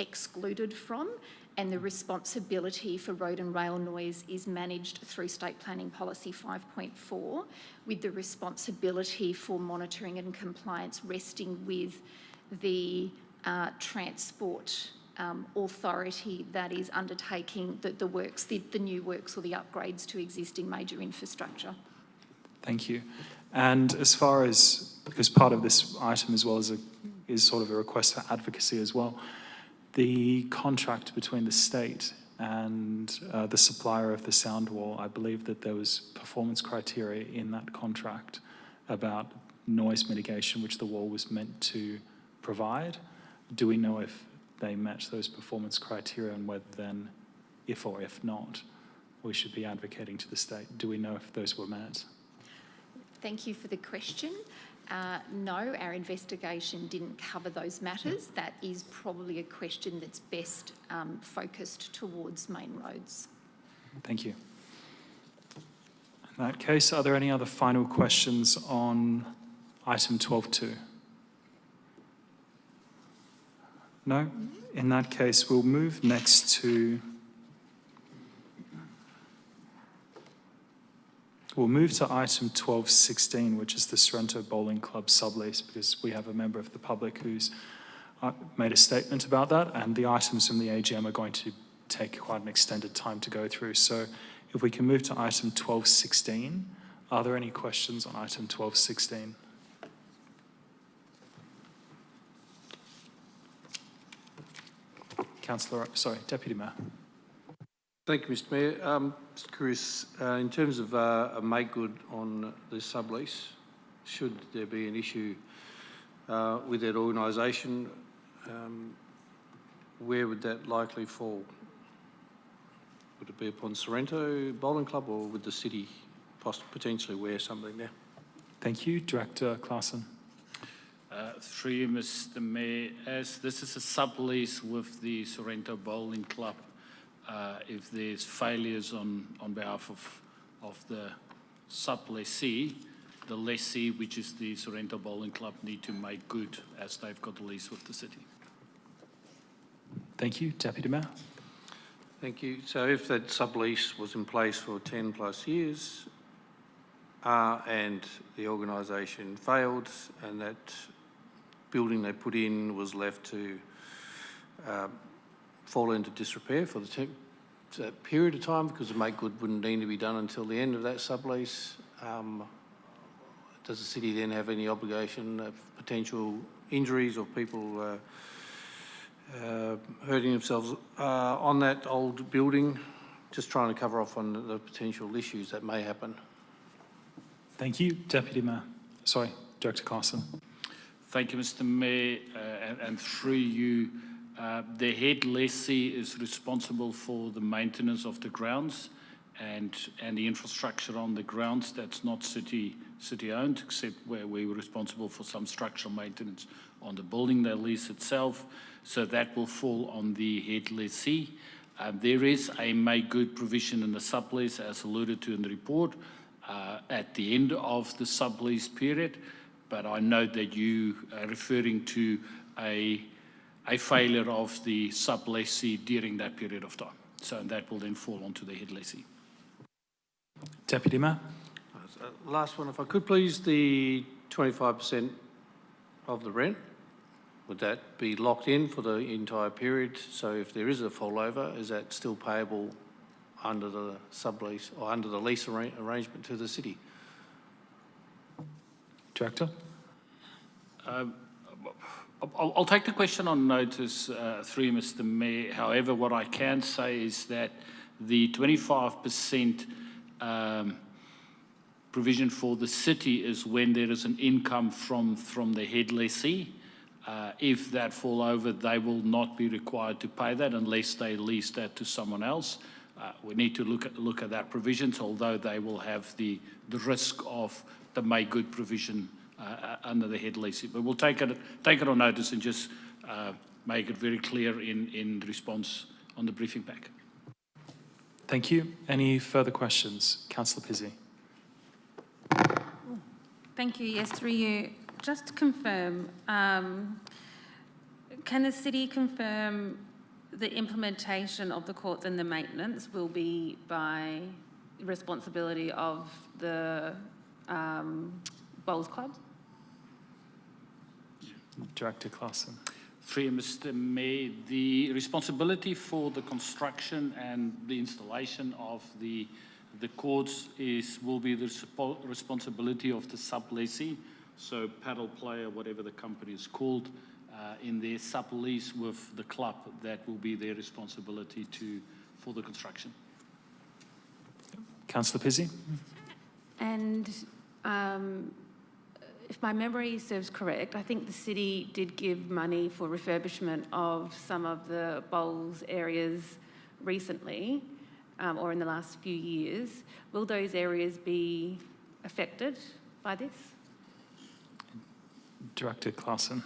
excluded from, and the responsibility for road and rail noise is managed through State Planning Policy 5.4, with the responsibility for monitoring and compliance resting with the transport authority that is undertaking the works, the new works or the upgrades to existing major infrastructure. Thank you. And as far as, because part of this item as well is sort of a request for advocacy as well, the contract between the state and the supplier of the sound wall, I believe that there was performance criteria in that contract about noise mitigation, which the wall was meant to provide. Do we know if they match those performance criteria, and whether then, if or if not, we should be advocating to the state? Do we know if those were met? Thank you for the question. No, our investigation didn't cover those matters. That is probably a question that's best focused towards Main Roads. Thank you. In that case, are there any other final questions on item 12.2? No? In that case, we'll move next to We'll move to item 1216, which is the Sorrento Bowling Club sublease, because we have a member of the public who's made a statement about that, and the items from the AGM are going to take quite an extended time to go through. So if we can move to item 1216, are there any questions on item 1216? Deputy Mayor. Thank you, Mr Mayor. Just curious, in terms of a make good on this sublease, should there be an issue with that organisation, where would that likely fall? Would it be upon Sorrento Bowling Club, or would the city potentially wear something there? Thank you. Director Claassen. Through you, Mr Mayor, as this is a sublease with the Sorrento Bowling Club, if there's failures on behalf of the sublessee, the lessee, which is the Sorrento Bowling Club, need to make good as they've got a lease with the city. Thank you. Deputy Mayor. Thank you. So if that sublease was in place for 10 plus years and the organisation failed and that building they put in was left to fall into disrepair for that period of time, because the make good wouldn't need to be done until the end of that sublease, does the city then have any obligation of potential injuries or people hurting themselves on that old building? Just trying to cover off on the potential issues that may happen. Thank you. Deputy Mayor. Director Claassen. Thank you, Mr Mayor, and through you, the head lessee is responsible for the maintenance of the grounds and the infrastructure on the grounds. That's not city owned, except where we were responsible for some structural maintenance on the building they lease itself. So that will fall on the head lessee. There is a make good provision in the sublease, as alluded to in the report, at the end of the sublease period. But I note that you are referring to a failure of the sublessee during that period of time. So that will then fall onto the head lessee. Deputy Mayor. Last one, if I could please, the 25% of the rent, would that be locked in for the entire period? So if there is a fallover, is that still payable under the sublease or under the lease arrangement to the city? Director. I'll take the question on notice through you, Mr Mayor. However, what I can say is that the 25% provision for the city is when there is an income from the head lessee. If that fall over, they will not be required to pay that unless they lease that to someone else. We need to look at that provisions, although they will have the risk of the make good provision under the head lessee. But we'll take it on notice and just make it very clear in response on the briefing pack. Thank you. Any further questions? Councillor Pizzi. Thank you. Yes, through you. Just to confirm, can the city confirm the implementation of the courts and the maintenance will be by responsibility of the Bowls Club? Director Claassen. Through you, Mr Mayor, the responsibility for the construction and the installation of the courts will be the responsibility of the sublessee. So paddle player, whatever the company is called, in their sublease with the club, that will be their responsibility for the construction. Councillor Pizzi. And if my memory serves correct, I think the city did give money for refurbishment of some of the bowls areas recently, or in the last few years. Will those areas be affected by this? Director Claassen.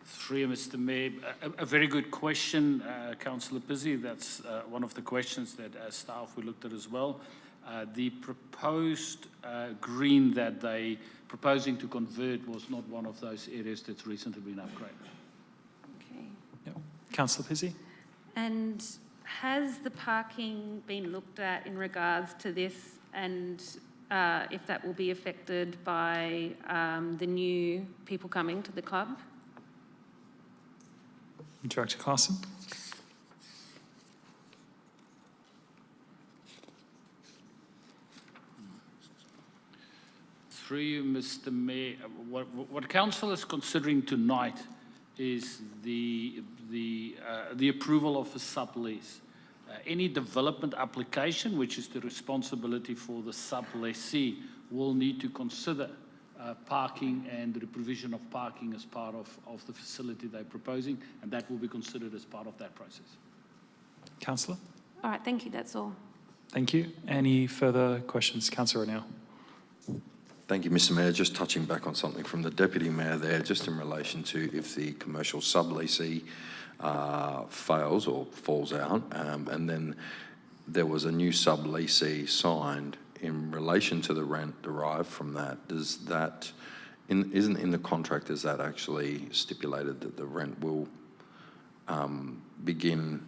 Through you, Mr Mayor, a very good question, Councillor Pizzi. That's one of the questions that as staff we looked at as well. The proposed green that they proposing to convert was not one of those areas that's recently been upgraded. Okay. Yep. Councillor Pizzi. And has the parking been looked at in regards to this, and if that will be affected by the new people coming to the club. Director Claassen. Through you, Mr. Mayor, what council is considering tonight is the approval of a sublease. Any development application, which is the responsibility for the sublessee, will need to consider parking and the provision of parking as part of the facility they're proposing, and that will be considered as part of that process. Councillor. All right, thank you, that's all. Thank you. Any further questions? Councillor O'Neill. Thank you, Mr. Mayor. Just touching back on something from the Deputy Mayor there, just in relation to if the commercial subleasee fails or falls out, and then there was a new subleasee signed in relation to the rent derived from that. Does that, isn't in the contract, is that actually stipulated that the rent will begin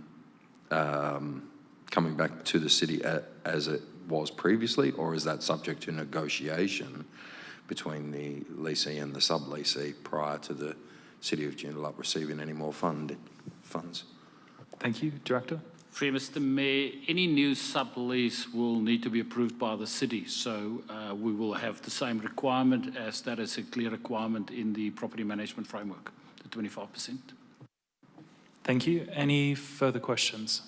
coming back to the city as it was previously, or is that subject to negotiation between the leasee and the subleasee prior to the City of Joondalup receiving any more funds? Thank you. Director. Through you, Mr. Mayor, any new sublease will need to be approved by the city, so we will have the same requirement as that is a clear requirement in the property management framework, the 25%. Thank you. Any further questions?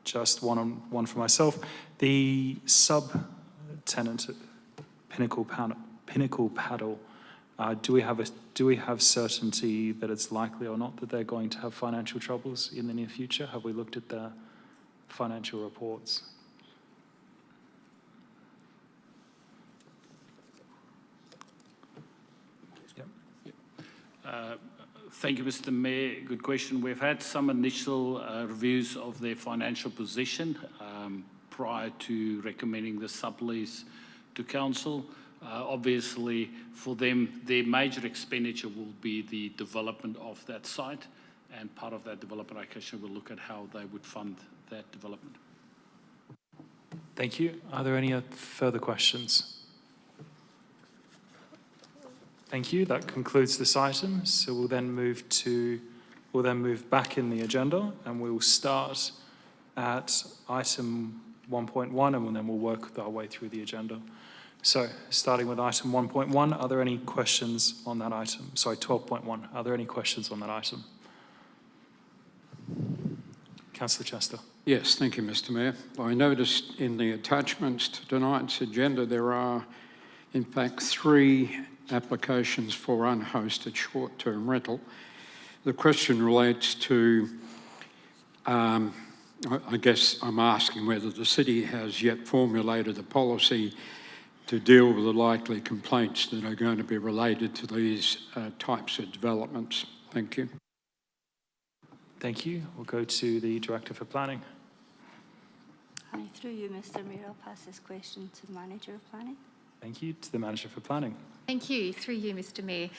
Just one for myself. The sub-tenant Pinnacle Paddle, do we have certainty that it's likely or not that they're going to have financial troubles in the near future? Have we looked at their financial reports? Yep. Thank you, Mr. Mayor. Good question. We've had some initial reviews of their financial position prior to recommending the sublease to council. Obviously, for them, their major expenditure will be the development of that site, and part of that development allocation will look at how they would fund that development. Thank you. Are there any further questions? Thank you. That concludes this item. So we'll then move back in the agenda, and we will start at item 1.1, and then we'll work our way through the agenda. So starting with item 1.1, are there any questions on that item? Sorry, 12.1. Are there any questions on that item? Councillor Chester. Yes, thank you, Mr. Mayor. I noticed in the attachments to tonight's agenda there are, in fact, 3 applications for unhosted short-term rental. The question relates to, I guess I'm asking whether the city has yet formulated a policy to deal with the likely complaints that are going to be related to these types of developments. Thank you. Thank you. We'll go to the Director for Planning. Hi, through you, Mr. Mayor, I'll pass this question to the Manager of Planning. Thank you. To the Manager for Planning. Thank you. Through you, Mr. Mayor.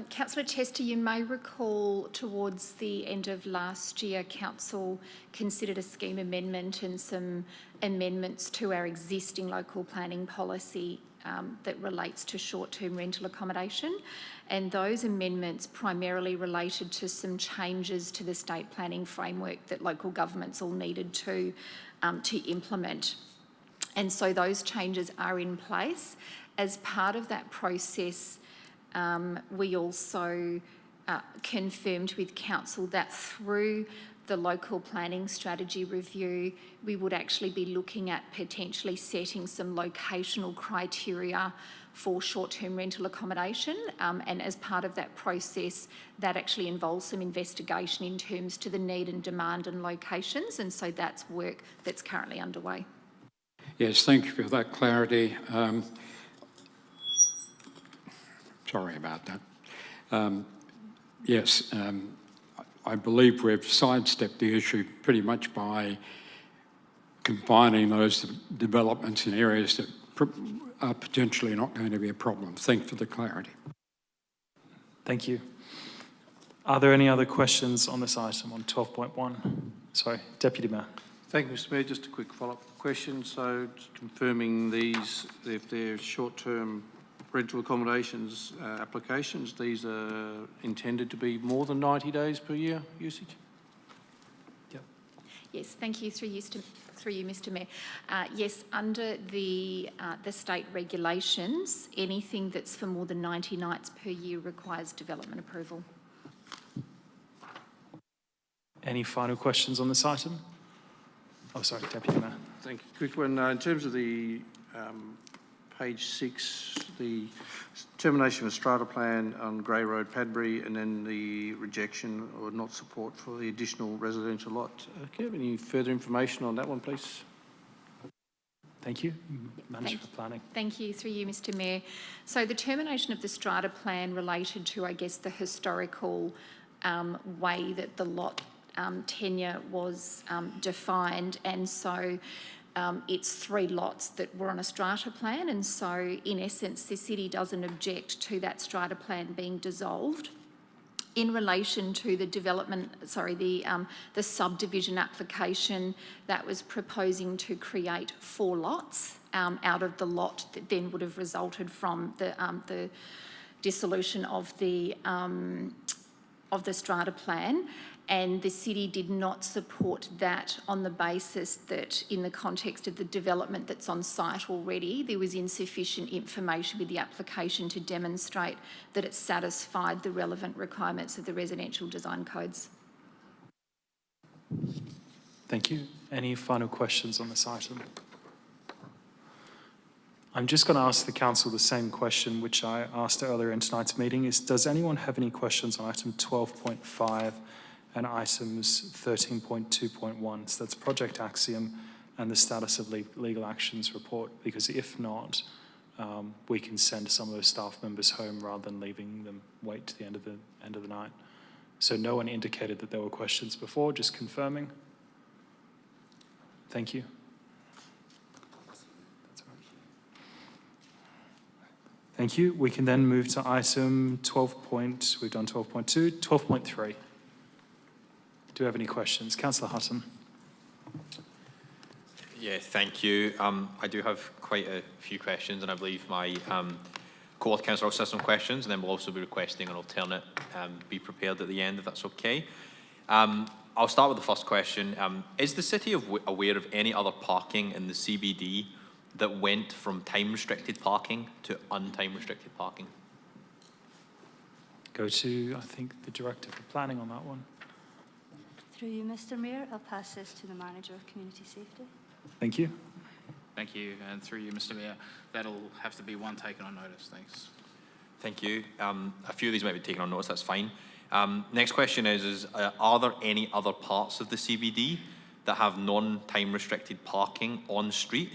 Councillor Chester, you may recall towards the end of last year, Council considered a scheme amendment and some amendments to our existing local planning policy that relates to short-term rental accommodation. And those amendments primarily related to some changes to the state planning framework that local governments all needed to implement. And so those changes are in place. As part of that process, we also confirmed with Council that through the local planning strategy review, we would actually be looking at potentially setting some locational criteria for short-term rental accommodation. And as part of that process, that actually involves some investigation in terms to the need and demand and locations. And so that's work that's currently underway. Yes, thank you for that clarity. Sorry about that. Yes, I believe we've sidestepped the issue pretty much by confining those developments in areas that are potentially not going to be a problem. Thank you for the clarity. Thank you. Are there any other questions on this item on 12.1? Sorry, Deputy Mayor. Thank you, Mr Mayor. Just a quick follow-up question. So just confirming these, if they're short-term rental accommodations applications, these are intended to be more than 90 days per year usage? Yes, thank you. Through you, Mr Mayor. Yes, under the state regulations, anything that's for more than 90 nights per year requires development approval. Any final questions on this item? Oh, sorry, Deputy Mayor. Thank you. Quick one. In terms of the page 6, the termination of strata plan on Grey Road, Padbury, and then the rejection or not support for the additional residential lot. Can you have any further information on that one, please? Thank you. Manager for Planning. Thank you. Through you, Mr Mayor. So the termination of the strata plan related to, I guess, the historical way that the lot tenure was defined, and so it's 3 lots that were on a strata plan, and so in essence the city doesn't object to that strata plan being dissolved. In relation to the the subdivision application that was proposing to create 4 lots out of the lot that then would have resulted from the dissolution of the strata plan, and the city did not support that on the basis that in the context of the development that's on site already, there was insufficient information with the application to demonstrate that it satisfied the relevant requirements of the residential design codes. Thank you. Any final questions on this item? I'm just going to ask the council the same question which I asked earlier in tonight's meeting, is does anyone have any questions on item 12.5 and items 13.2.1? So that's Project Axiom and the status of legal actions report, because if not, we can send some of those staff members home rather than leaving them wait to the end of the night. So no one indicated that there were questions before, just confirming. Thank you. Thank you. We can then move to item 12. We've done 12.2, 12.3. Do we have any questions? Councillor Hutton. Yeah, thank you. I do have quite a few questions, and I believe my co-author councillor also has some questions, and then we'll also be requesting an alternate be prepared at the end, if that's okay. I'll start with the first question. Is the city aware of any other parking in the CBD that went from time-restricted parking to untime-restricted parking? Go to, I think, the Director for Planning on that one. Through you, Mr Mayor, I'll pass this to the Manager of Community Safety. Thank you. Thank you, and through you, Mr Mayor, that'll have to be one taken on notice. Thanks. Thank you. A few of these might be taken on notice, that's fine. Next question is are there any other parts of the CBD that have non-time restricted parking on street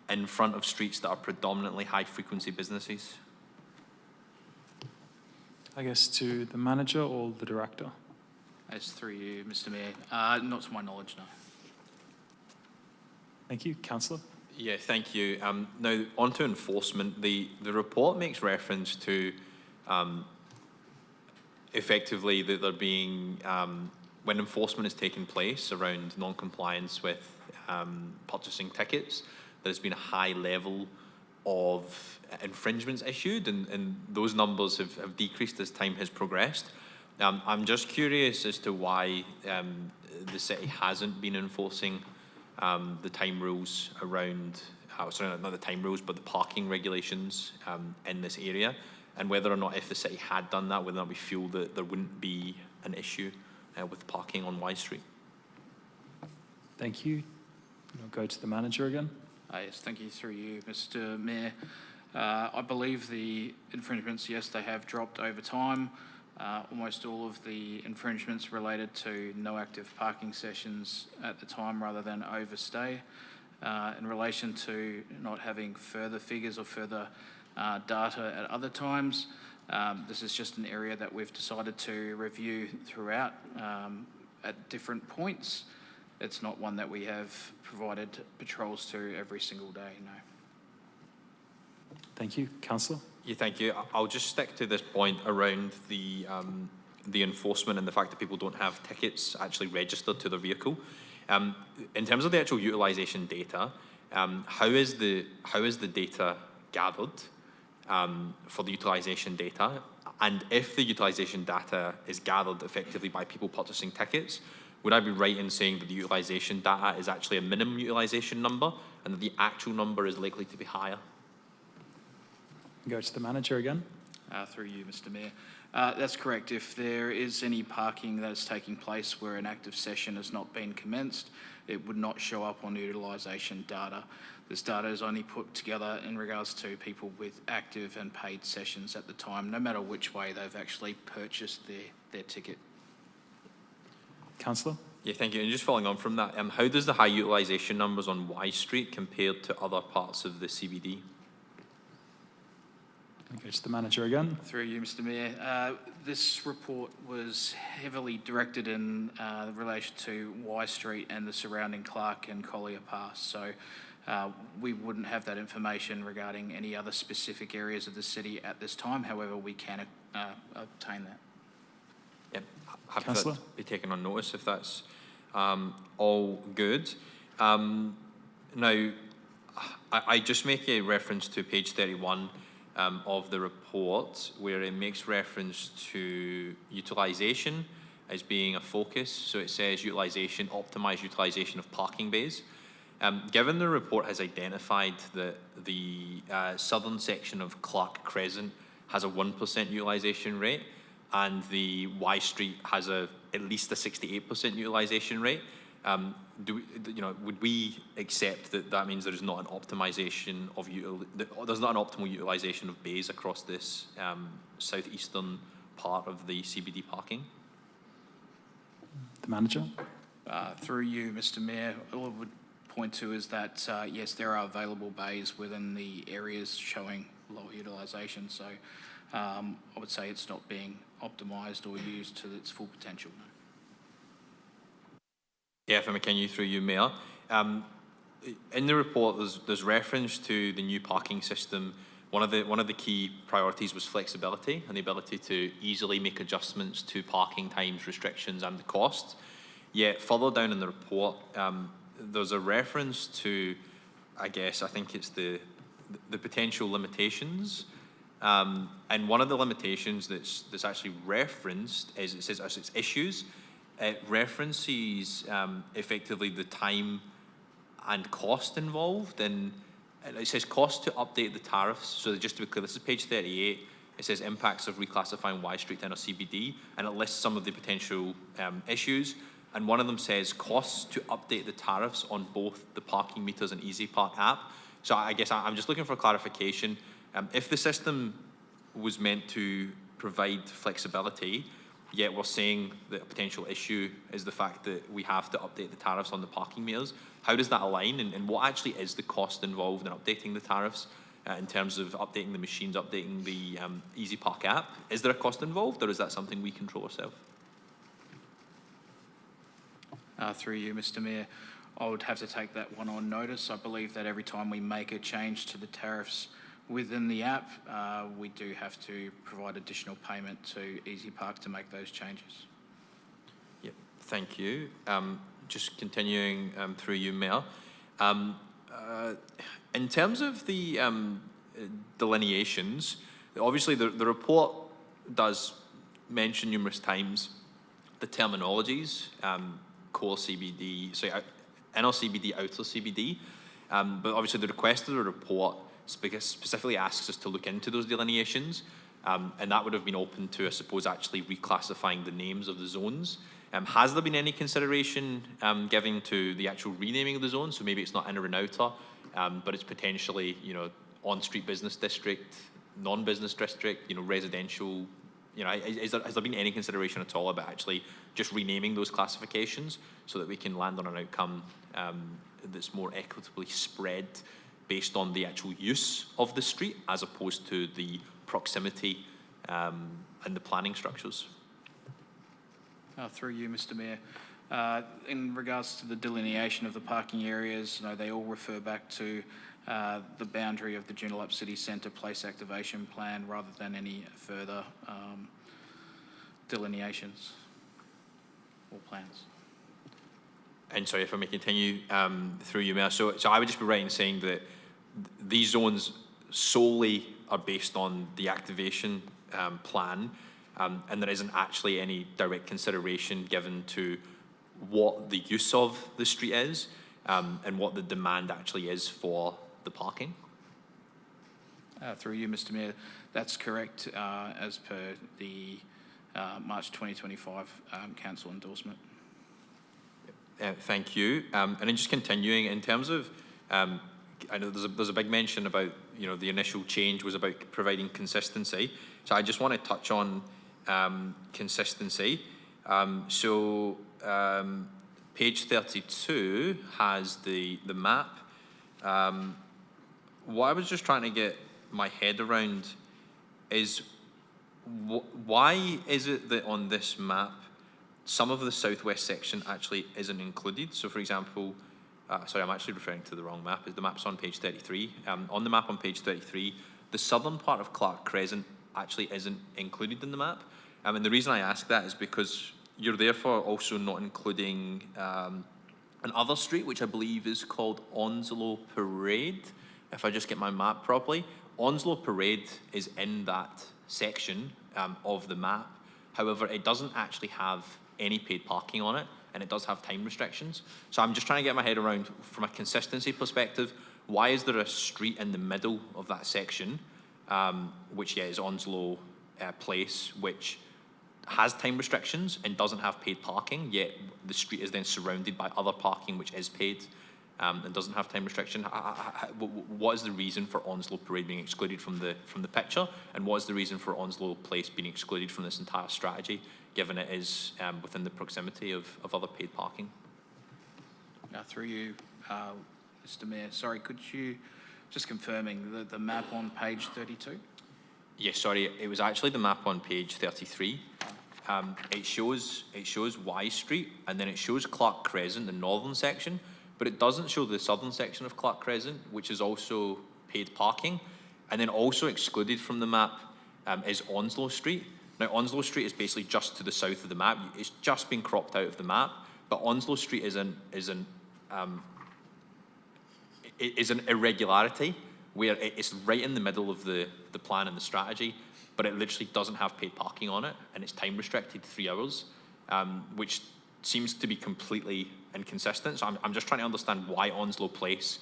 in front of streets that are predominantly high-frequency businesses? I guess to the Manager or the Director? As through you, Mr Mayor. Not to my knowledge, no. Thank you. Councillor? Yeah, thank you. Now, on to enforcement. The report makes reference to effectively that there being, when enforcement is taking place around non-compliance with purchasing tickets, there's been a high level of infringements issued, and those numbers have decreased as time has progressed. I'm just curious as to why the city hasn't been enforcing the time rules around, sorry, not the time rules, but the parking regulations in this area, and whether or not if the city had done that, whether or not we feel that there wouldn't be an issue with parking on Y Street. Thank you. I'll go to the Manager again. Yes, thank you through you, Mr Mayor. I believe the infringements, yes, they have dropped over time. Almost all of the infringements related to no active parking sessions at the time rather than overstay. In relation to not having further figures or further data at other times, this is just an area that we've decided to review throughout at different points. It's not one that we have provided patrols to every single day, no. Thank you. Councillor? Yeah, thank you. I'll just stick to this point around the enforcement and the fact that people don't have tickets actually registered to their vehicle. In terms of the actual utilisation data, how is the data gathered for the utilisation data? And if the utilisation data is gathered effectively by people purchasing tickets, would I be right in saying that the utilisation data is actually a minimum utilisation number and that the actual number is likely to be higher? Go to the manager again. Through you, Mr. Mayor. That's correct. If there is any parking that is taking place where an active session has not been commenced, it would not show up on the utilisation data. This data is only put together in regards to people with active and paid sessions at the time, no matter which way they've actually purchased their ticket. Councillor? Yeah, thank you. And just following on from that, how does the high utilisation numbers on Y Street compare to other parts of the CBD? Go to the manager again. Through you, Mr. Mayor. This report was heavily directed in relation to Y Street and the surrounding Clark and Collier Pass. So we wouldn't have that information regarding any other specific areas of the city at this time. However, we can obtain that. Yep, happy for that to be taken on notice if that's all good. Now, I just make a reference to page 31 of the report, where it makes reference to utilisation as being a focus. So it says utilisation, optimised utilisation of parking bays. Given the report has identified that the southern section of Clark Crescent has a 1% utilisation rate, and the Y Street has at least a 68% utilisation rate, would we accept that that means there's not an optimization of there's not an optimal utilization of bays across this southeastern part of the CBD parking? The manager. Through you, Mr. Mayor, all I would point to is that yes, there are available bays within the areas showing low utilisation. So I would say it's not being optimised or used to its full potential. Yeah, if I may continue through you, Mayor. In the report, there's reference to the new parking system. One of the key priorities was flexibility and the ability to easily make adjustments to parking times, restrictions, and the costs. Yet further down in the report, there's a reference to, I think it's the potential limitations. And one of the limitations that's actually referenced is it says it's issues. It references effectively the time and cost involved, and it says cost to update the tariffs. So just to be clear, this is page 38. It says impacts of reclassifying Y Street and CBD, and it lists some of the potential issues. And one of them says costs to update the tariffs on both the parking meters and Easy Park app. So I guess I'm just looking for clarification. If the system was meant to provide flexibility, yet we're saying that a potential issue is the fact that we have to update the tariffs on the parking meters, how does that align? And what actually is the cost involved in updating the tariffs in terms of updating the machines, updating the Easy Park app? Is there a cost involved, or is that something we control ourselves? Through you, Mr. Mayor, I would have to take that one on notice. I believe that every time we make a change to the tariffs within the app, we do have to provide additional payment to Easy Park to make those changes. Yep, thank you. Just continuing through you, Mayor. In terms of the delineations, obviously the report does mention numerous times the terminologies, core CBD, inner CBD, outer CBD, but obviously the request of the report specifically asks us to look into those delineations, and that would have been open to, I suppose, actually reclassifying the names of the zones. Has there been any consideration given to the actual renaming of the zones? So maybe it's not inner and outer, but it's potentially, on-street business district, non-business district, residential. Has there been any consideration at all about actually just renaming those classifications so that we can land on an outcome that's more equitably spread based on the actual use of the street as opposed to the proximity and the planning structures? Through you, Mr. Mayor. In regards to the delineation of the parking areas, they all refer back to the boundary of the Joondalup City Centre Place Activation Plan rather than any further delineations or plans. And sorry if I may continue through you, Mayor. So I would just be right in saying that these zones solely are based on the activation plan, and there isn't actually any direct consideration given to what the use of the street is and what the demand actually is for the parking. Through you, Mr. Mayor, that's correct as per the March 2025 council endorsement. Thank you. And then just continuing in terms of, I know there's a big mention about, you know, the initial change was about providing consistency. So I just want to touch on consistency. Page 32 has the map. What I was just trying to get my head around is why is it that on this map some of the southwest section actually isn't included? So for example, sorry, I'm actually referring to the wrong map. The map's on page 33. On the map on page 33, the southern part of Clark Crescent actually isn't included in the map. And the reason I ask that is because you're therefore also not including another street, which I believe is called Onslow Parade, if I just get my map properly. Onslow Parade is in that section of the map. However, it doesn't actually have any paid parking on it, and it does have time restrictions. So I'm just trying to get my head around, from a consistency perspective, why is there a street in the middle of that section, which is Onslow Place, which has time restrictions and doesn't have paid parking, yet the street is then surrounded by other parking which is paid and doesn't have time restriction. What is the reason for Onslow Parade being excluded from the picture, and what is the reason for Onslow Place being excluded from this entire strategy, given it is within the proximity of other paid parking? Through you, Mr. Mayor, sorry, could you just confirming the map on page 32? Yes, sorry, it was actually the map on page 33. It shows Y Street, and then it shows Clark Crescent, the northern section, but it doesn't show the southern section of Clark Crescent, which is also paid parking. And then also excluded from the map is Onslow Street. Now, Onslow Street is basically just to the south of the map. It's just been cropped out of the map, but Onslow Street is an irregularity where it's right in the middle of the plan and the strategy, but it literally doesn't have paid parking on it, and it's time restricted 3 hours, which seems to be completely inconsistent. So I'm just trying to understand why Onslow Place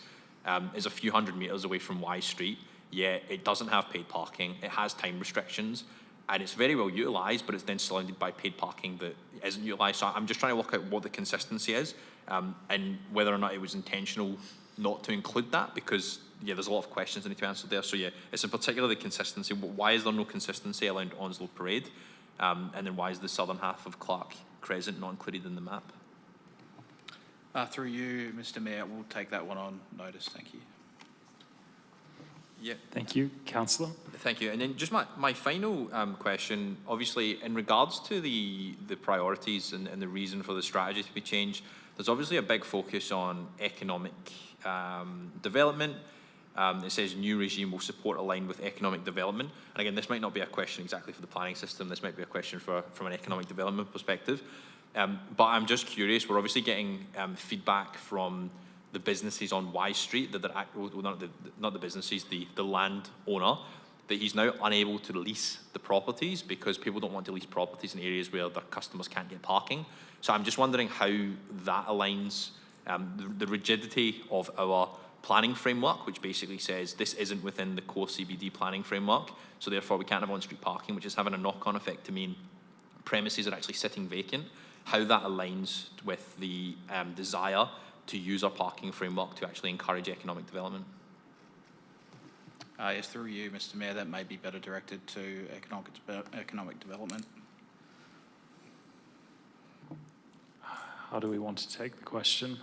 is a few hundred meters away from Y Street, yet it doesn't have paid parking, it has time restrictions, and it's very well utilised, but it's then surrounded by paid parking that isn't utilised. So I'm just trying to work out what the consistency is, and whether or not it was intentional not to include that, because there's a lot of questions that need to be answered there. So it's in particular the consistency. Why is there no consistency around Onslow Parade? And then why is the southern half of Clark Crescent not included in the map? Through you, Mr. Mayor, we'll take that one on notice. Thank you. Yeah. Thank you. Councillor? Thank you. And then just my final question, obviously, in regards to the priorities and the reason for the strategy to be changed, there's obviously a big focus on economic development. It says new regime will support aligned with economic development. And again, this might not be a question exactly for the planning system. This might be a question from an economic development perspective. But I'm just curious, we're obviously getting feedback from the businesses on Y Street, not the businesses, the landowner, that he's now unable to lease the properties because people don't want to lease properties in areas where their customers can't get parking. So I'm just wondering how that aligns the rigidity of our planning framework, which basically says this isn't within the core CBD planning framework, so therefore we can't have on-street parking, which is having a knock-on effect to mean premises are actually sitting vacant, how that aligns with the desire to use our parking framework to actually encourage economic development. Yes, through you, Mr. Mayor, that may be better directed to economic development. How do we want to take the question?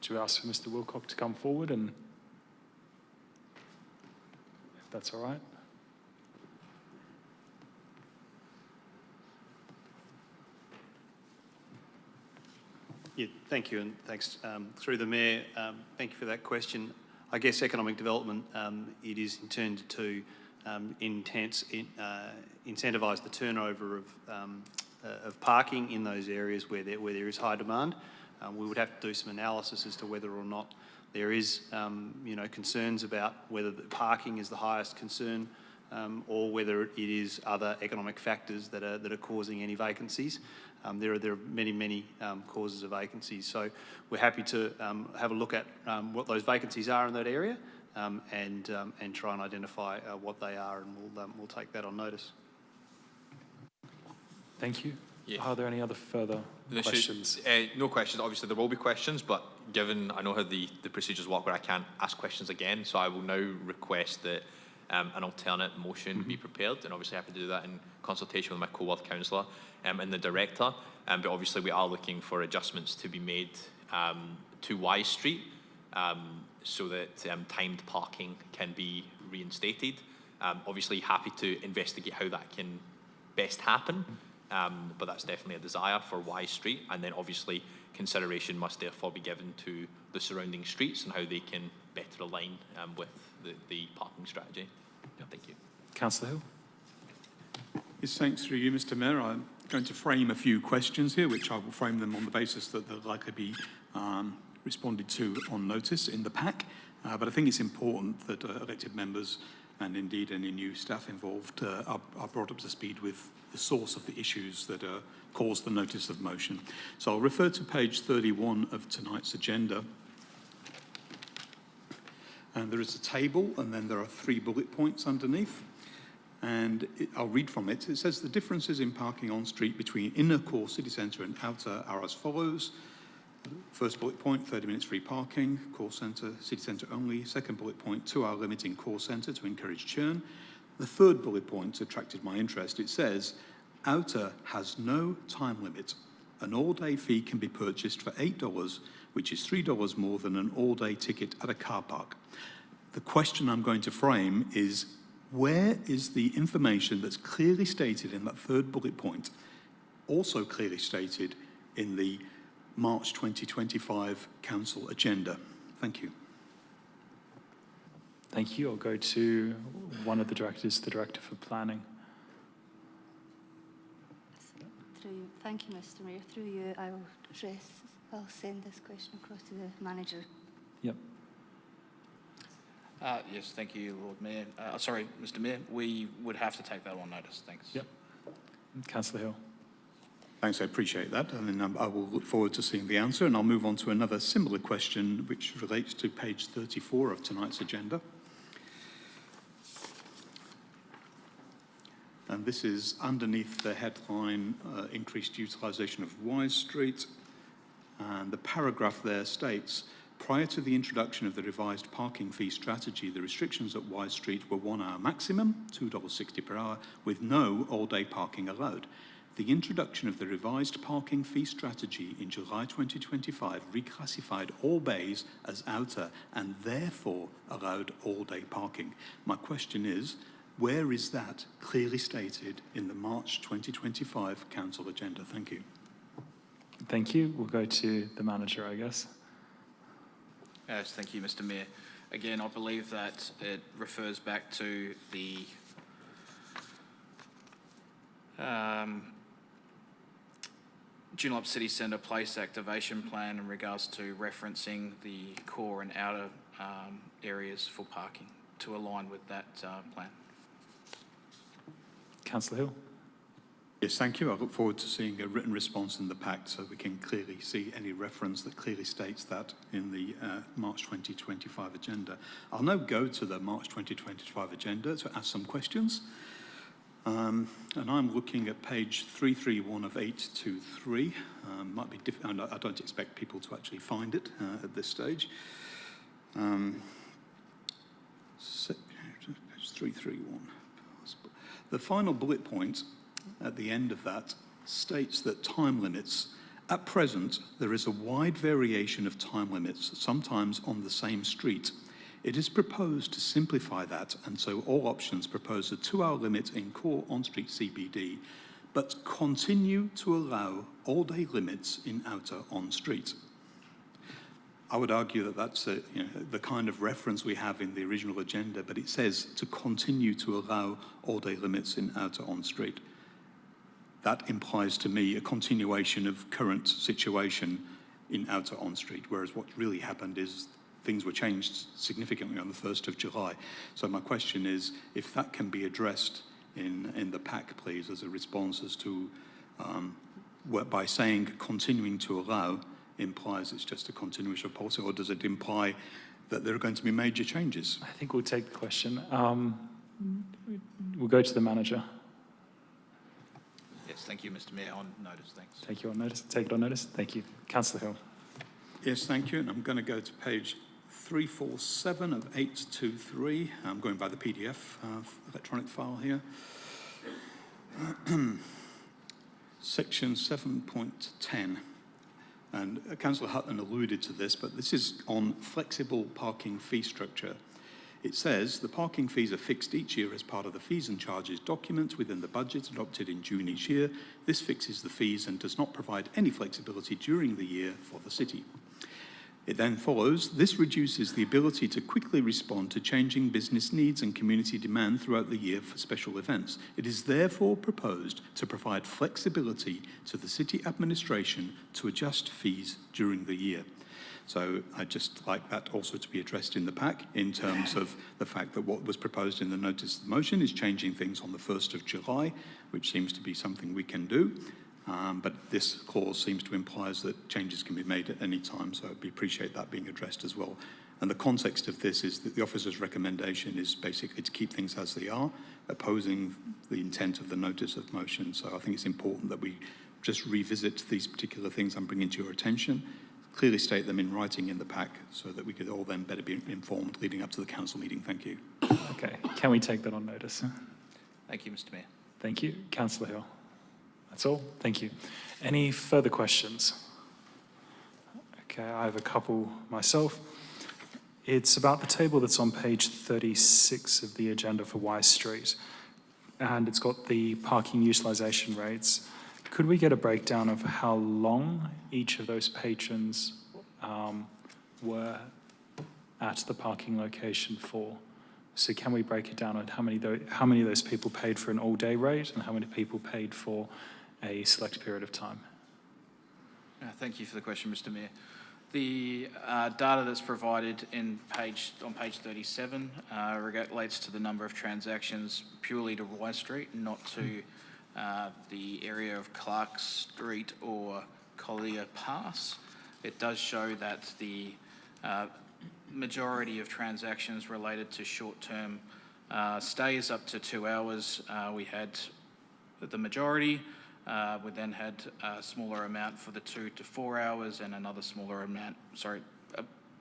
Do we ask for Mr. Wilcock to come forward, and if that's all right? Yeah, thank you, and thanks through the Mayor. Thank you for that question. I guess economic development, it is intended to incentivise the turnover of of parking in those areas where there is high demand. We would have to do some analysis as to whether or not there is, concerns about whether the parking is the highest concern, or whether it is other economic factors that are causing any vacancies. There are many causes of vacancies. So we're happy to have a look at what those vacancies are in that area, and try and identify what they are, and we'll take that on notice. Thank you. Yeah. Are there any other further questions? No questions. Obviously, there will be questions, but given I know how the procedures work where I can't ask questions again, so I will now request that an alternate motion be prepared, and obviously I have to do that in consultation with my co-work councillor and the director. But obviously we are looking for adjustments to be made to Wise Street so that timed parking can be reinstated. Obviously happy to investigate how that can best happen, but that's definitely a desire for Wise Street, and then obviously consideration must therefore be given to the surrounding streets and how they can better align with the parking strategy. Thank you. Councillor Hill. Yes, thanks through you, Mr. Mayor. I'm going to frame a few questions here, which I will frame them on the basis that they'll likely be responded to on notice in the pack. But I think it's important that elected members and indeed any new staff involved are brought up to speed with the source of the issues that caused the notice of motion. So I'll refer to page 31 of tonight's agenda. And there is a table, and then there are 3 bullet points underneath. And I'll read from it. It says the differences in parking on street between inner core city centre and outer are as follows. First bullet point, 30 minutes free parking, core centre, city centre only. Second bullet point, 2-hour limit in core centre to encourage churn. The third bullet point attracted my interest. It says, outer has no time limit. An all-day fee can be purchased for $8, which is $3 more than an all-day ticket at a car park. The question I'm going to frame is, where is the information that's clearly stated in that third bullet point, also clearly stated in the March 2025 Council agenda? Thank you. Thank you. I'll go to one of the directors, the Director for Planning. Thank you, Mr. Mayor. Through you, I'll send this question across to the manager. Yep. Yes, thank you, Lord Mayor. Sorry, Mr. Mayor, we would have to take that on notice. Thanks. Yep. Councillor Hill. Thanks, I appreciate that. And then I will look forward to seeing the answer, and I'll move on to another similar question which relates to page 34 of tonight's agenda. And this is underneath the headline, increased utilisation of Wise Street. And the paragraph there states, prior to the introduction of the revised parking fee strategy, the restrictions at Wise Street were 1 hour maximum, $2.60 per hour, with no all-day parking allowed. The introduction of the revised parking fee strategy in July 2025 reclassified all bays as outer and therefore allowed all-day parking. My question is, where is that clearly stated in the March 2025 Council agenda? Thank you. Thank you. We'll go to the manager, I guess. Yes, thank you, Mr. Mayor. Again, I believe that it refers back to the Joondalup City Centre Place Activation Plan in regards to referencing the core and outer areas for parking to align with that plan. Councillor Hill. Yes, thank you. I look forward to seeing a written response in the pact so we can clearly see any reference that clearly states that in the March 2025 agenda. I'll now go to the March 2025 agenda to ask some questions. And I'm looking at page 331 of 823. Might be difficult. I don't expect people to actually find it at this stage. Page 331. The final bullet point at the end of that states that time limits. At present, there is a wide variation of time limits, sometimes on the same street. It is proposed to simplify that, and so all options propose a 2-hour limit in core on-street CBD, but continue to allow all-day limits in outer on-street. I would argue that that's the kind of reference we have in the original agenda, but it says to continue to allow all-day limits in outer on-street. that implies to me a continuation of current situation in outer on-street, whereas what really happened is things were changed significantly on the 1st of July. So my question is, if that can be addressed in the pack, please, as a response as to, by saying continuing to allow implies it's just a continuation of policy, or does it imply that there are going to be major changes? I think we'll take the question. We'll go to the manager. Yes, thank you, Mr. Mayor. On notice, thanks. Take you on notice. Take it on notice. Thank you. Councillor Hill. Yes, thank you. And I'm going to go to page 347 of 823. I'm going by the PDF electronic file here. Section 7.10. And Councillor Hutton alluded to this, but this is on flexible parking fee structure. It says the parking fees are fixed each year as part of the fees and charges document within the budget adopted in June each year. This fixes the fees and does not provide any flexibility during the year for the city. It then follows, this reduces the ability to quickly respond to changing business needs and community demand throughout the year for special events. It is therefore proposed to provide flexibility to the city administration to adjust fees during the year. So I'd just like that also to be addressed in the pack in terms of the fact that what was proposed in the notice of motion is changing things on the 1st of July, which seems to be something we can do. But this clause seems to imply that changes can be made at any time, so I'd appreciate that being addressed as well. And the context of this is that the officer's recommendation is basically to keep things as they are, opposing the intent of the notice of motion. So I think it's important that we just revisit these particular things I'm bringing to your attention, clearly state them in writing in the pack so that we could all then better be informed leading up to the council meeting. Thank you. Okay, can we take that on notice? Thank you, Mr. Mayor. Thank you. Councillor Hill. That's all. Thank you. Any further questions? Okay, I have a couple myself. It's about the table that's on page 36 of the agenda for Y Street, and it's got the parking utilisation rates. Could we get a breakdown of how long each of those patrons were at the parking location for? So can we break it down on how many of those people paid for an all-day rate and how many people paid for a select period of time? Thank you for the question, Mr. Mayor. The data that's provided on page 37 relates to the number of transactions purely to Y Street, not to the area of Clark Street or Collier Pass. It does show that the majority of transactions related to short-term stays up to 2 hours. We had the majority. We then had a smaller amount for the 2 to 4 hours and another smaller amount,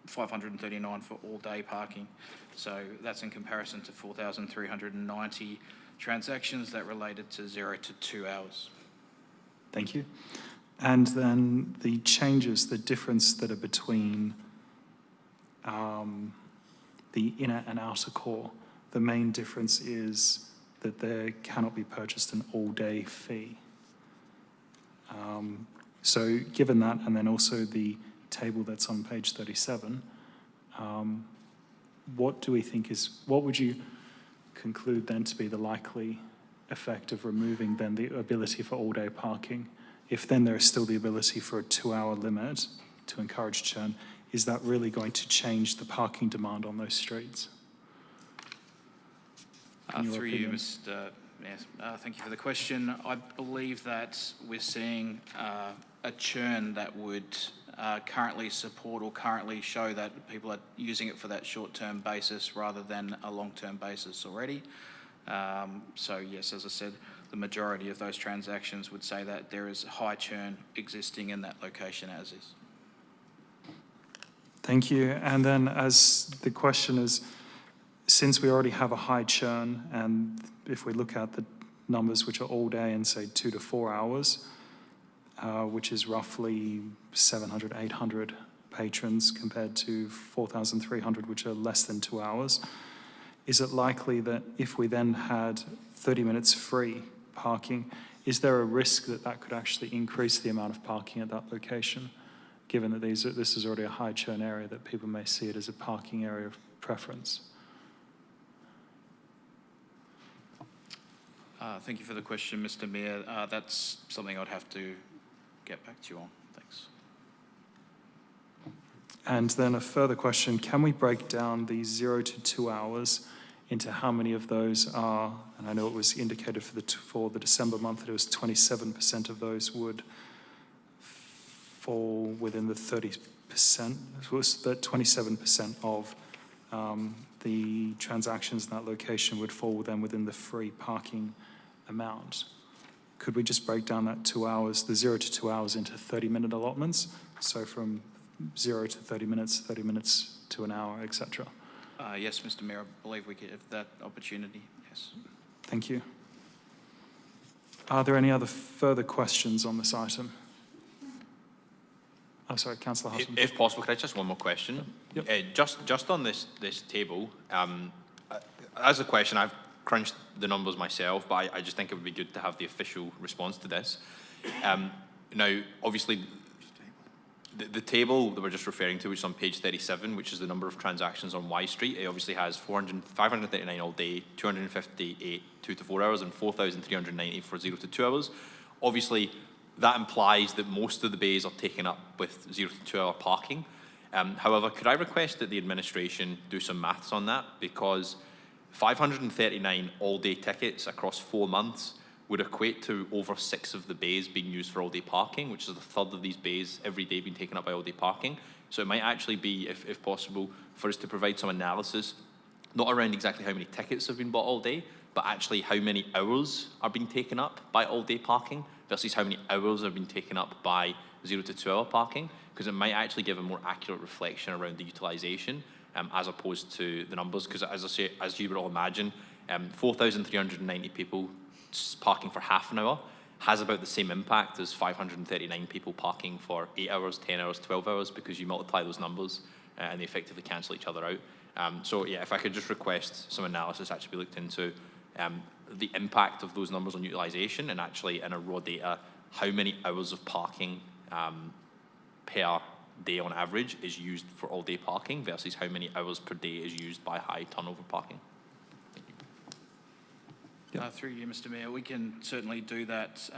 539 for all-day parking. So that's in comparison to 4,390 transactions that related to 0 to 2 hours. Thank you. And then the changes, the difference that are between the inner and outer core, the main difference is that there cannot be purchased an all-day fee. So given that, and then also the table that's on page 37, what do we think what would you conclude then to be the likely effect of removing then the ability for all-day parking? If then there is still the ability for a 2-hour limit to encourage churn, is that really going to change the parking demand on those streets? Through you, Mr. Mayor, thank you for the question. I believe that we're seeing a churn that would currently support or currently show that people are using it for that short-term basis rather than a long-term basis already. So yes, as I said, the majority of those transactions would say that there is high churn existing in that location as is. Thank you. And then as the question is, since we already have a high churn, and if we look at the numbers which are all day and say 2 to 4 hours, which is roughly 700, 800 patrons compared to 4,300, which are less than 2 hours, is it likely that if we then had 30 minutes free parking, is there a risk that that could actually increase the amount of parking at that location, given that this is already a high churn area, that people may see it as a parking area of preference? Thank you for the question, Mr. Mayor. That's something I'd have to get back to you on. Thanks. And then a further question, can we break down the 0 to 2 hours into how many of those are, and I know it was indicated for the December month that it was 27% of those would fall within the 30%, was that 27% of the transactions in that location would fall then within the free parking amount. Could we just break down that 2 hours, the 0 to 2 hours, into 30-minute allotments? So from 0 to 30 minutes to an hour, etc. Yes, Mr. Mayor, I believe we could have that opportunity, yes. Thank you. Are there any other further questions on this item? Oh, sorry, Councillor Hutton. If possible, could I just one more question? Yep. Just on this table, as a question, I've crunched the numbers myself, but I just think it would be good to have the official response to this. Now, obviously, the table that we're just referring to, which is on page 37, which is the number of transactions on Y Street, it obviously has 539 all day, 258 2 to 4 hours, and 4,390 for 0 to 2 hours. Obviously, that implies that most of the bays are taken up with 0 to 2 hour parking. However, could I request that the administration do some maths on that? Because 539 all-day tickets across 4 months would equate to over 6 of the bays being used for all-day parking, which is a third of these bays every day being taken up by all-day parking. So it might actually be, if possible, for us to provide some analysis, not around exactly how many tickets have been bought all day, but actually how many hours are being taken up by all-day parking versus how many hours have been taken up by 0 to 2 hour parking, because it might actually give a more accurate reflection around the utilisation as opposed to the numbers. Because as I say, as you would all imagine, 4,390 people parking for half an hour has about the same impact as 539 people parking for 8 hours, 10 hours, 12 hours, because you multiply those numbers and they effectively cancel each other out. So yeah, if I could just request some analysis actually be looked into the impact of those numbers on utilisation, and actually in a raw data, how many hours of parking per day on average is used for all day parking versus how many hours per day is used by high turnover parking. Through you, Mr. Mayor, we can certainly do that.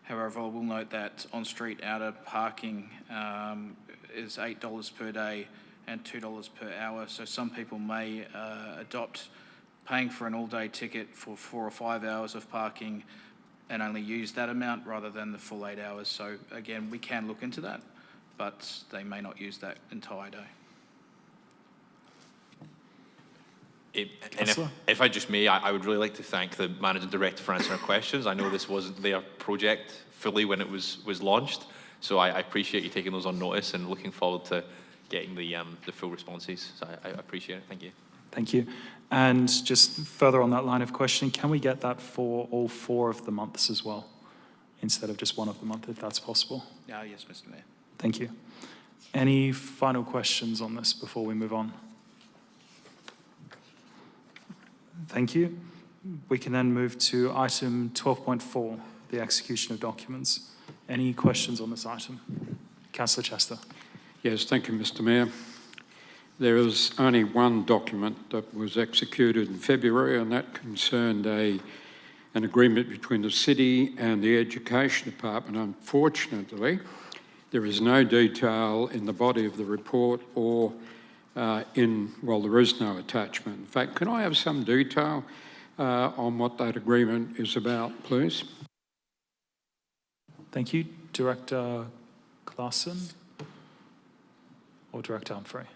However, I will note that on-street outer parking is $8 per day and $2 per hour. So some people may adopt paying for an all-day ticket for 4 or 5 hours of parking and only use that amount rather than the full 8 hours. So again, we can look into that, but they may not use that entire day. If I just may, I would really like to thank the Managing Director for answering our questions. I know this wasn't their project fully when it was launched, so I appreciate you taking those on notice and looking forward to getting the full responses. So I appreciate it. Thank you. Thank you. And just further on that line of questioning, can we get that for all 4 of the months as well, instead of just 1 of the month, if that's possible? Yes, Mr. Mayor. Thank you. Any final questions on this before we move on? Thank you. We can then move to item 12.4, the execution of documents. Any questions on this item? Councillor Chester. Yes, thank you, Mr. Mayor. There is only one document that was executed in February, and that concerned an agreement between the City and the Education Department. Unfortunately, there is no detail in the body of the report or there is no attachment. In fact, can I have some detail on what that agreement is about, please? Thank you. Director Claassen or Director Humphrey?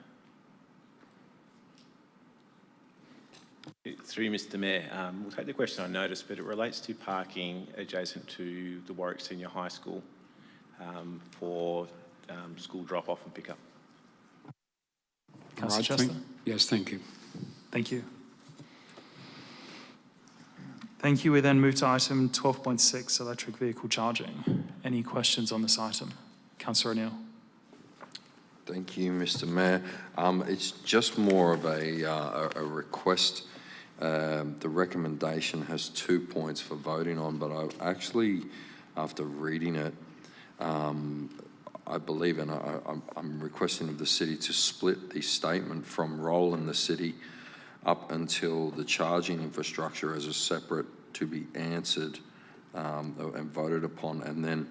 Through Mr. Mayor, we'll take the question on notice, but it relates to parking adjacent to the Warwick Senior High School for school drop-off and pick-up. Councillor Chester? Yes, thank you. Thank you. Thank you. We then move to item 12.6, electric vehicle charging. Any questions on this item? Councillor O'Neill. Thank you, Mr. Mayor. It's just more of a request. The recommendation has 2 points for voting on, but I actually, after reading it, I believe, and I'm requesting of the city to split the statement from role in the city up until the charging infrastructure as a separate to be answered and voted upon, and then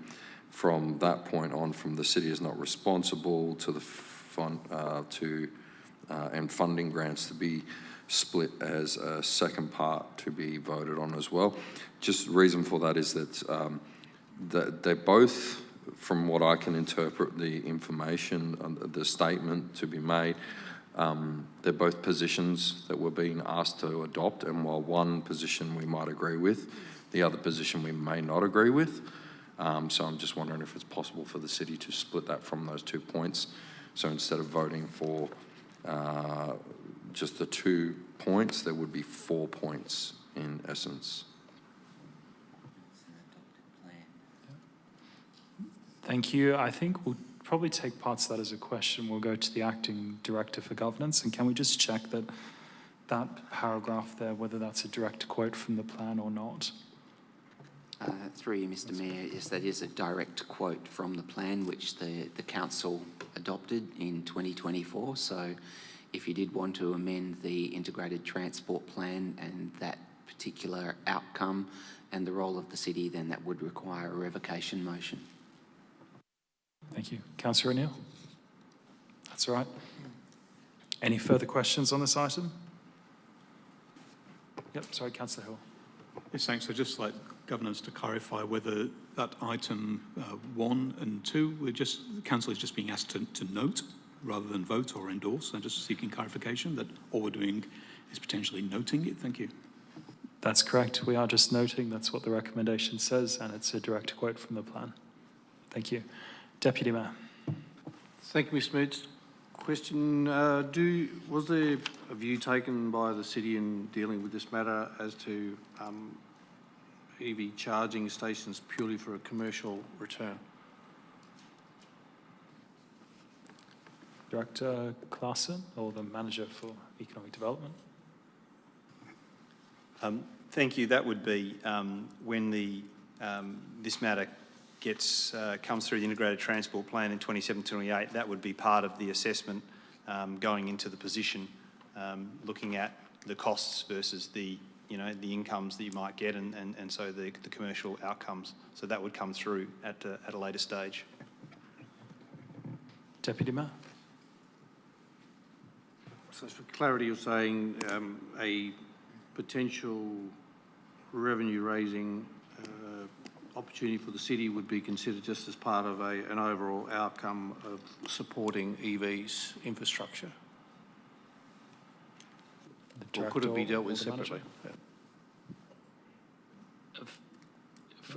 from that point on, from the city is not responsible to the fund and funding grants to be split as a second part to be voted on as well. Just the reason for that is that they're both, from what I can interpret the information, the statement to be made, they're both positions that we're being asked to adopt, and while one position we might agree with, the other position we may not agree with. So I'm just wondering if it's possible for the city to split that from those 2 points. So instead of voting for just the 2 points, there would be 4 points in essence. Thank you. I think we'll probably take parts of that as a question. We'll go to the Acting Director for Governance, and can we just check that that paragraph there, whether that's a direct quote from the plan or not? Through you, Mr. Mayor, yes, that is a direct quote from the plan which the council adopted in 2024. So if you did want to amend the integrated transport plan and that particular outcome and the role of the city, then that would require a revocation motion. Thank you. Councillor O'Neill? That's all right. Any further questions on this item? Yep, sorry, Councillor Hill. Yes, thanks. I'd just like governance to clarify whether that item 1 and 2, the council is just being asked to note rather than vote or endorse. I'm just seeking clarification that all we're doing is potentially noting it. Thank you. That's correct. We are just noting that's what the recommendation says, and it's a direct quote from the plan. Thank you. Deputy Mayor. Thank you, Mr. Moots. Question, was there a view taken by the city in dealing with this matter as to EV charging stations purely for a commercial return? Director Claassen, or the Manager for Economic Development. Thank you. That would be when this matter comes through the Integrated Transport Plan in 27-28. That would be part of the assessment going into the position, looking at the costs versus the incomes that you might get, and so the commercial outcomes. So that would come through at a later stage. Deputy Mayor. So for clarity, you're saying a potential revenue-raising opportunity for the city would be considered just as part of an overall outcome of supporting EVs infrastructure? Or could it be dealt with separately?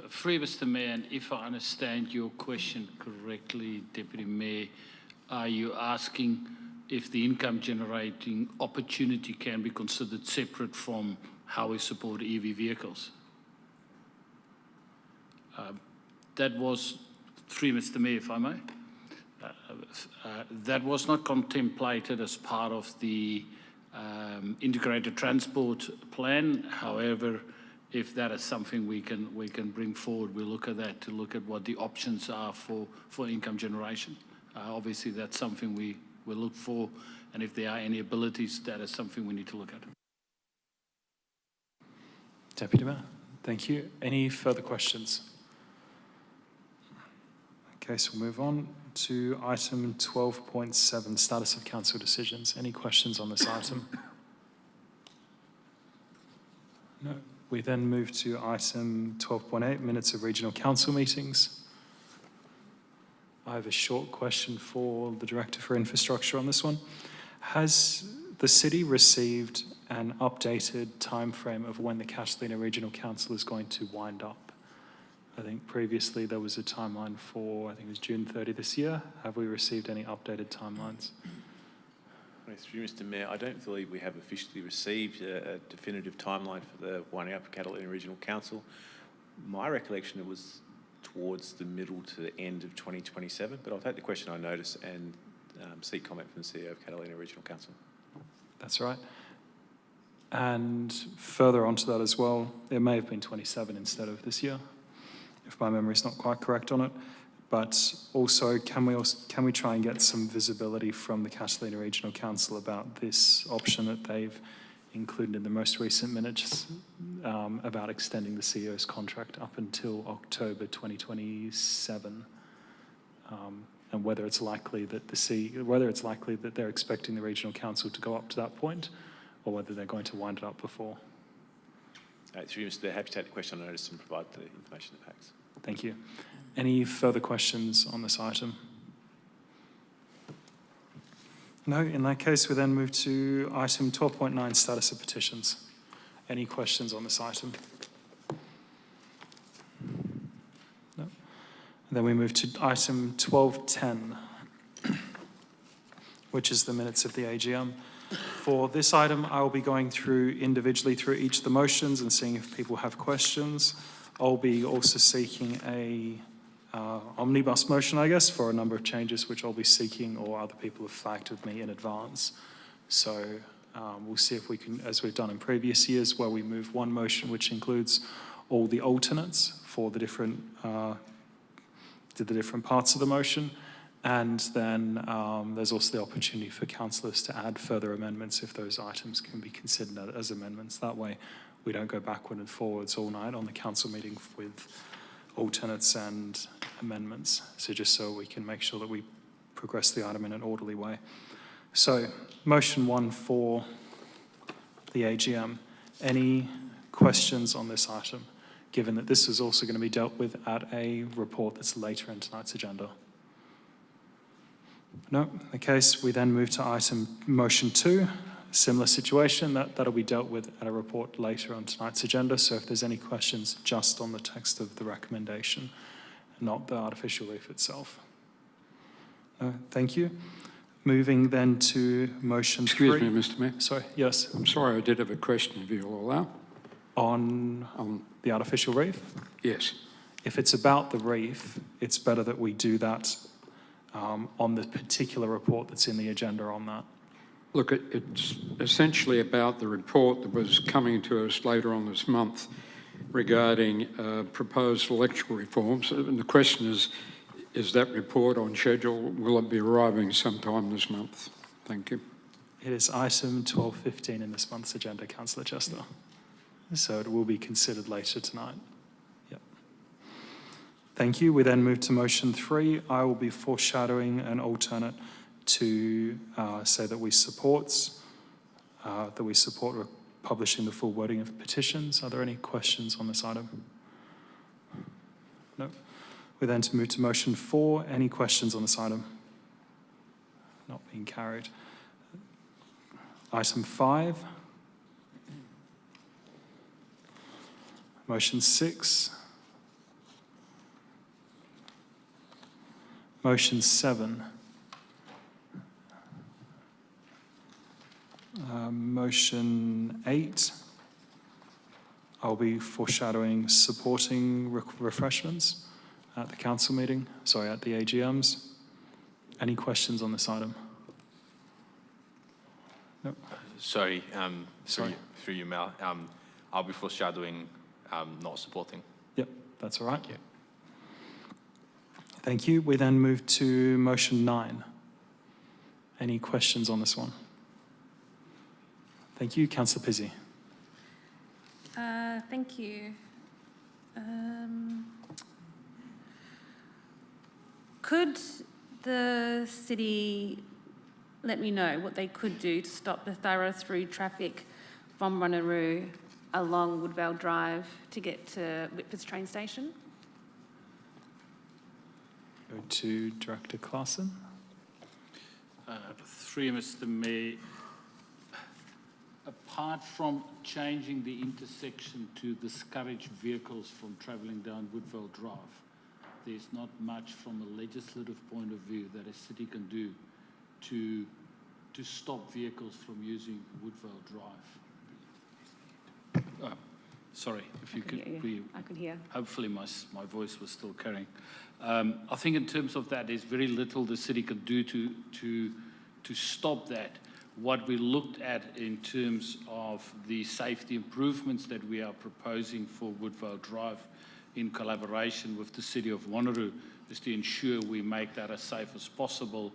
Free, Mr. Mayor, and if I understand your question correctly, Deputy Mayor, are you asking if the income generating opportunity can be considered separate from how we support EV vehicles? That was, through Mr. Mayor, if I may, that was not contemplated as part of the integrated transport plan. However, if that is something we can bring forward, we'll look at that to look at what the options are for income generation. Obviously, that's something we will look for, and if there are any abilities, that is something we need to look at. Deputy Mayor, thank you. Any further questions? Okay, so we'll move on to item 12.7, status of council decisions. Any questions on this item? No. We then move to item 12.8, minutes of regional council meetings. I have a short question for the Director for Infrastructure on this one. Has the city received an updated timeframe of when the Catalina Regional Council is going to wind up? I think previously there was a timeline for, I think it was June 30 this year. Have we received any updated timelines? Through Mr. Mayor, I don't believe we have officially received a definitive timeline for the winding up of Catalina Regional Council. My recollection, it was towards the middle to the end of 2027, but I'll take the question on notice and seek comment from the CEO of Catalina Regional Council. That's right. And further on to that as well, it may have been 27 instead of this year, if my memory is not quite correct on it. But also, can we try and get some visibility from the Catalina Regional Council about this option that they've included in the most recent minutes about extending the CEO's contract up until October 2027. And whether it's likely that they're expecting the regional council to go up to that point, or whether they're going to wind it up before. Through you, Mr. Happy to take the question on notice and provide the information in the packs. Thank you. Any further questions on this item? No, in that case, we then move to item 12.9, status of petitions. Any questions on this item? No. And then we move to item 12.10, which is the minutes of the AGM. For this item, I will be going through individually through each of the motions and seeing if people have questions. I'll be also seeking a omnibus motion, I guess, for a number of changes which I'll be seeking or other people have flagged with me in advance. So we'll see if we can, as we've done in previous years, where we move one motion which includes all the alternates for the different parts of the motion. And then there's also the opportunity for councillors to add further amendments if those items can be considered as amendments. That way we don't go backward and forwards all night on the council meeting with alternates and amendments. So just so we can make sure that we progress the item in an orderly way. So motion 1 for the AGM. Any questions on this item, given that this is also going to be dealt with at a report that's later in tonight's agenda? No, in the case, we then move to motion 2, similar situation, that'll be dealt with at a report later on tonight's agenda. So if there's any questions just on the text of the recommendation, not the artificial reef itself. Thank you. Moving then to motion 3. Excuse me, Mr. Mayor. Sorry, yes. I'm sorry, I did have a question, if you'll allow. On the artificial reef? Yes. If it's about the reef, it's better that we do that on the particular report that's in the agenda on that. Look, it's essentially about the report that was coming to us later on this month regarding proposed electoral reforms. And the question is that report on schedule? Will it be arriving sometime this month? Thank you. It is item 12.15 in this month's agenda, Councillor Chester. So it will be considered later tonight. Yep. Thank you. We then move to motion 3. I will be foreshadowing an alternate to say that we support publishing the full wording of petitions. Are there any questions on this item? No. We then move to motion 4. Any questions on this item? Not being carried. Item 5. Motion 6. Motion 7. Motion 8. I'll be foreshadowing supporting refreshments at the council meeting, at the AGMs. Any questions on this item? No. Sorry, through you, Mel. I'll be foreshadowing not supporting. Yep, that's all right. Thank you. We then move to motion 9. Any questions on this one? Thank you. Councillor Pizzi. Thank you. Could the city let me know what they could do to stop the thorough through traffic from Wanneroo along Woodvale Drive to get to Whitford's train station? Go to Director Claassen. Through you, Mr. Mayor, apart from changing the intersection to discourage vehicles from travelling down Woodvale Drive, there's not much from a legislative point of view that a city can do to stop vehicles from using Woodvale Drive. Sorry, if you could be... I could hear. Hopefully my voice was still carrying. I think in terms of that, there's very little the city can do to stop that. What we looked at in terms of the safety improvements that we are proposing for Woodvale Drive in collaboration with the City of Wanneroo is to ensure we make that as safe as possible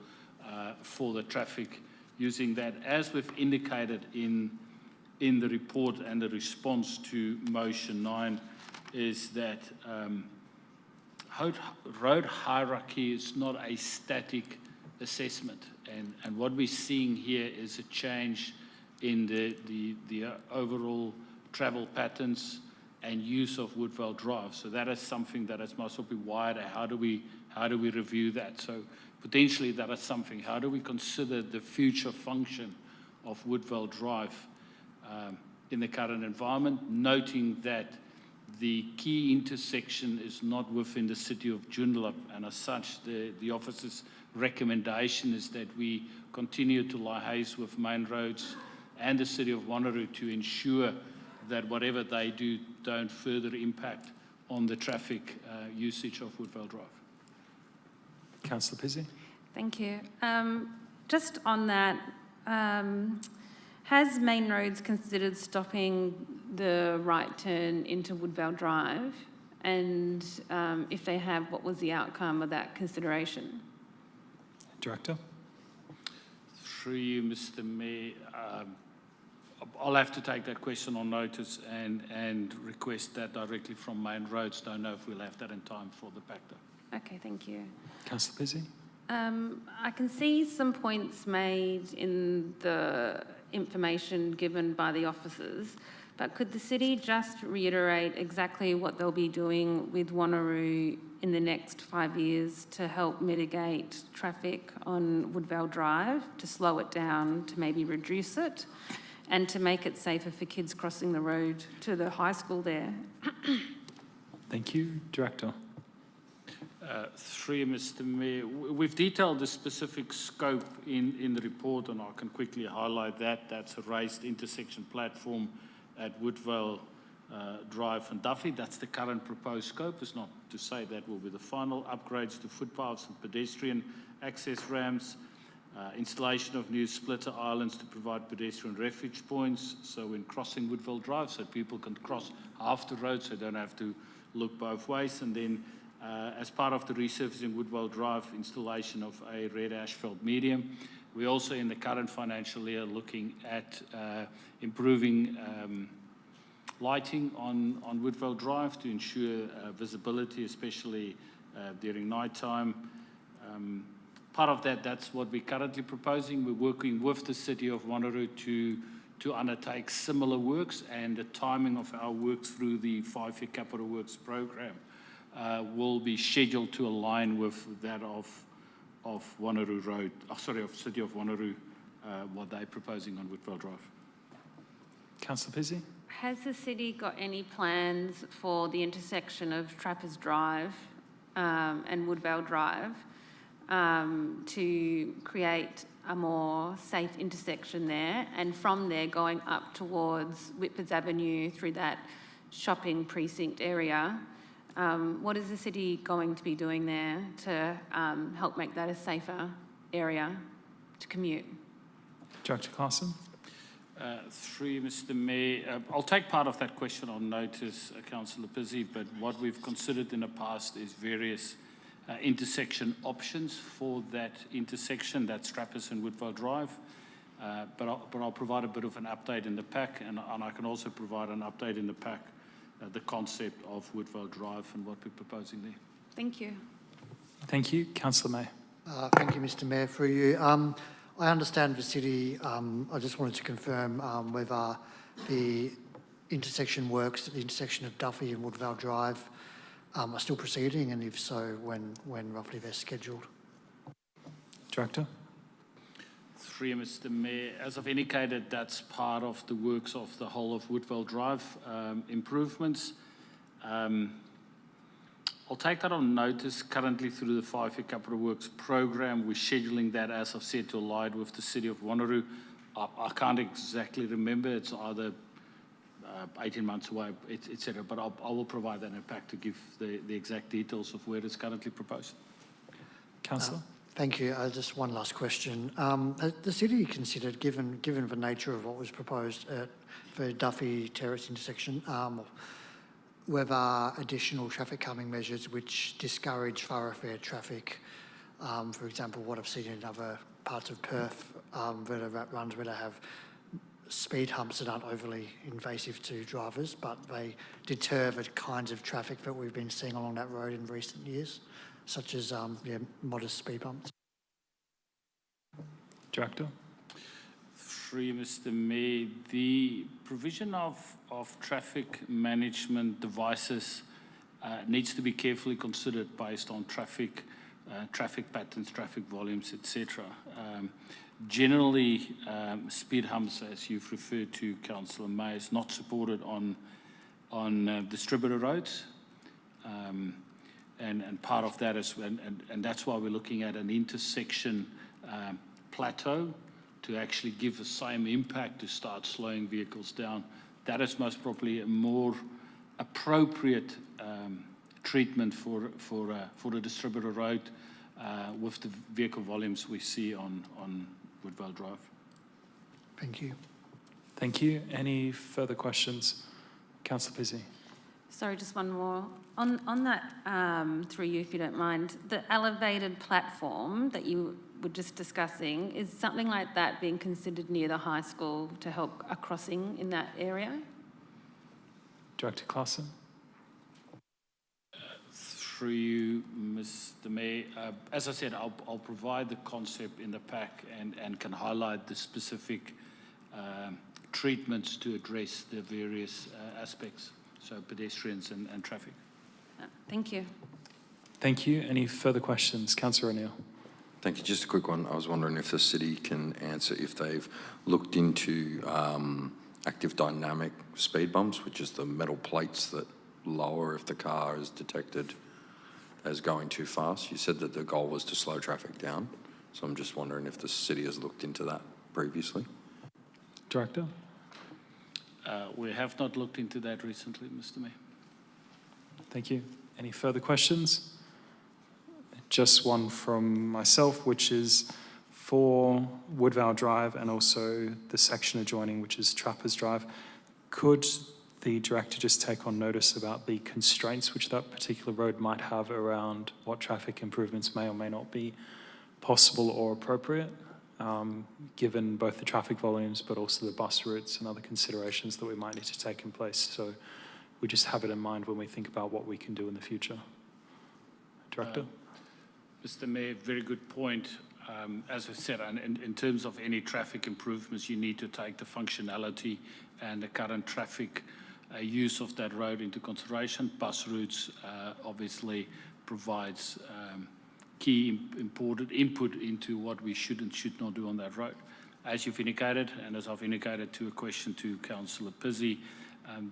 for the traffic using that. As we've indicated in in the report and the response to motion 9 is that road hierarchy is not a static assessment. And what we're seeing here is a change in the overall travel patterns and use of Woodvale Drive. So that is something that is most probably wider. How do we review that? So potentially that is something. How do we consider the future function of Woodvale Drive in the current environment, noting that the key intersection is not within the city of Joondalup, and as such, the office's recommendation is that we continue to liaise with Main Roads and the city of Wanneroo to ensure that whatever they do don't further impact on the traffic usage of Woodvale Drive. Councillor Pizzi. Thank you. Just on that, has Main Roads considered stopping the right turn into Woodvale Drive? And if they have, what was the outcome of that consideration? Director. Through you, Mr. Mayor, I'll have to take that question on notice and request that directly from Main Roads. Don't know if we'll have that in time for the PACTA. Okay, thank you. Councillor Pizzi. I can see some points made in the information given by the officers, but could the city just reiterate exactly what they'll be doing with Wanneroo in the next 5 years to help mitigate traffic on Woodvale Drive, to slow it down, to maybe reduce it, and to make it safer for kids crossing the road to the high school there? Thank you. Director. Through you, Mr. Mayor, we've detailed the specific scope in the report, and I can quickly highlight that. That's a raised intersection platform at Woodvale Drive and Duffy. That's the current proposed scope. It's not to say that will be the final. Upgrades to footpaths and pedestrian access ramps, installation of new splitter islands to provide pedestrian refuge points, so when crossing Woodvale Drive, so people can cross half the road, so they don't have to look both ways. And then as part of the resurfacing Woodvale Drive, installation of a red asphalt medium. We're also in the current financial year looking at improving lighting on Woodvale Drive to ensure visibility, especially during night time. Part of that's what we're currently proposing. We're working with the city of Wanneroo to undertake similar works, and the timing of our works through the 5-year capital works program will be scheduled to align with that of Wanneroo Road, of City of Wanneroo, what they're proposing on Woodvale Drive. Councillor Pizzi. Has the city got any plans for the intersection of Trappers Drive and Woodvale Drive to create a more safe intersection there, and from there going up towards Whitford's Avenue through that shopping precinct area? What is the city going to be doing there to help make that a safer area to commute? Director Carson. Through you, Mr. Mayor, I'll take part of that question on notice, Councillor Pizzi, but what we've considered in the past is various intersection options for that intersection, that's Trappers and Woodvale Drive. But I'll provide a bit of an update in the pack, and I can also provide an update in the pack, the concept of Woodvale Drive and what we're proposing there. Thank you. Thank you. Councillor May. Thank you, Mr. Mayor. Through you. I understand the city, I just wanted to confirm whether the intersection works at the intersection of Duffy and Woodvale Drive are still proceeding, and if so, when roughly they're scheduled. Director. Through you, Mr. Mayor, as I've indicated, that's part of the works of the whole of Woodvale Drive improvements. I'll take that on notice. Currently through the 5-year capital works program, we're scheduling that, as I've said, to align with the city of Wanneroo. I can't exactly remember, it's either 18 months away, etc. But I will provide that in a pack to give the exact details of where it's currently proposed. Councillor. Thank you. Just one last question. Has the city considered, given the nature of what was proposed at the Duffy Terrace intersection, whether additional traffic calming measures which discourage thoroughfare traffic, for example, what I've seen in other parts of Perth, where the rat runs, where they have speed humps that aren't overly invasive to drivers, but they deter the kinds of traffic that we've been seeing along that road in recent years, such as modest speed bumps. Director? Through you, Mr. Mayor, the provision of traffic management devices needs to be carefully considered based on traffic patterns, traffic volumes, etc. Generally, speed humps, as you've referred to, Councillor May, is not supported on distributor roads. And part of that is, and that's why we're looking at an intersection plateau to actually give the same impact to start slowing vehicles down. That is most probably a more appropriate treatment for a distributor road with the vehicle volumes we see on Woodvale Drive. Thank you. Thank you. Any further questions? Councillor Pizzey. Sorry, just one more. On that, through you, if you don't mind, the elevated platform that you were just discussing, is something like that being considered near the high school to help a crossing in that area? Director Claassen. Through you, Mr. Mayor, as I said, I'll provide the concept in the pack and can highlight the specific treatments to address the various aspects, so pedestrians and traffic. Thank you. Thank you. Any further questions? Councillor O'Neill. Thank you. Just a quick one. I was wondering if the city can answer if they've looked into active dynamic speed bumps, which is the metal plates that lower if the car is detected as going too fast. You said that the goal was to slow traffic down, so I'm just wondering if the city has looked into that previously. Director? We have not looked into that recently, Mr. Mayor. Thank you. Any further questions? Just one from myself, which is for Woodvale Drive and also the section adjoining, which is Trappers Drive. Could the director just take on notice about the constraints which that particular road might have around what traffic improvements may or may not be possible or appropriate, given both the traffic volumes but also the bus routes and other considerations that we might need to take in place? So we just have it in mind when we think about what we can do in the future. Director? Mr. Mayor, very good point. As I said, in terms of any traffic improvements, you need to take the functionality and the current traffic use of that road into consideration. Bus routes obviously provides key important input into what we should and should not do on that road. As you've indicated, and as I've indicated to a question to Councillor Pizzey,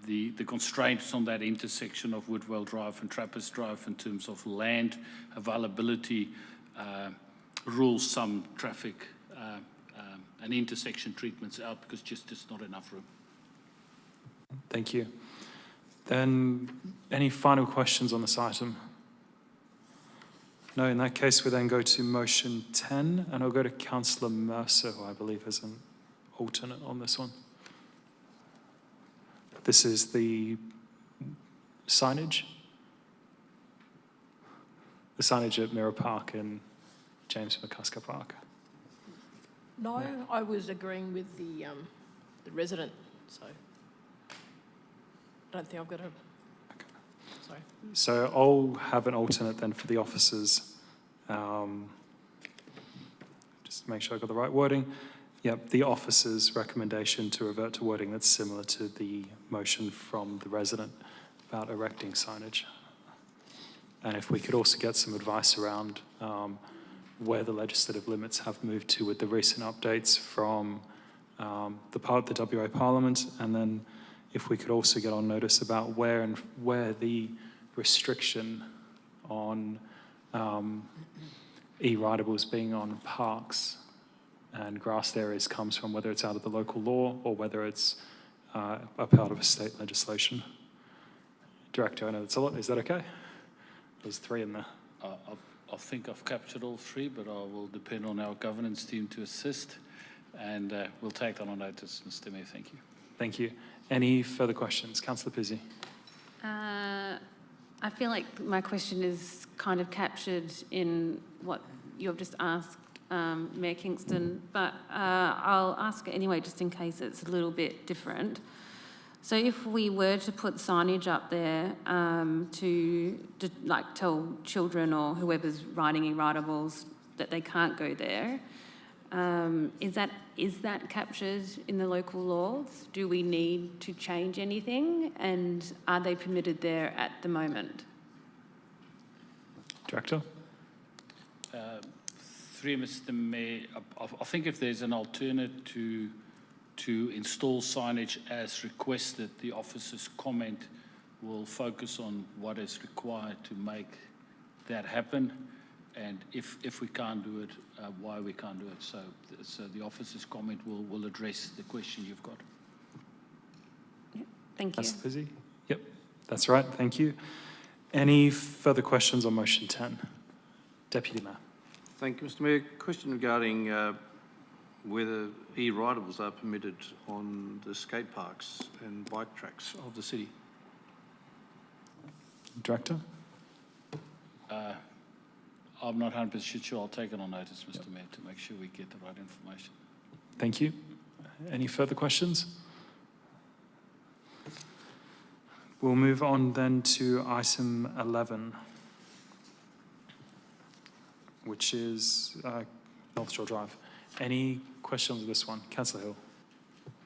the constraints on that intersection of Woodvale Drive and Trappers Drive in terms of land availability rules some traffic and intersection treatments out because just there's not enough room. Thank you. Then, any final questions on this item? No, in that case, we then go to motion 10, and I'll go to Councillor Mercer, who I believe is an alternate on this one. This is the signage. The signage at Mirror Park and James McCusker Park. No, I was agreeing with the resident, so I don't think I've got a... Okay. Sorry. So I'll have an alternate then for the officers. Just to make sure I got the right wording. Yep, the officers' recommendation to revert to wording that's similar to the motion from the resident about erecting signage. And if we could also get some advice around where the legislative limits have moved to with the recent updates from the WA Parliament, and then if we could also get on notice about where the restriction on e-ridables being on parks and grassed areas comes from, whether it's out of the local law or whether it's a part of a state legislation. Director, I know it's a lot. Is that okay? There's 3 in there. I think I've captured all 3, but I will depend on our governance team to assist, and we'll take that on notice, Mr. Mayor. Thank you. Thank you. Any further questions? Councillor Pizzey. I feel like my question is kind of captured in what you've just asked Mayor Kingston, but I'll ask it anyway, just in case it's a little bit different. So if we were to put signage up there to like tell children or whoever's riding e-ridables that they can't go there, is that captured in the local laws? Do we need to change anything, and are they permitted there at the moment? Director? Through Mr. Mayor, I think if there's an alternate to install signage as requested, the officer's comment will focus on what is required to make that happen, and if we can't do it, why we can't do it. So the officer's comment will address the question you've got. Thank you. Councillor Pizzi? Yep, that's right, thank you. Any further questions on motion 10? Deputy Mayor. Thank you, Mr. Mayor. Question regarding whether e-ridables are permitted on the skate parks and bike tracks of the city. Director? I'm not 100% sure. I'll take it on notice, Mr. Mayor, to make sure we get the right information. Thank you. Any further questions? We'll move on then to item 11, which is North Shore Drive. Any questions on this one? Councillor Hill.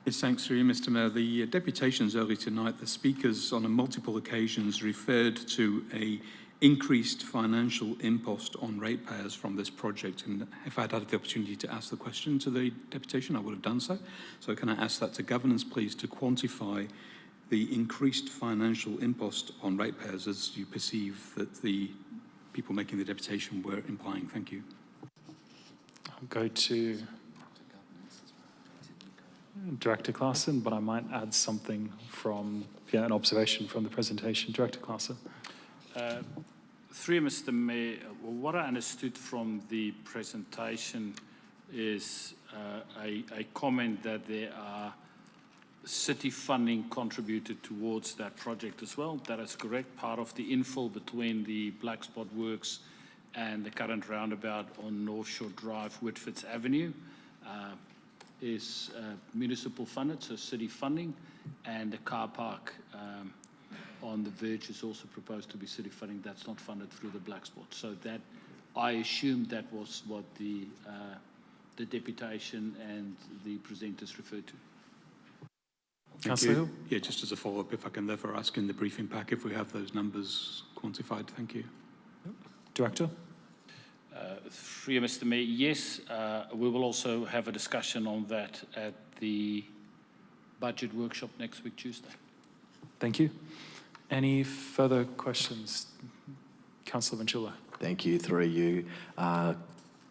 Yes, thanks through you, Mr. Mayor. The deputations earlier tonight, the speakers on multiple occasions referred to a increased financial impost on ratepayers from this project. And if I'd had the opportunity to ask the question to the deputation, I would have done so. So can I ask that to governance, please, to quantify the increased financial impost on ratepayers as you perceive that the people making the deputation were implying? Thank you. I'll go to Director Claassen, but I might add something from, an observation from the presentation. Director Claassen. Through Mr. Mayor, what I understood from the presentation is a comment that there are city funding contributed towards that project as well. That is correct. Part of the infill between the Black Spot Works and the current roundabout on North Shore Drive, Whitfords Avenue, is municipal funded, so city funding, and the car park on the verge is also proposed to be city funding. That's not funded through the Black Spot. So that, I assumed that was what the deputation and the presenters referred to. Councillor Hill? Yeah, just as a follow-up, if I can therefore ask in the briefing pack if we have those numbers quantified. Thank you. Director? Through you, Mr. Mayor, yes, we will also have a discussion on that at the budget workshop next week, Tuesday. Thank you. Any further questions? Councillor Ventura. Thank you, through you.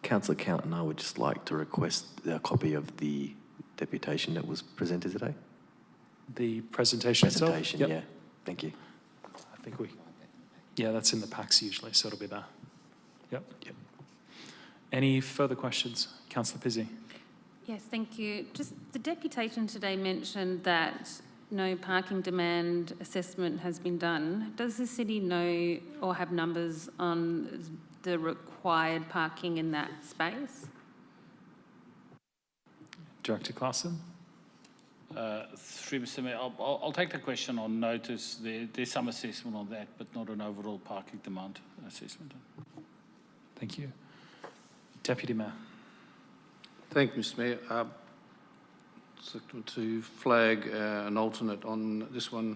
Councillor Count and I would just like to request a copy of the deputation that was presented today. The presentation itself? Presentation, Yep. yeah. Thank you. I think yeah, that's in the packs usually, so it'll be there. Yep. Any further questions? Councillor Pizzi. Yes, thank you. Just the deputation today mentioned that no parking demand assessment has been done. Does the city know or have numbers on the required parking in that space? Director Claassen. Through Mr. Mayor, I'll take the question on notice. There's some assessment on that, but not an overall parking demand assessment. Thank you. Deputy Mayor. Thank you, Mr. Mayor. To flag an alternate on this one,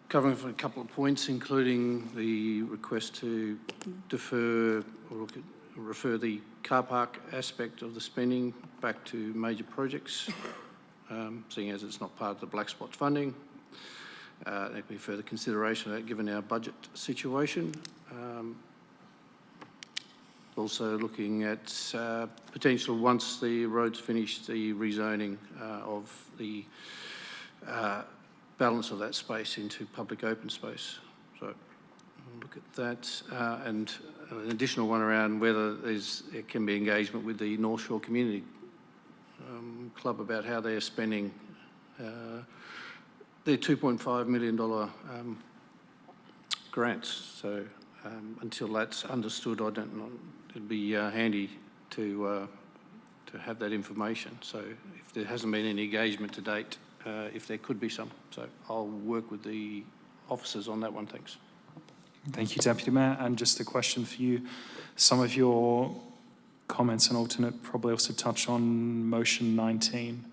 covering for a couple of points, including the request to defer or refer the car park aspect of the spending back to major projects, seeing as it's not part of the Black Spot funding. There could be further consideration of that given our budget situation. Also looking at potential, once the road's finished, the rezoning of the balance of that space into public open space. So we'll look at that. And an additional one around whether it can be engagement with the North Shore Community Club about how they're spending their $2.5 million grants. So Until that's understood, I don't know, it'd be handy to have that information. So if there hasn't been any engagement to date, if there could be some. So I'll work with the officers on that one, thanks. Thank you, Deputy Mayor. And just a question for you. Some of your comments and alternate probably also touch on motion 19.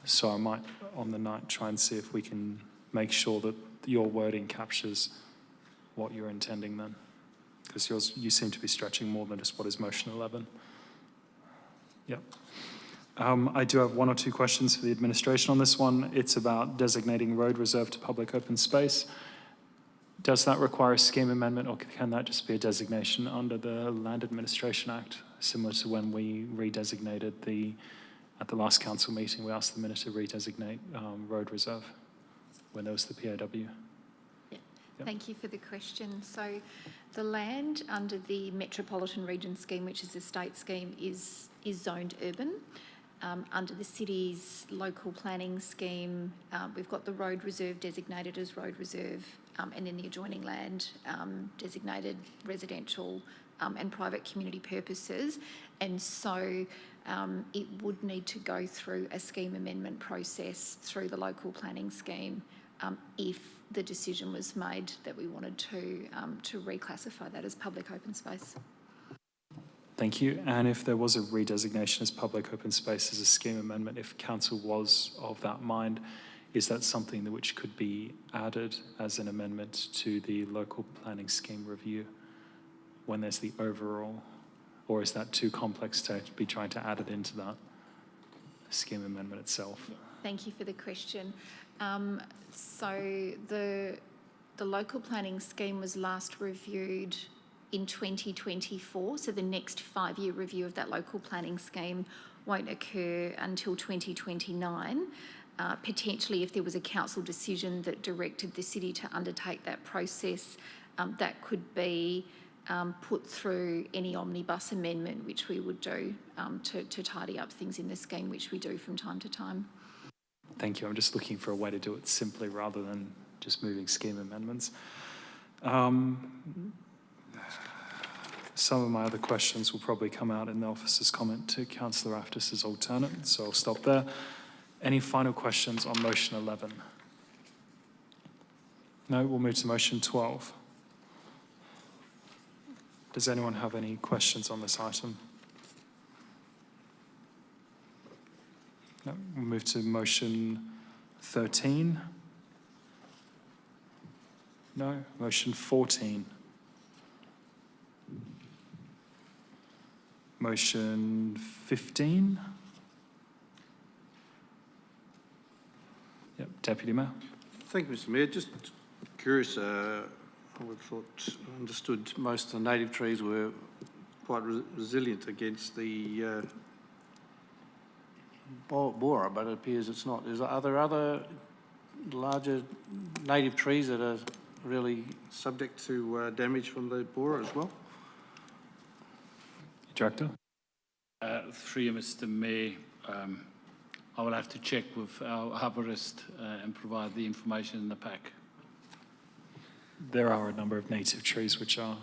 So I might, on the night, try and see if we can make sure that your wording captures what you're intending then. Because you seem to be stretching more than just what is motion 11. Yep. I do have one or two questions for the administration on this one. It's about designating road reserve to public open space. Does that require a scheme amendment, or can that just be a designation under the Land Administration Act, similar to when we redesignated at the last council meeting, we asked the minister to redesignate road reserve when there was the POW? Yeah. Thank you for the question. So the land under the Metropolitan Region Scheme, which is a state scheme, is zoned urban. Under the city's local planning scheme, we've got the road reserve designated as road reserve, and then the adjoining land designated residential and private community purposes. And so it would need to go through a scheme amendment process through the local planning scheme if the decision was made that we wanted to reclassify that as public open space. Thank you. And if there was a redesignation as public open space as a scheme amendment, if council was of that mind, is that something which could be added as an amendment to the local planning scheme review when there's the overall? Or is that too complex to be trying to add it into that scheme amendment itself? Thank you for the question. So the local planning scheme was last reviewed in 2024, so the next 5-year review of that local planning scheme won't occur until 2029. Potentially, if there was a council decision that directed the city to undertake that process, that could be put through any omnibus amendment, which we would do to tidy up things in the scheme, which we do from time to time. Thank you. I'm just looking for a way to do it simply rather than just moving scheme amendments. Some of my other questions will probably come out in the officer's comment to Councillor Aftis' alternate, so I'll stop there. Any final questions on motion 11? No, we'll move to motion 12. Does anyone have any questions on this item? No, we'll move to motion 13. No, motion 14. Motion 15. Yep, Deputy Mayor. Thank you, Mr. Mayor. Just curious, I would have understood most of the native trees were quite resilient against the borer, but it appears it's not. Are there other larger native trees that are really subject to damage from the borer as well? Director. Through you, Mr. Mayor, I will have to check with our arborist and provide the information in the pack. There are a number of native trees which are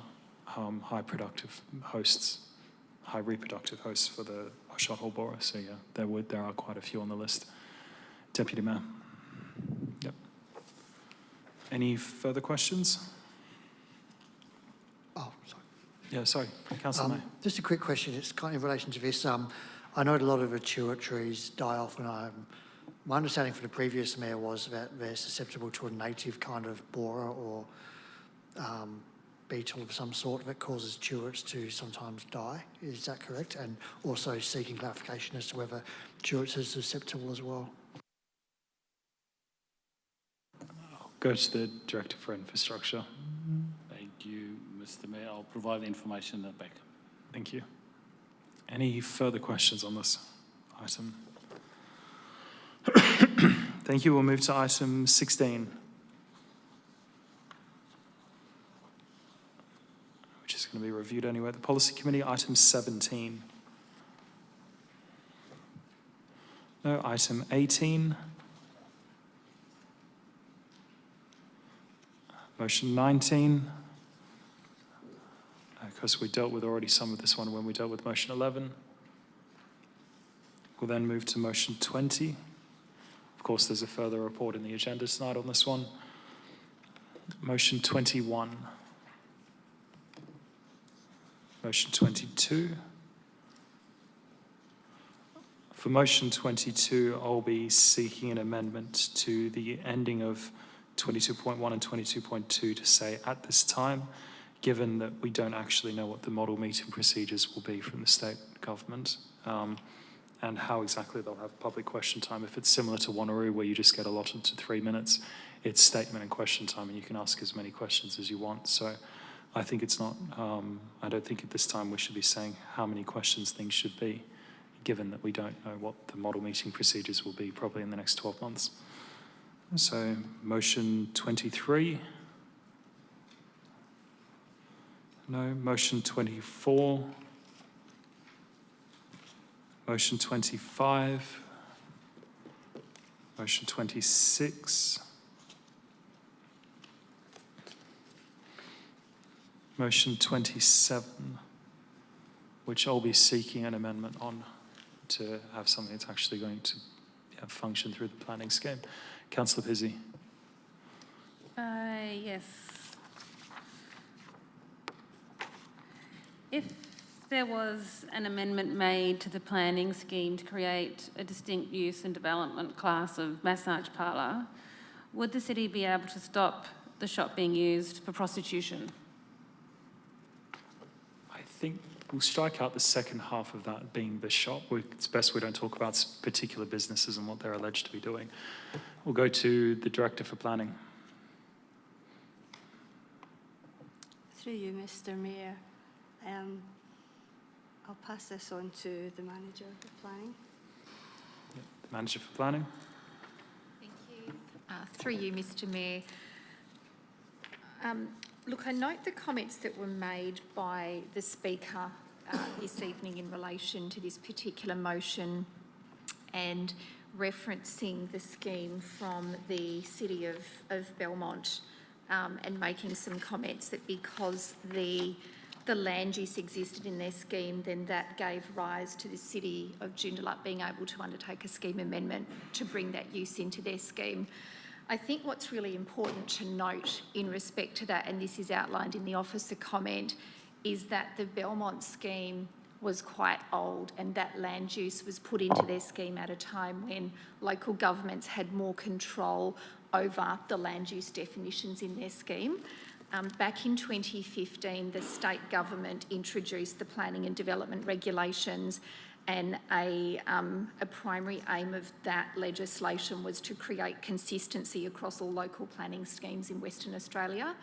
high productive hosts, high reproductive hosts for the shot-hole borer. So yeah, there are quite a few on the list. Deputy Mayor. Yep. Any further questions? Oh, sorry. Yeah, sorry, Councillor May. Just a quick question. It's kind of in relation to this. I know a lot of mature trees die off, and my understanding from the previous mayor was that they're susceptible to a native kind of borer or beetle of some sort that causes turrets to sometimes die. Is that correct? And also seeking clarification as to whether turrets are susceptible as well. I'll go to the Director for Infrastructure. Thank you, Mr. Mayor. I'll provide the information in the back. Thank you. Any further questions on this item? Thank you. We'll move to item 16, which is going to be reviewed anyway at the Policy Committee. Item 17. No. Item 18. Motion 19. because we dealt with already some of this one when we dealt with motion 11. We'll then move to motion 20. Of course, there's a further report in the agenda tonight on this one. Motion 21. Motion 22. For motion 22, I'll be seeking an amendment to the ending of 22.1 and 22.2 to say, at this time, given that we don't actually know what the model meeting procedures will be from the state government, and how exactly they'll have public question time. If it's similar to Wanneroo, where you just get allotted to 3 minutes, it's statement and question time, and you can ask as many questions as you want. So I think it's not, I don't think at this time we should be saying how many questions things should be, given that we don't know what the model meeting procedures will be probably in the next 12 months. So motion 23. No. Motion 24. Motion 25. Motion 26. Motion 27, which I'll be seeking an amendment on to have something that's actually going to function through the planning scheme. Councillor Pizzey. Yes. If there was an amendment made to the planning scheme to create a distinct use and development class of massage parlour, would the city be able to stop the shop being used for prostitution? I think we'll strike out the second half of that being the shop. It's best we don't talk about particular businesses and what they're alleged to be doing. We'll go to the Director for Planning. Through you, Mr. Mayor. I'll pass this on to the Manager for Planning. The Manager for Planning. Thank you. Through you, Mr. Mayor. Look, I note the comments that were made by the Speaker this evening in relation to this particular motion and referencing the scheme from the City of Belmont and making some comments that because the land use existed in their scheme, then that gave rise to the City of Joondalup being able to undertake a scheme amendment to bring that use into their scheme. I think what's really important to note in respect to that, and this is outlined in the officer comment, is that the Belmont scheme was quite old and that land use was put into their scheme at a time when local governments had more control over the land use definitions in their scheme. Back in 2015, the state government introduced the planning and development regulations, and a primary aim of that legislation was to create consistency across all local planning schemes in Western Australia,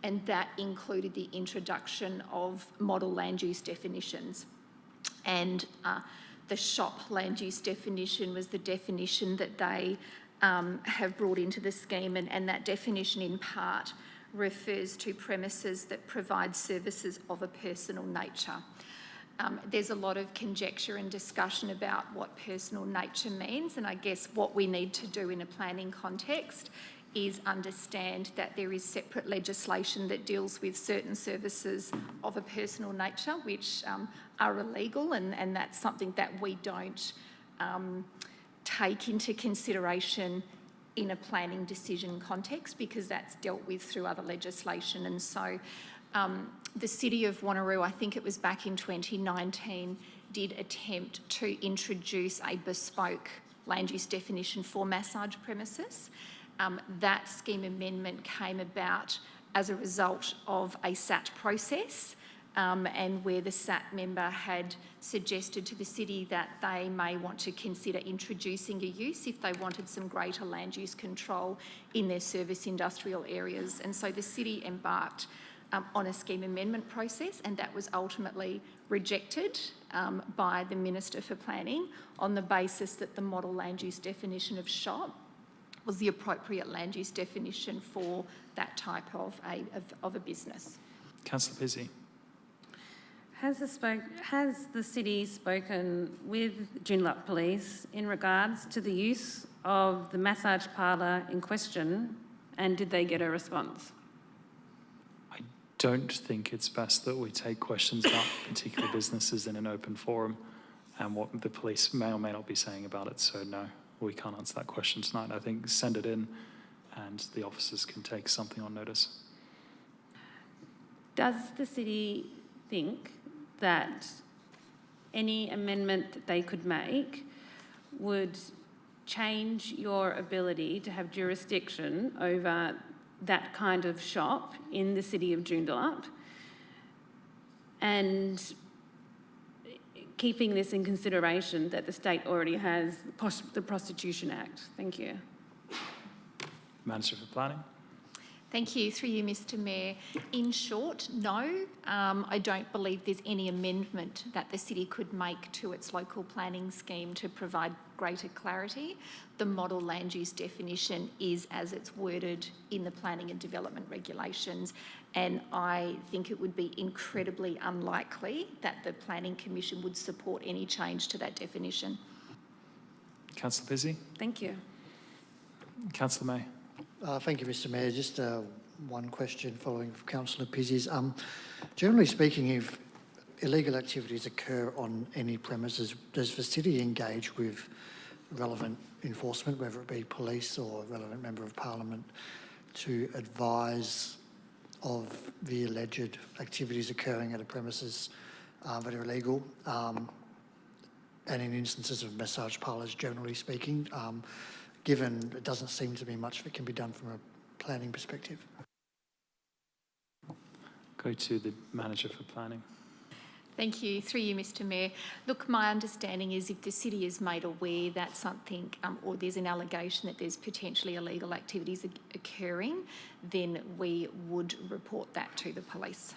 and that included the introduction of model land use definitions. And the shop land use definition was the definition that they have brought into the scheme, and that definition in part refers to premises that provide services of a personal nature. There's a lot of conjecture and discussion about what personal nature means, and I guess what we need to do in a planning context is understand that there is separate legislation that deals with certain services of a personal nature which are illegal, and that's something that we don't take into consideration in a planning decision context because that's dealt with through other legislation. And so the City of Wanneroo, I think it was back in 2019, did attempt to introduce a bespoke land use definition for massage premises. That scheme amendment came about as a result of a SAT process, and where the SAT member had suggested to the city that they may want to consider introducing a use if they wanted some greater land use control in their service industrial areas. And so the city embarked on a scheme amendment process, and that was ultimately rejected by the Minister for Planning on the basis that the model land use definition of shop was the appropriate land use definition for that type of a business. Councillor Pizzey. Has the city spoken with Joondalup Police in regards to the use of the massage parlour in question, and did they get a response? I don't think it's best that we take questions about particular businesses in an open forum and what the police may or may not be saying about it. So no, we can't answer that question tonight. I think send it in and the officers can take something on notice. Does the city think that any amendment that they could make would change your ability to have jurisdiction over that kind of shop in the city of Joondalup? And keeping this in consideration that the state already has the Prostitution Act. Thank you. Manager for Planning. Thank you. Through you, Mr Mayor. In short, no. I don't believe there's any amendment that the city could make to its local planning scheme to provide greater clarity. The model land use definition is as it's worded in the planning and development regulations, and I think it would be incredibly unlikely that the Planning Commission would support any change to that definition. Councillor Pizzey. Thank you. Councillor May. Thank you, Mr Mayor. Just one question following from Councillor Pizzey's. Generally speaking, if illegal activities occur on any premises, does the city engage with relevant enforcement, whether it be police or a relevant member of parliament, to advise of the alleged activities occurring at a premises that are illegal? And in instances of massage parlours, generally speaking, given it doesn't seem to be much that can be done from a planning perspective. Go to the Manager for Planning. Thank you. Through you, Mr Mayor. Look, my understanding is if the city is made aware that something or there's an allegation that there's potentially illegal activities occurring, then we would report that to the police.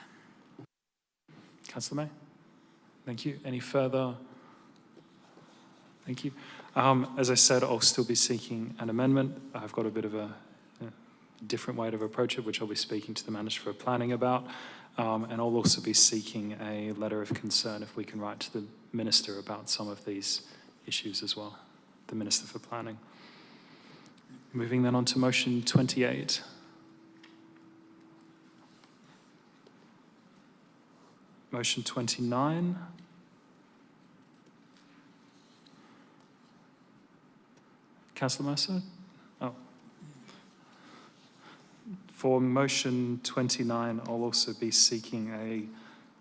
Councillor May. Thank you. Any further? Thank you. As I said, I'll still be seeking an amendment. I've got a bit of a different way to approach it, which I'll be speaking to the Manager for Planning about. And I'll also be seeking a letter of concern if we can write to the Minister about some of these issues as well, the Minister for Planning. Moving then on to motion 28. Motion 29. Councillor Mercer? Oh. For motion 29, I'll also be seeking a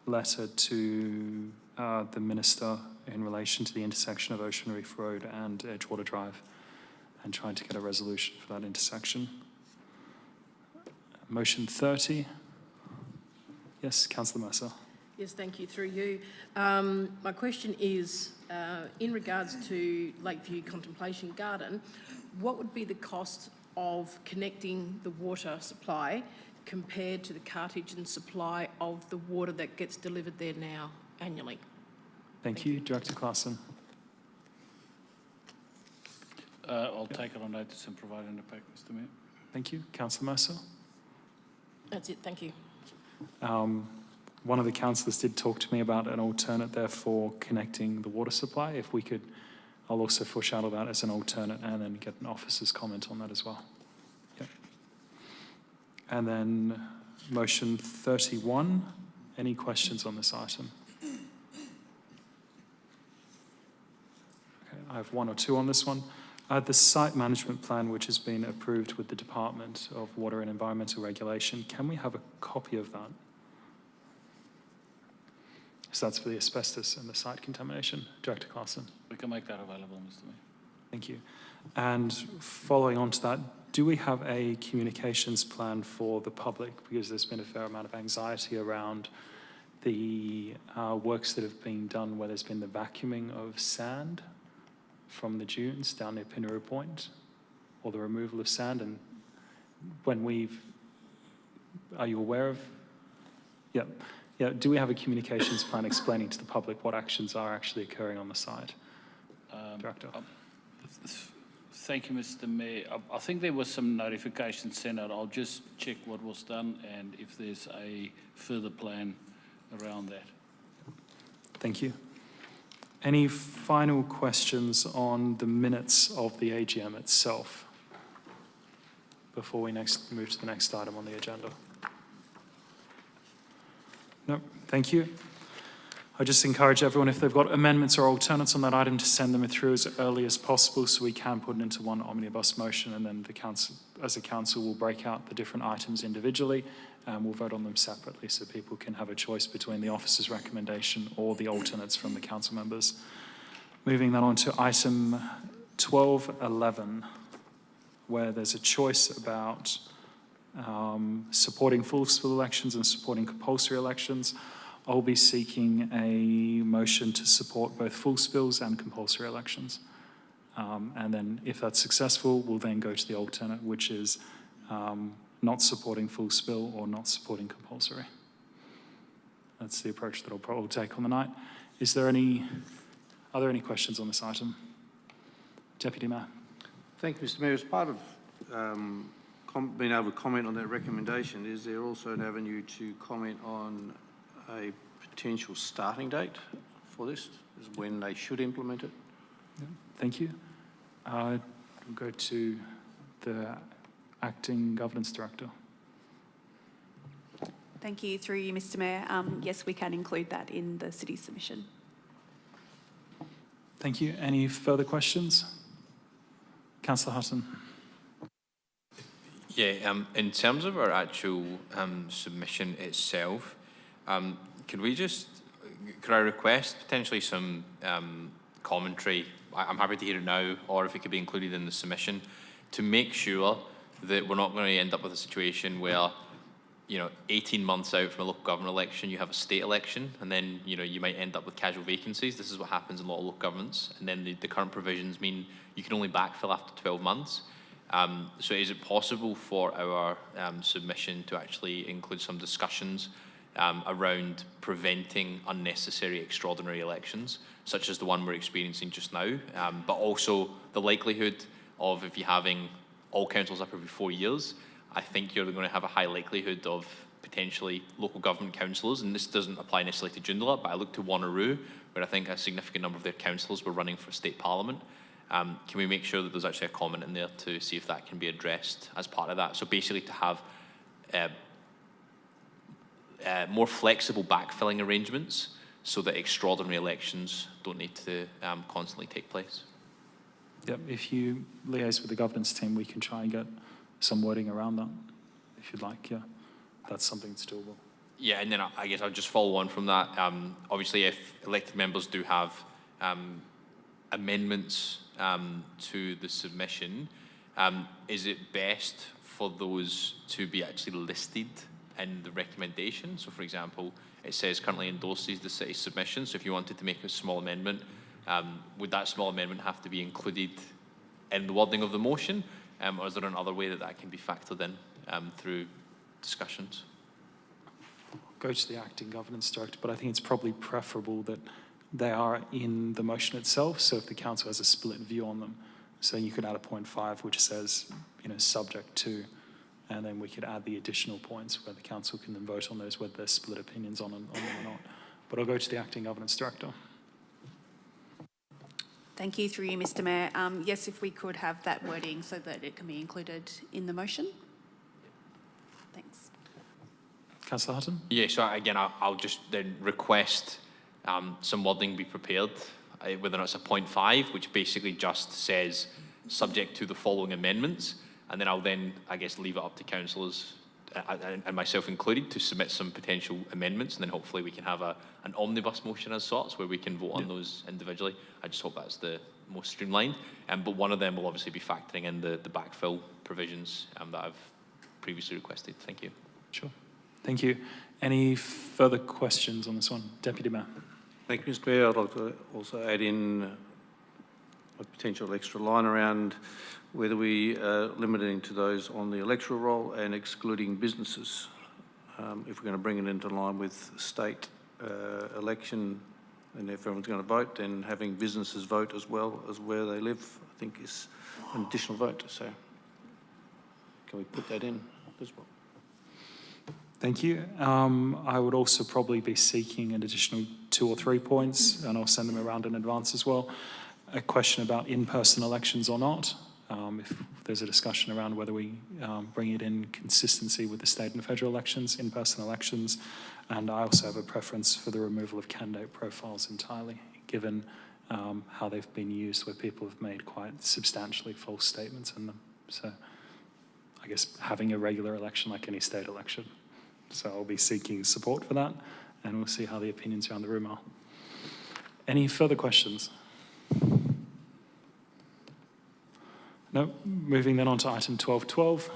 letter to the Minister in relation to the intersection of Ocean Reef Road and Edgewater Drive and trying to get a resolution for that intersection. Motion 30. Yes, Councillor Mercer. Yes, thank you. Through you. My question is, in regards to Lakeview Contemplation Garden, what would be the cost of connecting the water supply compared to the cartage and supply of the water that gets delivered there now annually? Thank you. Director Claassen. I'll take it on notice and provide an impact, Mr Mayor. Thank you. Councillor Mercer. That's it. Thank you. One of the councillors did talk to me about an alternate there for connecting the water supply. If we could, I'll also foreshadow that as an alternate and then get an officer's comment on that as well. Yep. And then motion 31. Any questions on this item? Okay, I have one or two on this one. The site management plan, which has been approved with the Department of Water and Environmental Regulation, can we have a copy of that? So that's for the asbestos and the site contamination. Director Claassen. We can make that available, Mr Mayor. Thank you. And following on to that, do we have a communications plan for the public? Because there's been a fair amount of anxiety around the works that have been done where there's been the vacuuming of sand from the dunes down near Pinaroo Point, or the removal of sand. And when are you aware of? Yep. Yeah, do we have a communications plan explaining to the public what actions are actually occurring on the site? Director. Thank you, Mr Mayor. I think there was some notification sent out. I'll just check what was done and if there's a further plan around that. Thank you. Any final questions on the minutes of the AGM itself before we next move to the next item on the agenda? No, thank you. I just encourage everyone, if they've got amendments or alternates on that item, to send them through as early as possible so we can put it into one omnibus motion, and then the council, as a council, will break out the different items individually and we'll vote on them separately so people can have a choice between the officer's recommendation or the alternates from the council members. Moving then on to item 12.11, where there's a choice about supporting full spill elections and supporting compulsory elections. I'll be seeking a motion to support both full spills and compulsory elections. And then if that's successful, we'll then go to the alternate, which is not supporting full spill or not supporting compulsory. That's the approach that I'll probably take on the night. Are there any questions on this item? Deputy Mayor. Thank you, Mr. Mayor. As part of being able to comment on that recommendation, is there also an avenue to comment on a potential starting date for this, is when they should implement it? Yeah, thank you. We'll go to the Acting Governance Director. Thank you. Through you, Mr. Mayor. Yes, we can include that in the city submission. Thank you. Any further questions? Councillor Hutton. Yeah, in terms of our actual submission itself, could I request potentially some commentary? I'm happy to hear it now, or if it could be included in the submission, to make sure that we're not going to end up with a situation where, 18 months out from a local government election, you have a state election, and then, you might end up with casual vacancies. This is what happens in a lot of local governments, and then the current provisions mean you can only backfill after 12 months. So is it possible for our submission to actually include some discussions around preventing unnecessary extraordinary elections, such as the one we're experiencing just now, but also the likelihood of, if you're having all councils up every 4 years, I think you're going to have a high likelihood of potentially local government councillors, and this doesn't apply necessarily to Joondalup, but I looked to Wanneroo, where I think a significant number of their councillors were running for state parliament. Can we make sure that there's actually a comment in there to see if that can be addressed as part of that? So basically to have more flexible backfilling arrangements so that extraordinary elections don't need to constantly take place. Yep, if you liaise with the governance team, we can try and get some wording around that, if you'd like. Yeah, that's something that's doable. Yeah, and then I guess I'll just follow on from that. Obviously, if elected members do have amendments to the submission, is it best for those to be actually listed in the recommendation? So, for example, it says currently endorses the city submission. So if you wanted to make a small amendment, would that small amendment have to be included in the wording of the motion? Or is there another way that that can be factored in through discussions? Go to the Acting Governance Director, but I think it's probably preferable that they are in the motion itself. So if the council has a split view on them, so you could add a point 5 which says, subject to, and then we could add the additional points where the council can then vote on those, whether there's split opinions on them or not. But I'll go to the Acting Governance Director. Thank you. Through you, Mr. Mayor. Yes, if we could have that wording so that it can be included in the motion. Thanks. Councillor Hutton? Yeah, so again, I'll just then request some wording be prepared, whether or not it's a point 5, which basically just says subject to the following amendments, and then I'll I guess, leave it up to councillors and myself included to submit some potential amendments, and then hopefully we can have an omnibus motion as sorts where we can vote on those individually. I just hope that's the most streamlined, but one of them will obviously be factoring in the backfill provisions that I've previously requested. Thank you. Sure. Thank you. Any further questions on this one? Deputy Mayor. Thank you, Mr. Mayor. I'd like to also add in a potential extra line around whether we are limiting to those on the electoral roll and excluding businesses. If we're going to bring it into line with state election, and if everyone's going to vote, then having businesses vote as well as where they live, I think is an additional vote. So can we put that in as well? Thank you. I would also probably be seeking an additional 2 or 3 points, and I'll send them around in advance as well. A question about in-person elections or not, if there's a discussion around whether we bring it in consistency with the state and federal elections, in-person elections. And I also have a preference for the removal of candidate profiles entirely, given how they've been used, where people have made quite substantially false statements in them. So I guess having a regular election like any state election. So I'll be seeking support for that, and we'll see how the opinions around the room are. Any further questions? No? Moving then on to item 12.12.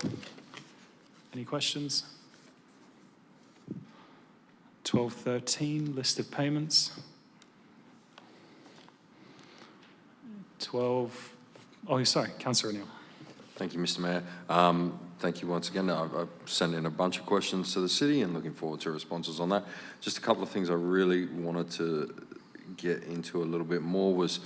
Any questions? 12.13, list of payments. 12, oh, sorry, Councillor O'Neill. Thank you, Mr. Mayor. Thank you once again. I've sent in a bunch of questions to the city and looking forward to responses on that. Just a couple of things I really wanted to get into a little bit more was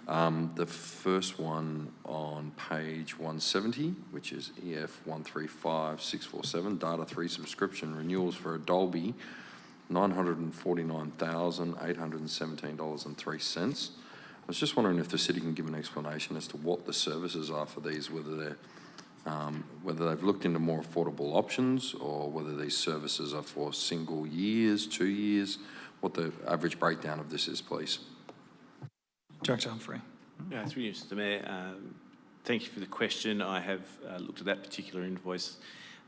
the first one on page 170, which is EF 135647, Data 3 subscription renewals for a Dolby, $949,817.03. I was just wondering if the city can give an explanation as to what the services are for these, whether they've looked into more affordable options or whether these services are for single years, 2 years, what the average breakdown of this is, please. Director Humphrey. Yeah, through you, Mr. Mayor. Thank you for the question. I have looked at that particular invoice.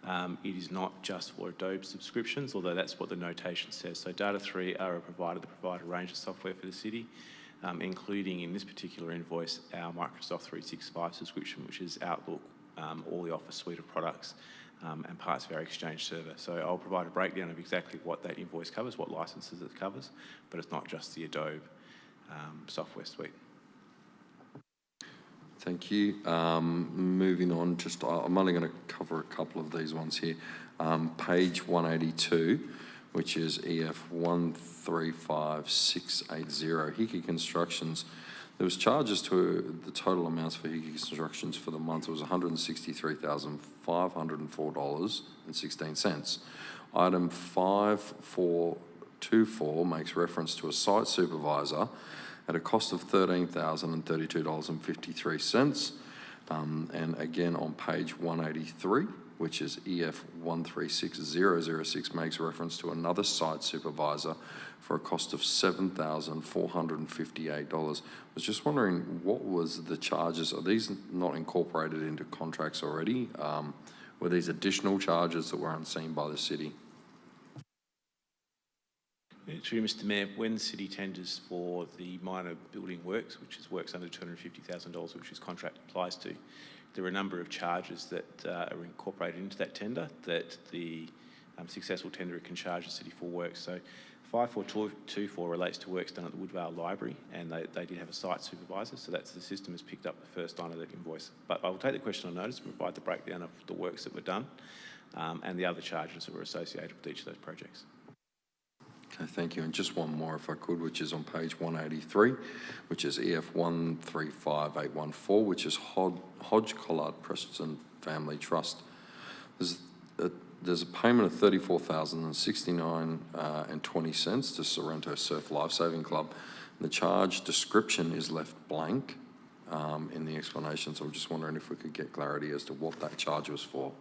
It is not just for Adobe subscriptions, although that's what the notation says. So Data 3 are a provider that provide a range of software for the city, including in this particular invoice our Microsoft 365 subscription, which is Outlook, all the Office suite of products, and parts of our Exchange server. So I'll provide a breakdown of exactly what that invoice covers, what licenses it covers, but it's not just the Adobe software suite. Thank you. Moving on, I'm only going to cover a couple of these ones here. Page 182, which is EF 135680, Hickey Constructions. There was charges to the total amounts for Hickey Constructions for the month. It was $163,504.16. Item 5424 makes reference to a site supervisor at a cost of $13,032.53. And again on page 183, which is EF 136006, makes reference to another site supervisor for a cost of $7,458. I was just wondering, what was the charges? Are these not incorporated into contracts already? Were these additional charges that weren't seen by the city? Through you, Mr. Mayor, when the city tenders for the minor building works, which is works under $250,000, which this contract applies to, there are a number of charges that are incorporated into that tender that the successful tenderer can charge the city for works. So 5424 relates to works done at the Woodvale Library, and they did have a site supervisor, so that's the system has picked up the first line of that invoice. But I will take the question on notice and provide the breakdown of the works that were done and the other charges that were associated with each of those projects. Okay, thank you. And just one more, if I could, which is on page 183, which is EF 135814, which is Hodge Collard Preston Family Trust. There's a payment of $34,069.20 to Sorrento Surf Lifesaving Club. The charge description is left blank in the explanation, so I'm just wondering if we could get clarity as to what that charge was for.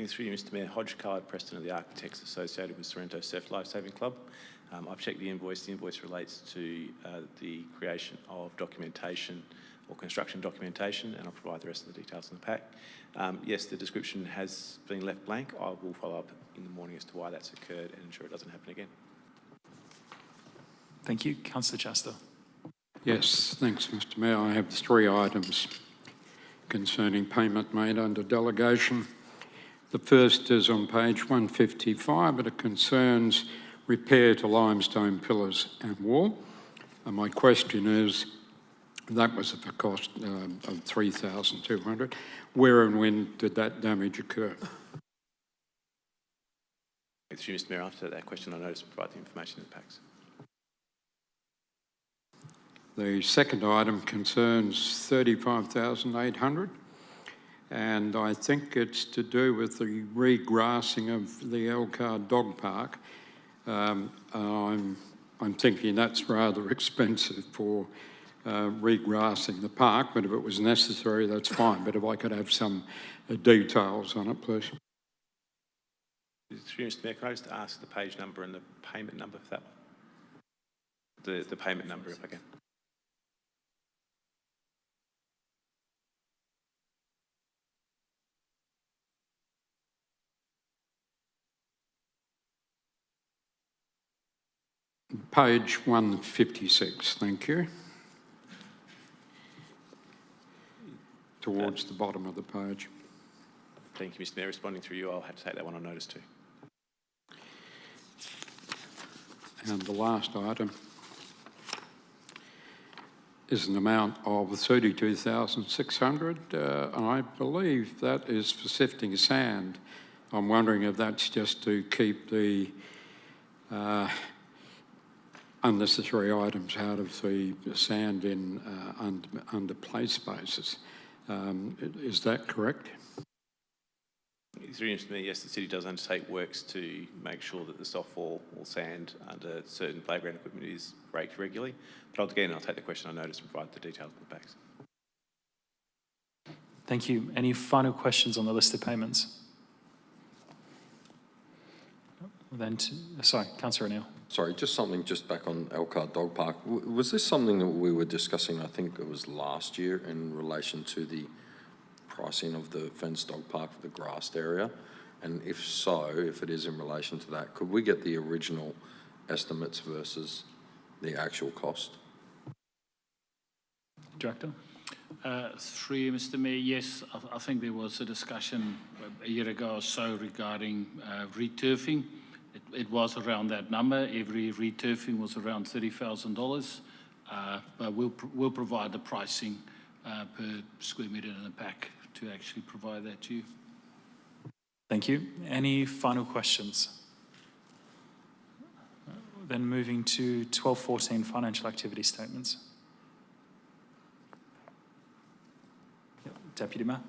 Through you, Mr. Mayor, Hodge Collard Preston are the architects associated with Sorrento Surf Lifesaving Club. I've checked the invoice. The invoice relates to the creation of documentation or construction documentation, and I'll provide the rest of the details in the pack. Yes, the description has been left blank. I will follow up in the morning as to why that's occurred and ensure it doesn't happen again. Thank you. Councillor Chester. Yes, thanks, Mr. Mayor. I have 3 items concerning payment made under delegation. The first is on page 155, but it concerns repair to limestone pillars and wall. And my question is, that was at the cost of $3,200. Where and when did that damage occur? Through you, Mr. Mayor, after that question, I notice and provide the information in the packs. The second item concerns $35,800. And I think it's to do with the regrassing of the Elcar Dog Park. I'm thinking that's rather expensive for regrassing the park, but if it was necessary, that's fine. But if I could have some details on it, please. Through Mr. Mayor, can I just ask the page number and the payment number for that one? The payment number, if I can. Page 156, thank you. Towards the bottom of the page. Thank you, Mr. Mayor. Responding through you, I'll have to take that one on notice too. And the last item is an amount of 32,600. I believe that is for sifting sand. I'm wondering if that's just to keep the unnecessary items out of the sand in under play spaces. Is that correct? Through you, Mr. Mayor, yes, the city does undertake works to make sure that the softball or sand under certain playground equipment is raked regularly. But again, I'll take the question on notice and provide the details in the packs. Thank you. Any final questions on the list of payments? Then, sorry, Councillor O'Neill. Sorry, just something just back on Elkhart Dog Park. Was this something that we were discussing, I think it was last year, in relation to the pricing of the fenced dog park for the grassed area? And if so, if it is in relation to that, could we get the original estimates versus the actual cost? Director? Through you, Mr. Mayor, yes, I think there was a discussion a year ago or so regarding returfing. It was around that number. Every returfing was around $30,000, but we'll provide the pricing per square metre in the pack to actually provide that to you. Thank you. Any final questions? Then moving to 1214 financial activity statements. Deputy Mayor.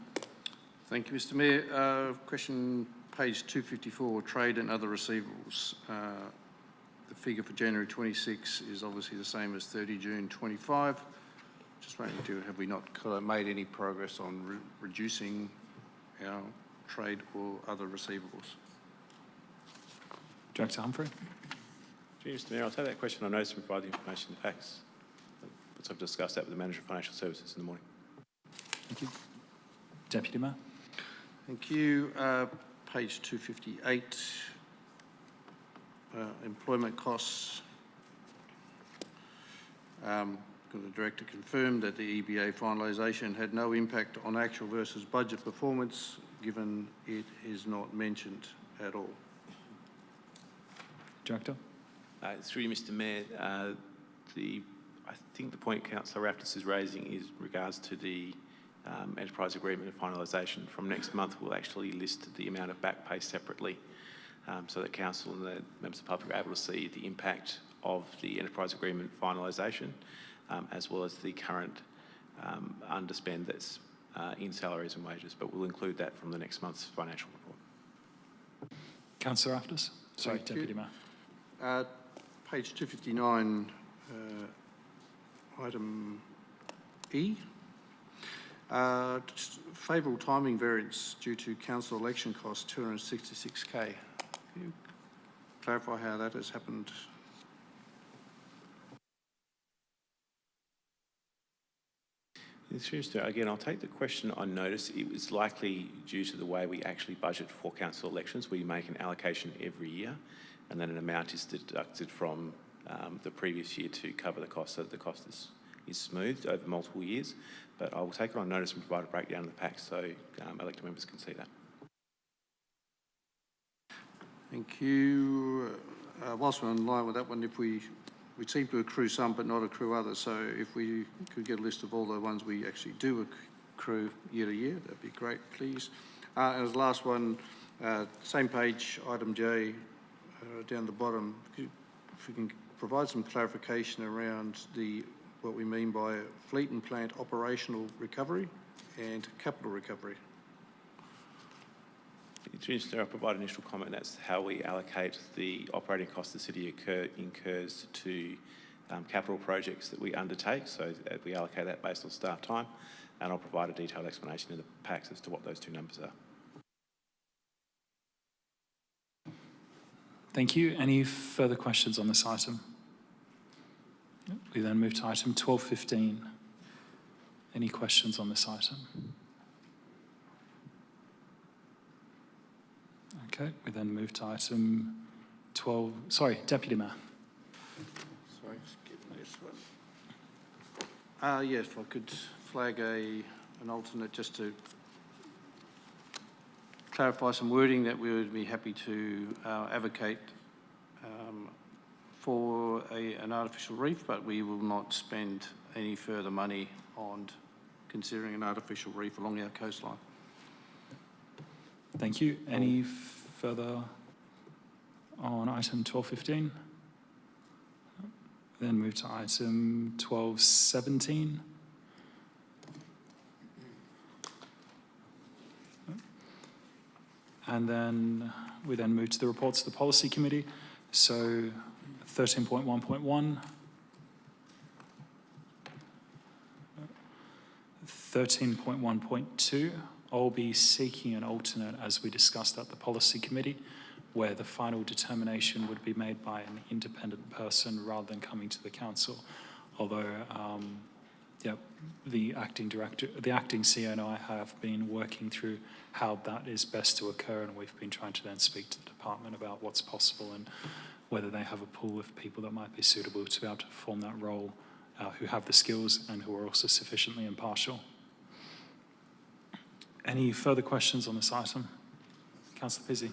Thank you, Mr. Mayor. Question page 254, trade and other receivables. The figure for January 26 is obviously the same as 30 June 25. Just waiting to, have we not made any progress on reducing our trade or other receivables? Director Humphrey. Mr. Mayor, I'll take that question on notice and provide the information in the packs. But I've discussed that with the Manager of Financial Services in the morning. Thank you. Deputy Mayor. Thank you. Page 258, employment costs. Could the Director confirm that the EBA finalisation had no impact on actual versus budget performance, given it is not mentioned at all? Director. Through you, Mr. Mayor, I think the point Councillor Raftis is raising is regards to the enterprise agreement and finalisation. From next month, we'll actually list the amount of back pay separately, so that Council and the members of the public are able to see the impact of the enterprise agreement finalisation, as well as the current underspend that's in salaries and wages. But we'll include that from the next month's financial report. Councillor Raftis. Sorry, Deputy Mayor. Page 259, item E. Favourable timing variance due to council election costs, $266K. Can you clarify how that has happened? Again, I'll take the question on notice. It was likely due to the way we actually budget for council elections. We make an allocation every year, and then an amount is deducted from the previous year to cover the cost, so that the cost is smoothed over multiple years. But I will take it on notice and provide a breakdown of the pack so elected members can see that. Thank you. Whilst we're in line with that one, if we seem to accrue some but not accrue others, so if we could get a list of all the ones we actually do accrue year to year, that'd be great, please. And as the last one, same page, item J, down the bottom, if we can provide some clarification around what we mean by fleet and plant operational recovery and capital recovery. I'll provide an initial comment. That's how we allocate the operating costs the city incurs to capital projects that we undertake, so we allocate that based on staff time, and I'll provide a detailed explanation in the packs as to what those two numbers are. Thank you. Any further questions on this item? We then move to item 12.15. Any questions on this item? Okay, we then move to item 12, Deputy Mayor. Sorry, just getting this one. Yes, if I could flag an alternate just to clarify some wording that we would be happy to advocate for an artificial reef, but we will not spend any further money on considering an artificial reef along our coastline. Thank you. Any further on item 12.15? Then move to item 12.17. And then we then move to the reports of the Policy Committee. So 13.1.1, 13.1.2, I'll be seeking an alternate as we discussed at the Policy Committee, where the final determination would be made by an independent person rather than coming to the council. Although, the acting director, the acting CEO and I have been working through how that is best to occur, and we've been trying to then speak to the department about what's possible and whether they have a pool of people that might be suitable to be able to perform that role, who have the skills and who are also sufficiently impartial. Any further questions on this item? Councillor Pizzey.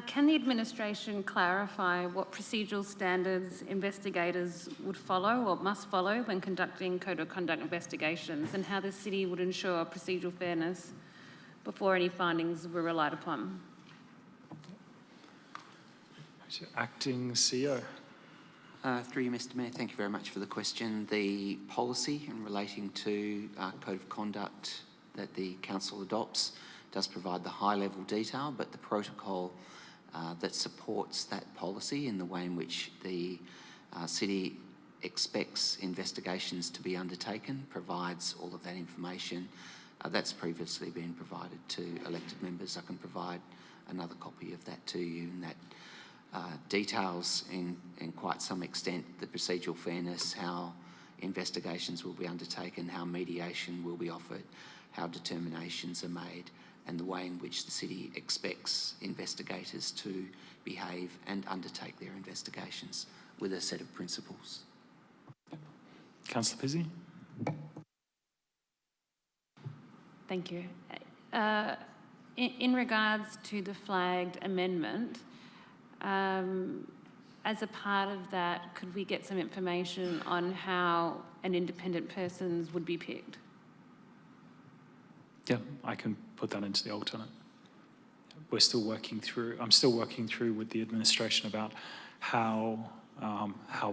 Can the administration clarify what procedural standards investigators would follow or must follow when conducting code of conduct investigations, and how the city would ensure procedural fairness before any findings were relied upon? Acting CEO. Through you, Mr Mayor, thank you very much for the question. The policy in relating to code of conduct that the council adopts does provide the high-level detail, but the protocol that supports that policy in the way in which the city expects investigations to be undertaken provides all of that information. That's previously been provided to elected members. I can provide another copy of that to you, and that details in quite some extent the procedural fairness, how investigations will be undertaken, how mediation will be offered, how determinations are made, and the way in which the city expects investigators to behave and undertake their investigations with a set of principles. Councillor Pizzey. Thank you. In regards to the flagged amendment, as a part of that, could we get some information on how an independent person would be picked? Yeah, I can put that into the alternate. We're still working through, I'm still working through with the administration about how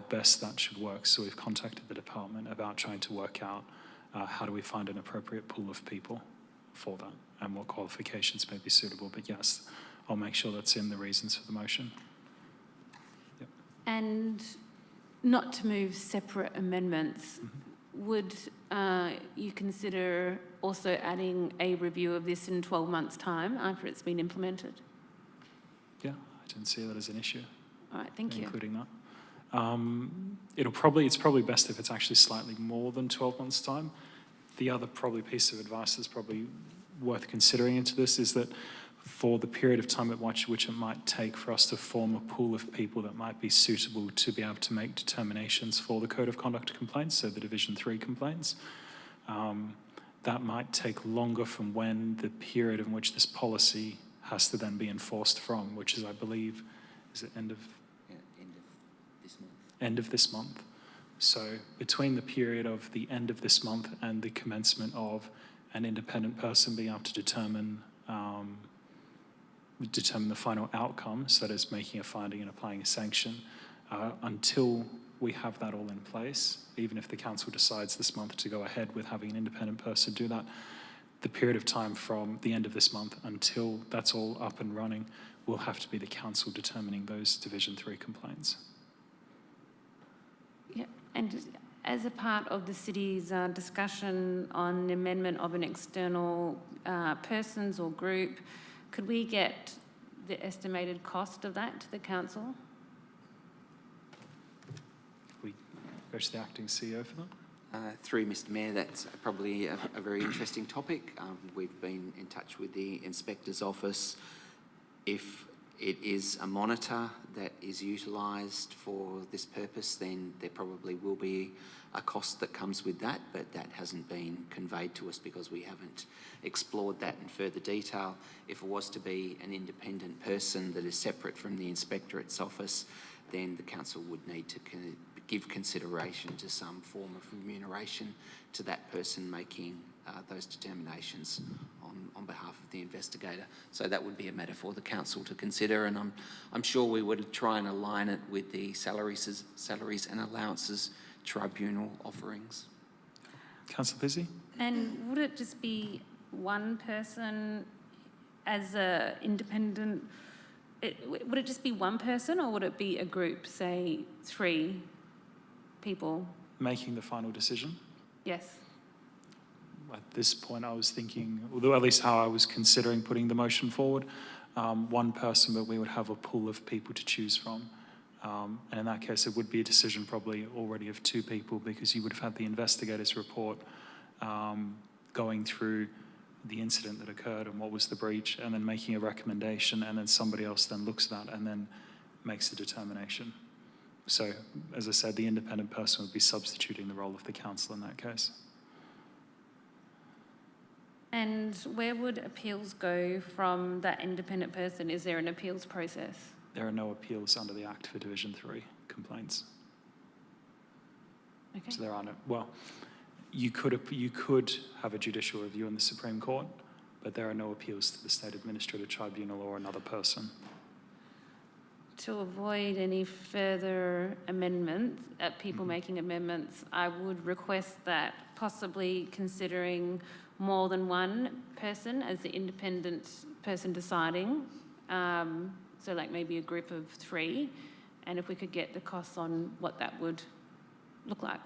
best that should work. So we've contacted the department about trying to work out how do we find an appropriate pool of people for that and what qualifications may be suitable. But yes, I'll make sure that's in the reasons for the motion. Yep. And not to move separate amendments, would you consider also adding a review of this in 12 months' time after it's been implemented? Yeah, I didn't see that as an issue. All right, thank you. Including that. It's probably best if it's actually slightly more than 12 months' time. The other probably piece of advice that's probably worth considering into this is that for the period of time at which it might take for us to form a pool of people that might be suitable to be able to make determinations for the Code of Conduct complaints, so the Division 3 complaints, that might take longer from when the period in which this policy has to then be enforced from, which is, I believe, is it end of this month? End of this month. So between the period of the end of this month and the commencement of an independent person being able to determine the final outcome, so that is making a finding and applying a sanction, until we have that all in place, even if the council decides this month to go ahead with having an independent person do that, the period of time from the end of this month until that's all up and running will have to be the council determining those Division 3 complaints. And as a part of the city's discussion on the amendment of an external persons or group, could we get the estimated cost of that to the council? We go to the acting CEO for that. Through Mr Mayor, that's probably a very interesting topic. We've been in touch with the Inspector's Office. If it is a monitor that is utilised for this purpose, then there probably will be a cost that comes with that, but that hasn't been conveyed to us because we haven't explored that in further detail. If it was to be an independent person that is separate from the Inspectorate's office, then the council would need to give consideration to some form of remuneration to that person making those determinations on behalf of the investigator. So that would be a matter for the council to consider, and I'm sure we would try and align it with the salaries and allowances tribunal offerings. Councillor Pizzi? And would it just be one person as a independent? Would it just be one person, or would it be a group, say 3 people? Making the final decision? Yes. At this point, I was thinking, although at least how I was considering putting the motion forward, one person, but we would have a pool of people to choose from. And in that case, it would be a decision probably already of 2 people, because you would have had the investigator's report going through the incident that occurred and what was the breach, and then making a recommendation, and then somebody else then looks at that and then makes a determination. So, as I said, the independent person would be substituting the role of the council in that case. And where would appeals go from that independent person? Is there an appeals process? There are no appeals under the Act for Division 3 complaints. Okay. So there are no, well, you could have a judicial review in the Supreme Court, but there are no appeals to the State Administrative Tribunal or another person. To avoid any further amendments, people making amendments, I would request that possibly considering more than one person as the independent person deciding, so like maybe a group of 3, and if we could get the costs on what that would look like.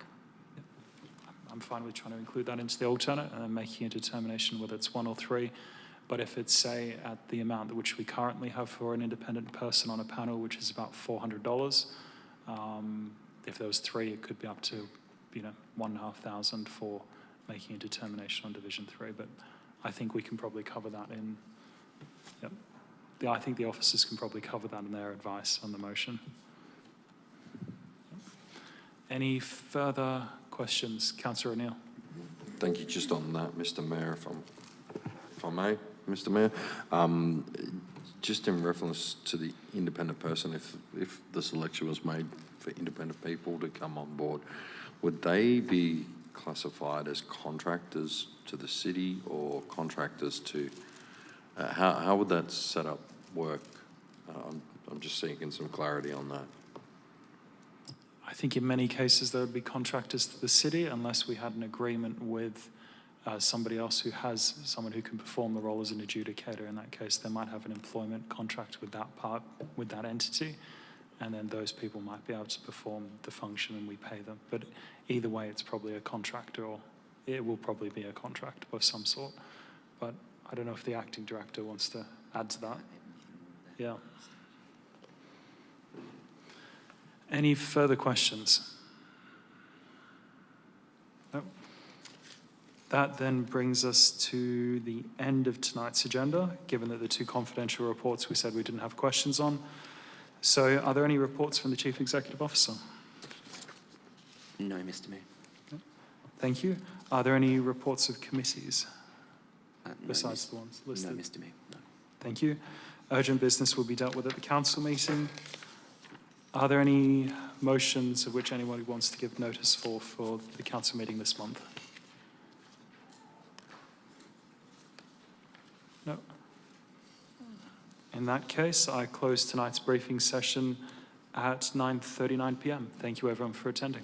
I'm fine with trying to include that into the alternate and then making a determination whether it's 1 or 3. But if it's, say, at the amount which we currently have for an independent person on a panel, which is about $400, if there was 3, it could be up to, $1,500 for making a determination on Division 3. But I think we can probably cover that in. Yep. I think the officers can probably cover that in their advice on the motion. Any further questions, Councillor O'Neill? Thank you. Just on that, Mr. Mayor, if I may, Mr. Mayor, just in reference to the independent person, if the selection was made for independent people to come on board, would they be classified as contractors to the city or contractors to? How would that setup work? I'm just seeking some clarity on that. I think in many cases there would be contractors to the city unless we had an agreement with somebody else who has someone who can perform the role as an adjudicator. In that case, they might have an employment contract with that entity, and then those people might be able to perform the function and we pay them. But either way, it's probably a contractor, or it will probably be a contract of some sort. But I don't know if the acting director wants to add to that. Yeah. Any further questions? No. That then brings us to the end of tonight's agenda, given that the 2 confidential reports we said we didn't have questions on. So are there any reports from the Chief Executive Officer? No, Mr Mayor. Okay. Thank you. Are there any reports of committees No, besides the ones listed? No, Mr Mayor, no. Thank you. Urgent business will be dealt with at the council meeting. Are there any motions of which anyone wants to give notice for the council meeting this month? No. In that case, I close tonight's briefing session at 9:39 p.m. Thank you everyone for attending.